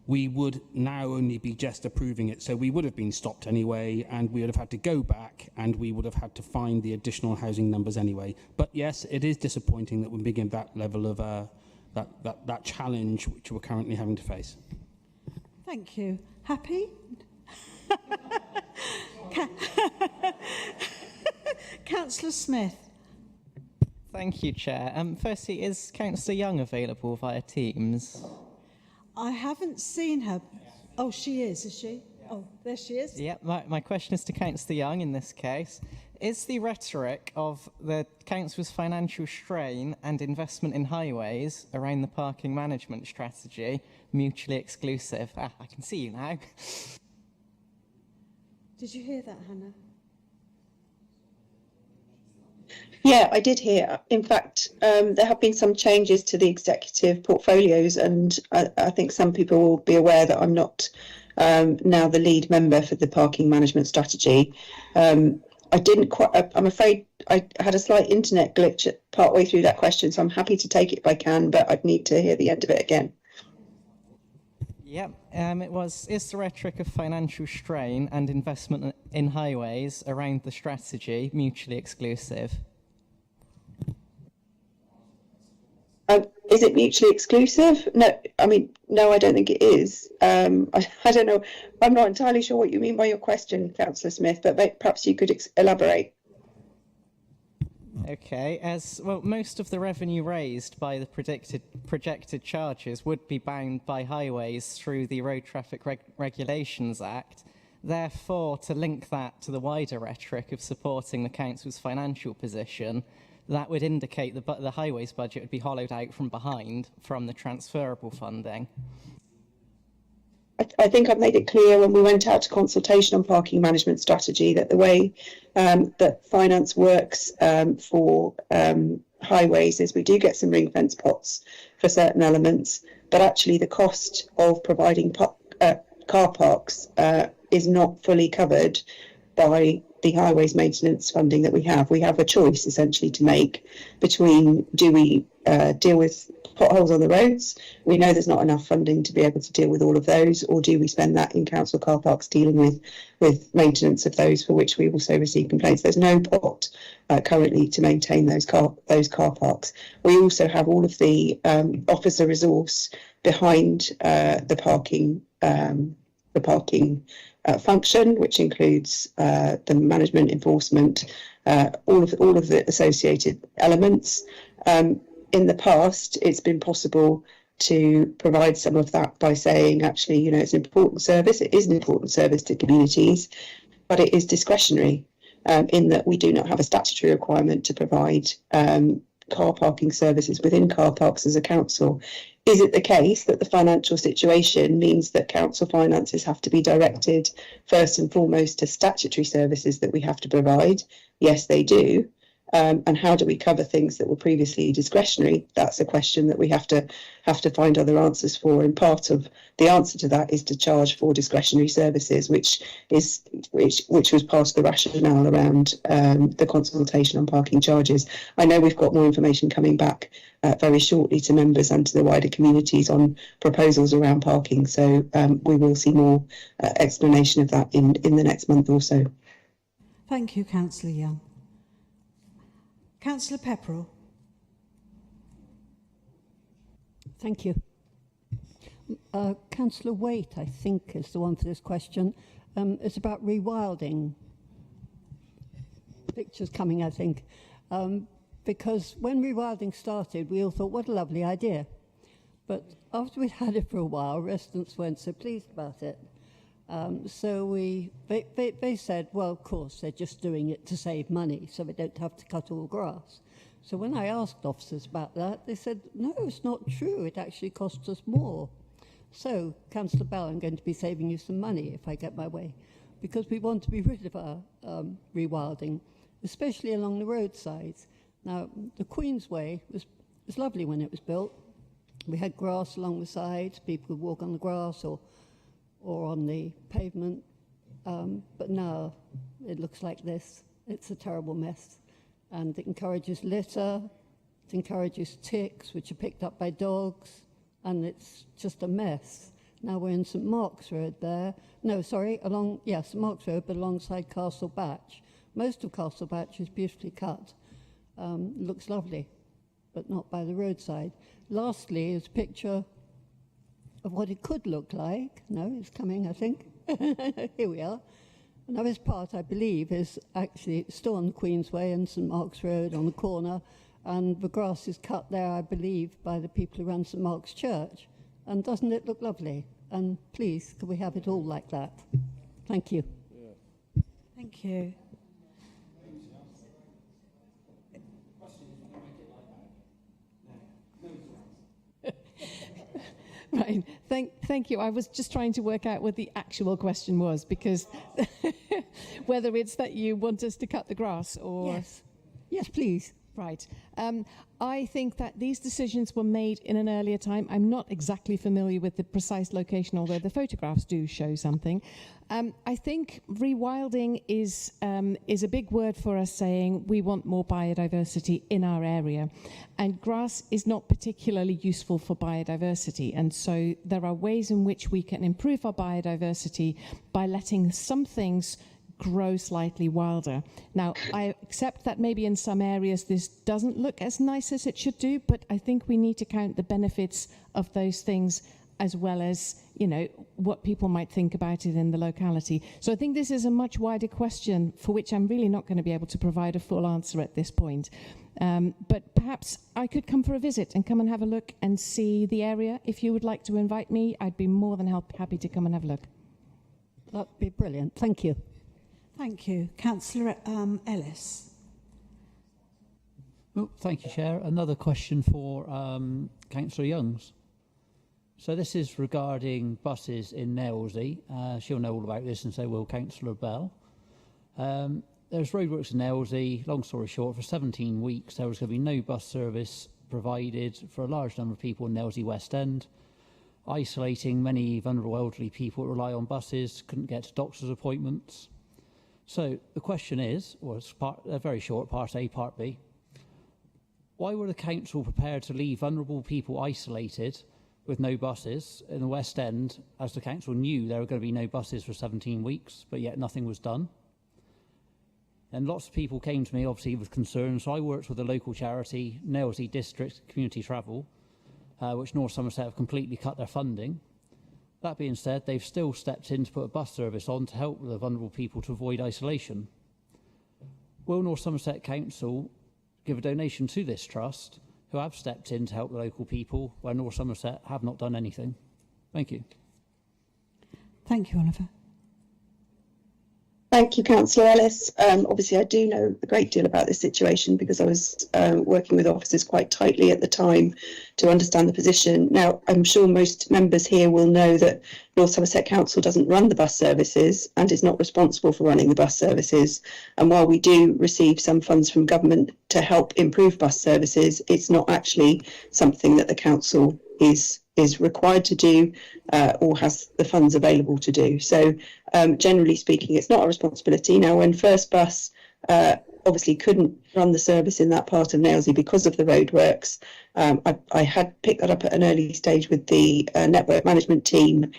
we would now only be just approving it. So we would have been stopped anyway, and we would have had to go back, and we would have had to find the additional housing numbers anyway. But yes, it is disappointing that we begin that level of that challenge which we're currently having to face. Thank you. Happy? Councillor Smith. Thank you, Chair. Firstly, is Councillor Young available via Teams? I haven't seen her. Oh, she is she? Oh, there she is. Yeah, my question is to Councillor Young in this case. Is the rhetoric of the Council's financial strain and investment in highways around the parking management strategy mutually exclusive? I can see you now. Did you hear that, Hannah? Yeah, I did hear. In fact, there have been some changes to the executive portfolios, and I think some people will be aware that I'm not now the lead member for the parking management strategy. I didn't quite, I'm afraid I had a slight internet glitch partway through that question, so I'm happy to take it if I can, but I'd need to hear the end of it again. Yep, it was, is the rhetoric of financial strain and investment in highways around the strategy mutually exclusive? Is it mutually exclusive? No, I mean, no, I don't think it is. I don't know. I'm not entirely sure what you mean by your question, Councillor Smith, but perhaps you could elaborate. Okay, as well, most of the revenue raised by the projected charges would be bound by highways through the Road Traffic Regulations Act. Therefore, to link that to the wider rhetoric of supporting the council's financial position, that would indicate the highways budget would be hollowed out from behind from the transferable funding. I think I've made it clear when we went out to consultation on parking management strategy that the way that finance works for highways is we do get some ring fence pots for certain elements, but actually the cost of providing car parks is not fully covered by the highways maintenance funding that we have a choice essentially to make between, do we deal with potholes on the roads? We know there's not enough funding to be able to deal with all of those, or do we spend that in council car parks dealing with maintenance of those for which we also receive complaints? There's no pot currently to maintain those car parks. We also have all of the officer resource behind the parking function, which includes the management, enforcement, all of the associated elements. In the past, it's been possible to provide some of that by saying, actually, you know, it's an important service. It is an important service to communities, but it is discretionary in that we do not have a statutory requirement to provide car parking services within car parks as a council. Is it the case that the financial situation means that council finances have to be directed first and foremost to statutory services that we have to provide? Yes, they do. And how do we cover things that were previously discretionary? That's a question that we have to find other answers for. And part of the answer to that is to charge for discretionary services, which was part of the rationale around the consultation on parking charges. I know we've got more information coming back very shortly to members and to the wider communities on proposals around parking. So we will see more explanation of that in the next month or so. Thank you, Councillor Young. Councillor Pepperell. Thank you. Councillor Waite, I think, is the one for this question. It's about rewilding. Pictures coming, I think. Because when rewilding started, we all thought, what a lovely idea. But after we'd had it for a while, residents weren't so pleased about it. So they said, well, of course, they're just doing it to save money, so they don't have to cut all grass. So when I asked officers about that, they said, no, it's not true. It actually costs us more. So, Councillor Bell, I'm going to be saving you some money if I get my way, because we want to be rid of our rewilding, especially along the roadsides. Now, the Queensway was lovely when it was built. We had grass along the sides. People could walk on the grass or on the pavement, but now it looks like this. It's a terrible mess, and it encourages litter, it encourages ticks, which are picked up by dogs, and it's just a mess. Now we're in St Mark's Road there. No, sorry, St Mark's Road, but alongside Castle Batch. Most of Castle Batch is beautifully cut. Looks lovely, but not by the roadside. Lastly is a picture of what it could look like. No, it's coming, I think. Here we are. Now this part, I believe, is actually still on Queensway and St Mark's Road on the corner, and the grass is cut there, I believe, by the people who run St Mark's Church. And doesn't it look lovely? And please, could we have it all like that? Thank you. Yeah. Thank you. Right, thank you. I was just trying to work out what the actual question was, because whether it's that you want us to cut the grass or... Yes, please. Right. I think that these decisions were made in an earlier time. I'm not exactly familiar with the precise location, although the photographs do show something. I think rewilding is a big word for us saying we want more biodiversity in our area. And grass is not particularly useful for biodiversity. And so there are ways in which we can improve our biodiversity by letting some things grow slightly wilder. Now, I accept that maybe in some areas this doesn't look as nice as it should do, but I think we need to count the benefits of those things as well as, you know, what people might think about it in the locality. So I think this is a much wider question for which I'm really not going to be able to provide a full answer at this point. But perhaps I could come for a visit and come and have a look and see the area. If you would like to invite me, I'd be more than happy to come and have a look. That'd be brilliant. Thank you. Thank you. Councillor Ellis. Well, thank you, Chair. Another question for Councillor Youngs. So this is regarding buses in Nailsea. She'll know all about this, and so will Councillor Bell. There's roadworks in Nailsea. Long story short, for 17 weeks there was going to be no bus service provided for a large number of people in Nailsea West End, isolating many vulnerable elderly people who rely on buses, couldn't get to doctor's appointments. So the question is, or it's very short, part A, part B. Why were the council prepared to leave vulnerable people isolated with no buses in the West End, as the council knew there were going to be no buses for 17 weeks, but yet nothing was done? And lots of people came to me, obviously, with concerns. So I worked with a local charity, Nailsea District Community Travel, which North Somerset have completely cut their funding. That being said, they've still stepped in to put a bus service on to help the vulnerable people to avoid isolation. Will North Somerset Council give a donation to this trust, who have stepped in to help the local people, where North Somerset have not done anything? Thank you. Thank you, Oliver. Thank you, Councillor Ellis. Obviously, I do know a great deal about this situation because I was working with officers quite tightly at the time to understand the position. Now, I'm sure most members here will know that North Somerset Council doesn't run the bus services and is not responsible for running the bus services. And while we do receive some funds from government to help improve bus services, it's not actually something that the council is required to do or has the funds available to do. So generally speaking, it's not a responsibility. Now, when First Bus obviously couldn't run the service in that part of Nailsea because of the roadworks, I had picked that up at an early stage with the network management team.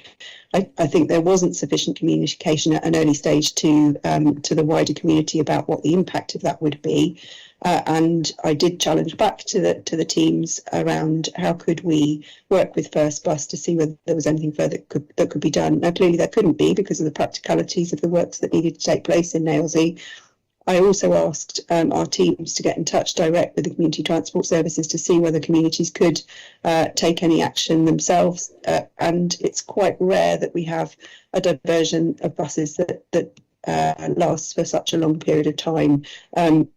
I think there wasn't sufficient communication at an early stage to the wider community about what the impact of that would be. And I did challenge back to the teams around how could we work with First Bus to see whether there was anything further that could be done. Now, clearly there couldn't be because of the practicalities of the works that needed to take place in Nailsea. I also asked our teams to get in touch direct with the community transport services to see whether communities could take any action themselves. And it's quite rare that we have a diversion of buses that lasts for such a long period of time.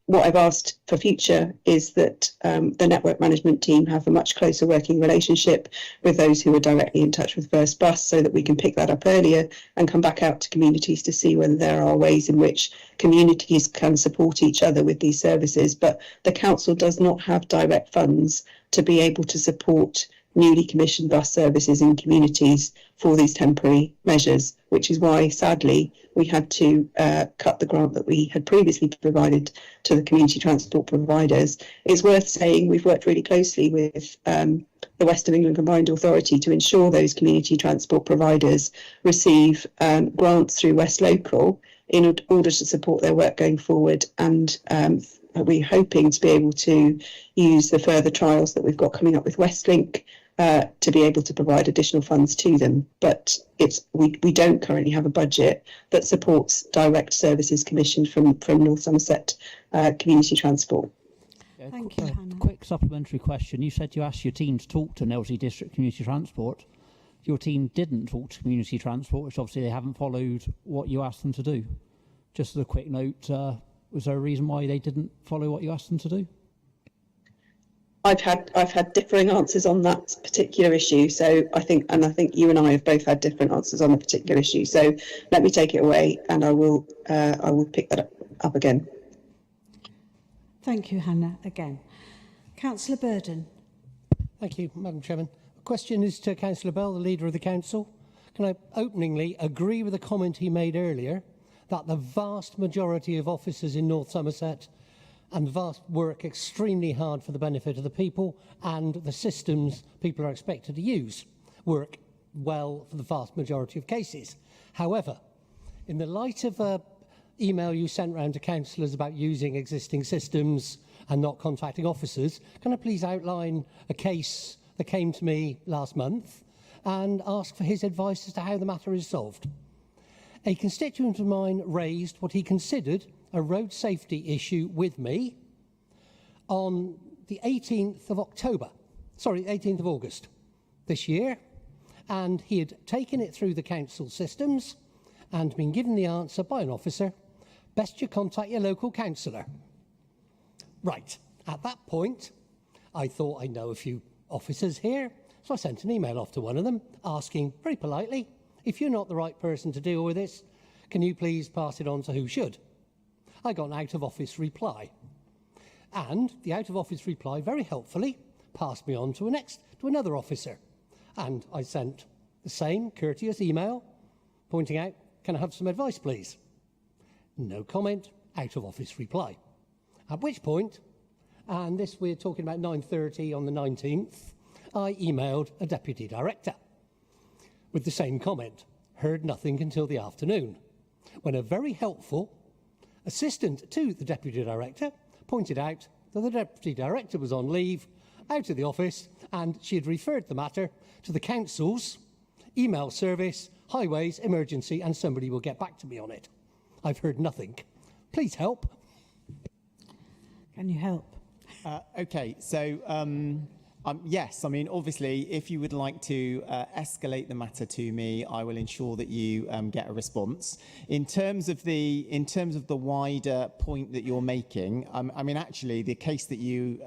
What I've asked for future is that the network management team have a much closer working relationship with those who are directly in touch with First Bus so that we can pick that up earlier and come back out to communities to see whether there are ways in which communities can support each other with these services. But the council does not have direct funds to be able to support newly commissioned bus services in communities for these temporary measures, which is why, sadly, we had to cut the grant that we had previously provided to the community transport providers. It's worth saying we've worked really closely with the West of England Combined Authority to ensure those community transport providers receive grants through West Local in order to support their work going forward. And we're hoping to be able to use the further trials that we've got coming up with Westlink to be able to provide additional funds to them. But we don't currently have a budget that supports direct services commissioned from North Somerset Community Transport. Thank you, Hannah. Quick supplementary question. You said you asked your team to talk to Nailsea District Community Transport. Your team didn't talk to Community Transport, which obviously they haven't followed what you asked them to do. Just as a quick note, was there a reason why they didn't follow what you asked them to do? I've had differing answers on that particular issue. So I think you and I have both had different answers on the particular issue. So let me take it away, and I will pick that up again. Thank you, Hannah, again. Councillor Burden. Thank you, Madam Chairman. The question is to Councillor Bell, the Leader of the Council. Can I openingly agree with the comment he made earlier that the vast majority of officers in North Somerset and vast work extremely hard for the benefit of the people, and the systems people are expected to use work well for the vast majority of cases. However, in the light of an email you sent round to councillors about using existing systems and not contacting officers, can I please outline a case that came to me last month and ask for his advice as to how the matter is solved? A constituent of mine raised what he considered a road safety issue with me on the 18th of August this year, and he had taken it through the council systems and been given the answer by an officer, best you contact your local councillor. Right, at that point, I thought I know a few officers here, so I sent an email off to one of them asking very politely, if you're not the right person to deal with this, can you please pass it on to who should? I got an out-of-office reply. And the out-of-office reply very helpfully passed me on to another officer. And I sent the same courteous email pointing out, can I have some advice, please? No comment, out of office reply. At which point, and this we're talking about 9:30 on the 19th, I emailed a deputy director with the same comment. Heard nothing until the afternoon, when a very helpful assistant to the deputy director pointed out that the deputy director was on leave, out of the office, and she had referred the matter to the council's email service, highways, emergency, and somebody will get back to me on it. I've heard nothing. Please help. Can you help? Okay, so yes, I mean, obviously, if you would like to escalate the matter to me, I will ensure that you get a response. In terms of the wider point that you're making, I mean, actually, the case that you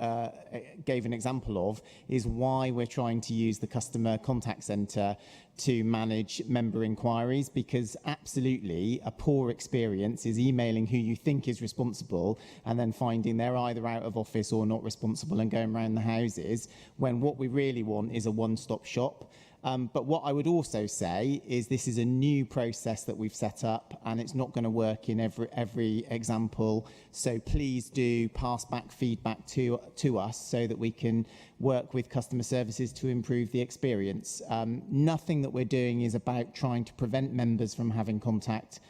gave an example of is why we're trying to use the customer contact centre to manage member inquiries, because absolutely a poor experience is emailing who you think is responsible and then finding they're either out of office or not responsible and going around the houses, when what we really want is a one-stop shop. But what I would also say is this is a new process that we've set up, and it's not going to work in every example. So please do pass back feedback to us so that we can work with customer services to improve the experience. Nothing that we're doing is about trying to prevent members from having contact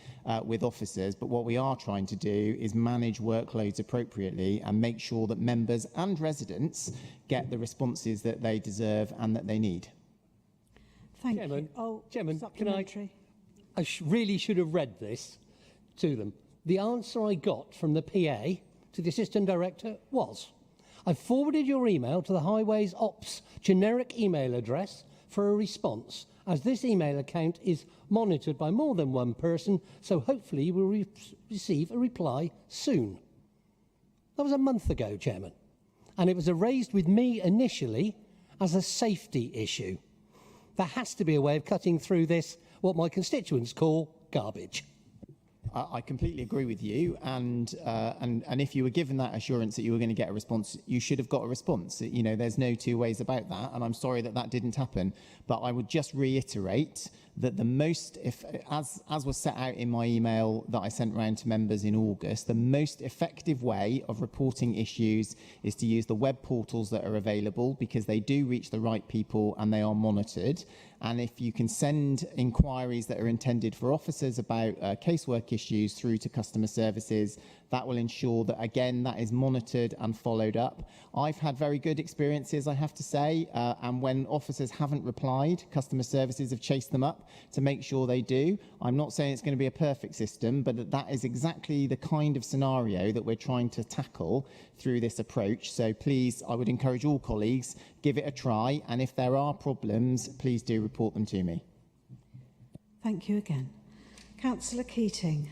with officers, but what we are trying to do is manage workloads appropriately and make sure that members and residents get the responses that they deserve and that they need. Thank Chairman, you. Oh, Chairman, supplementary. I really should have read this to them. The answer I got from the PA to the Assistant Director was, I forwarded your email to the Highways Ops generic email address for a response, as this email account is monitored by more than one person, so hopefully you will receive a reply soon. That was a month ago, Chairman, and it was raised with me initially as a safety issue. There has to be a way of cutting through this, what my constituents call garbage. I completely agree with you, and if you were given that assurance that you were going to get a response, you should have got a response. You know, there's no two ways about that, and I'm sorry that that didn't happen. But I would just reiterate that the most, as was set out in my email that I sent round to members in August, the most effective way of reporting issues is to use the web portals that are available, because they do reach the right people and they are monitored. And if you can send inquiries that are intended for officers about casework issues through to customer services, that will ensure that, again, that is monitored and followed up. I've had very good experiences, I have to say, and when officers haven't replied, customer services have chased them up to make sure they do. I'm not saying it's going to be a perfect system, but that is exactly the kind of scenario that we're trying to tackle through this approach. So please, I would encourage all colleagues, give it a try, and if there are problems, please do report them to me. Thank you again. Councillor Keating.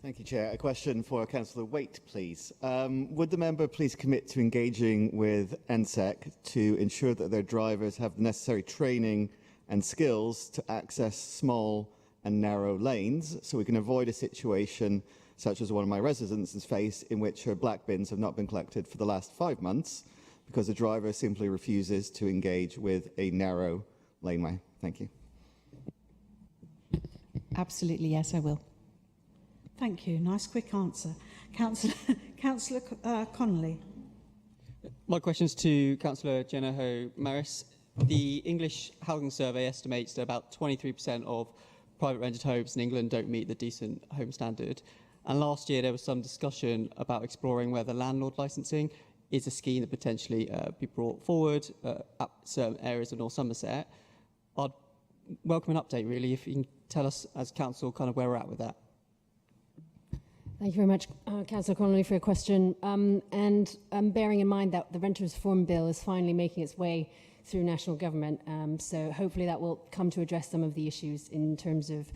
Thank you, Chair. A question for Councillor Waite, please. Would the member please commit to engaging with NSEC to ensure that their drivers have the necessary training and skills to access small and narrow lanes, so we can avoid a situation such as one of my residents has faced, in which her black bins have not been collected for the last 5 months because the driver simply refuses to engage with a narrow laneway? Thank you. Absolutely, yes, I will. Thank you. Nice quick answer. Councillor Connolly. My question's to Councillor Jenna Ho-Maris. The English Housing Survey estimates that about 23% of private rented homes in England don't meet the decent home standard. And last year there was some discussion about exploring whether landlord licensing is a scheme that potentially be brought forward at certain areas of North Somerset. I'd welcome an update, really, if you can tell us as council kind of where we're at with that. Thank you very much, Councillor Connolly, for your question. Bearing in mind that the Renters Reform Bill is finally making its way through national government, so hopefully that will come to address some of the issues in terms of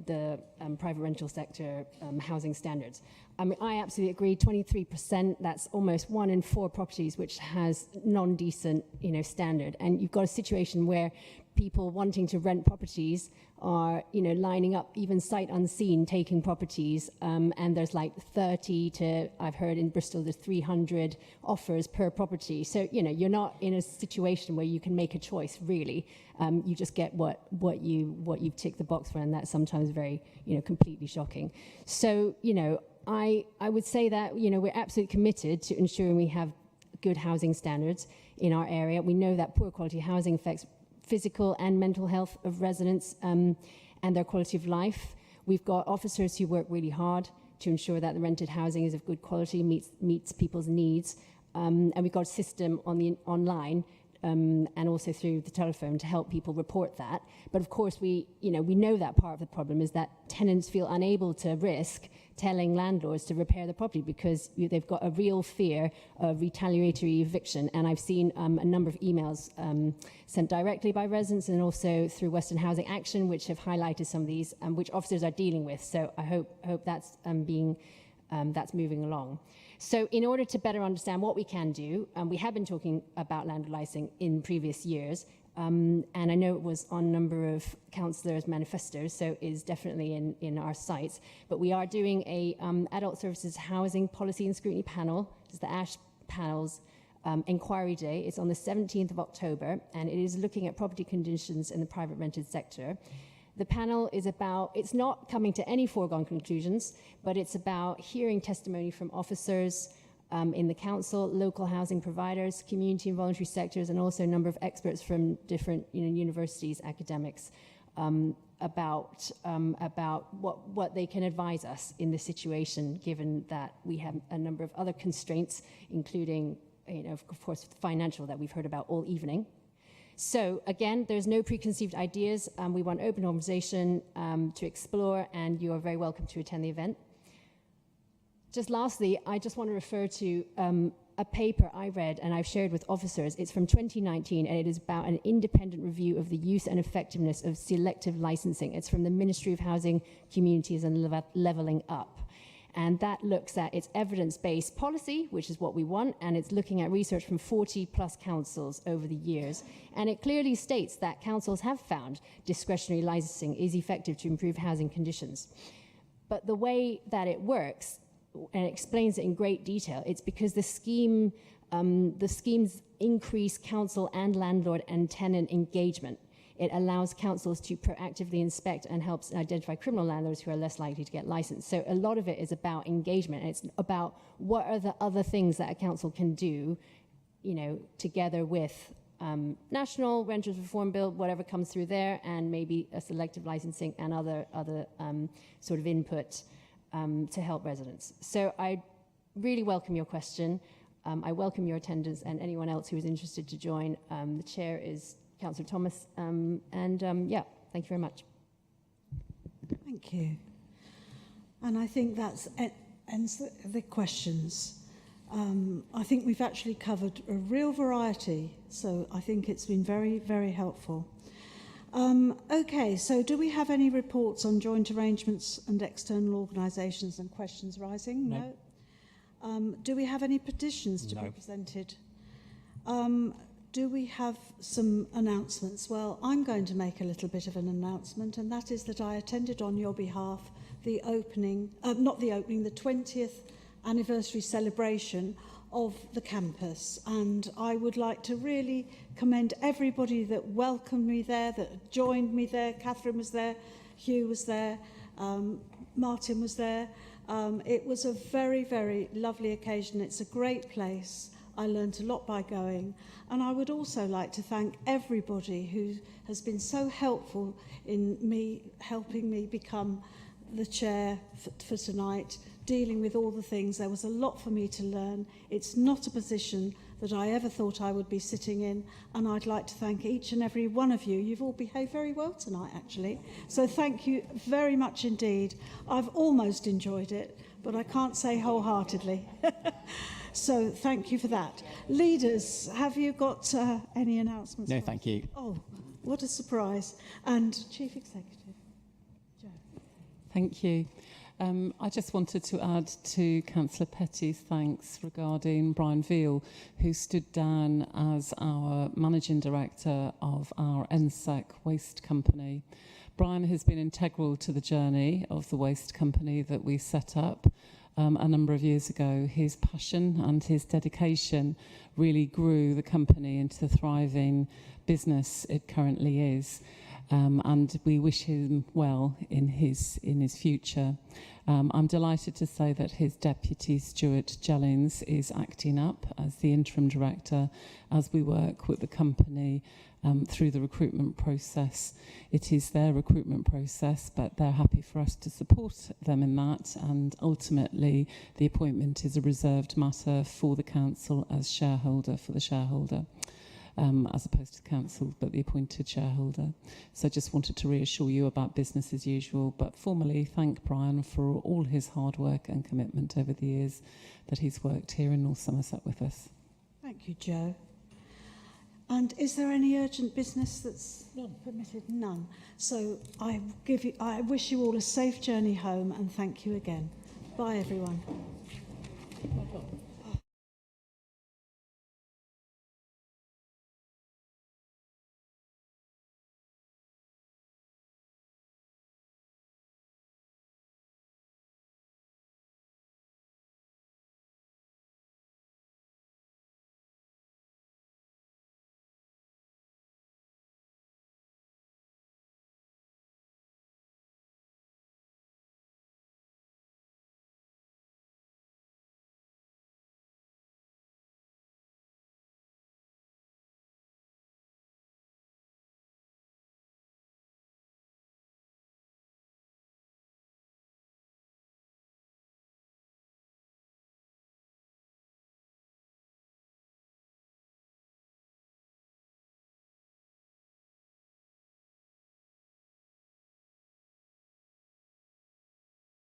the private rental sector housing standards. I mean, I absolutely agree. 23%, that's almost 1 in 4 properties which has non-decent, standard. And you've got a situation where people wanting to rent properties are, lining up even sight unseen, taking properties, and there's like 30 to, I've heard in Bristol, there's 300 offers per property. So, you're not in a situation where you can make a choice, really. You just get what you've ticked the box for, and that's sometimes very, completely shocking. So, I would say that, we're absolutely committed to ensuring we have good housing standards in our area. We know that poor quality housing affects physical and mental health of residents and their quality of life. We've got officers who work really hard to ensure that the rented housing is of good quality, meets people's needs. And we've got a system online and also through the telephone to help people report that. But of course, we know that part of the problem is that tenants feel unable to risk telling landlords to repair the property because they've got a real fear of retaliatory eviction. And I've seen a number of emails sent directly by residents and also through Western Housing Action, which have highlighted some of these, which officers are dealing with. So I hope that's that's moving along. So in order to better understand what we can do, we have been talking about landlord licensing in previous years, and I know it was on a number of councillors' manifestos, so it is definitely in our sights. But we are doing a Adult Services Housing Policy and Scrutiny Panel. It's the ASH panel's inquiry day. It's on the 17th of October, and it is looking at property conditions in the private rented sector. The panel is about, it's not coming to any foregone conclusions, but it's about hearing testimony from officers in the council, local housing providers, community and voluntary sectors, and also a number of experts from different universities, academics, about what they can advise us in this situation, given that we have a number of other constraints, including, of course, financial that we've heard about all evening. So again, there's no preconceived ideas. We want open conversation to explore, and you are very welcome to attend the event. Just lastly, I just want to refer to a paper I read and I've shared with officers. It's from 2019, and it is about an independent review of the use and effectiveness of selective licensing. It's from the Ministry of Housing, Communities and Levelling Up. And that looks at its evidence-based policy, which is what we want, and it's looking at research from 40 plus councils over the years. And it clearly states that councils have found discretionary licensing is effective to improve housing conditions. But the way that it works, and it explains it in great detail, it's because the schemes increase council and landlord and tenant engagement. It allows councils to proactively inspect and helps identify criminal landlords who are less likely to get licensed. So a lot of it is about engagement. And it's about what are the other things that a council can do, together with national renters reform bill, whatever comes through there, and maybe a selective licensing and other sort of input to help residents. So I really welcome your question. I welcome your attendance and anyone else who is interested to join. The chair is Councillor Thomas, yeah, thank you very much. Thank you. And I think that ends the questions. I think we've actually covered a real variety, so I think it's been very, very helpful. Okay, so do we have any reports on joint arrangements and external organisations and questions rising? No. Do we have any petitions to be presented? Do we have some announcements? Well, I'm going to make a little bit of an announcement, and that is that I attended on your behalf the opening, the 20th anniversary celebration of the campus. And I would like to really commend everybody that welcomed me there, that joined me there. Catherine was there, Hugh was there, Martin was there. It was a very, very lovely occasion. It's a great place. I learnt a lot by going. And I would also like to thank everybody who has been so helpful in helping me become the chair for tonight, dealing with all the things. There was a lot for me to learn. It's not a position that I ever thought I would be sitting in, and I'd like to thank each and every one of you. You've all behaved very well tonight, actually. So thank you very much indeed. I've almost enjoyed it, but I can't say wholeheartedly. So thank you for that. Leaders, have you got any announcements? No, thank you. Oh, what a surprise. And Chief Executive, Joe. Thank you. I just wanted to add to Councillor Petty's thanks regarding Brian Veal, who stood down as our Managing Director of our NSEC Waste Company. Brian has been integral to the journey of the waste company that we set up a number of years ago. His passion and his dedication really grew the company into the thriving business it currently is. And we wish him well in his future. I'm delighted to say that his deputy, Stuart Jellings, is acting up as the interim director as we work with the company through the recruitment process. It is their recruitment process, but they're happy for us to support them in that, and ultimately the appointment is a reserved matter for the council as shareholder, for the shareholder. As opposed to the council, but the appointed shareholder. So I just wanted to reassure you about business as usual, but formally thank Brian for all his hard work and commitment over the years that he's worked here in North Somerset with us. Thank you, Jo. And is there any urgent business that's permitted? None. So I wish you all a safe journey home and thank you again. Bye, everyone.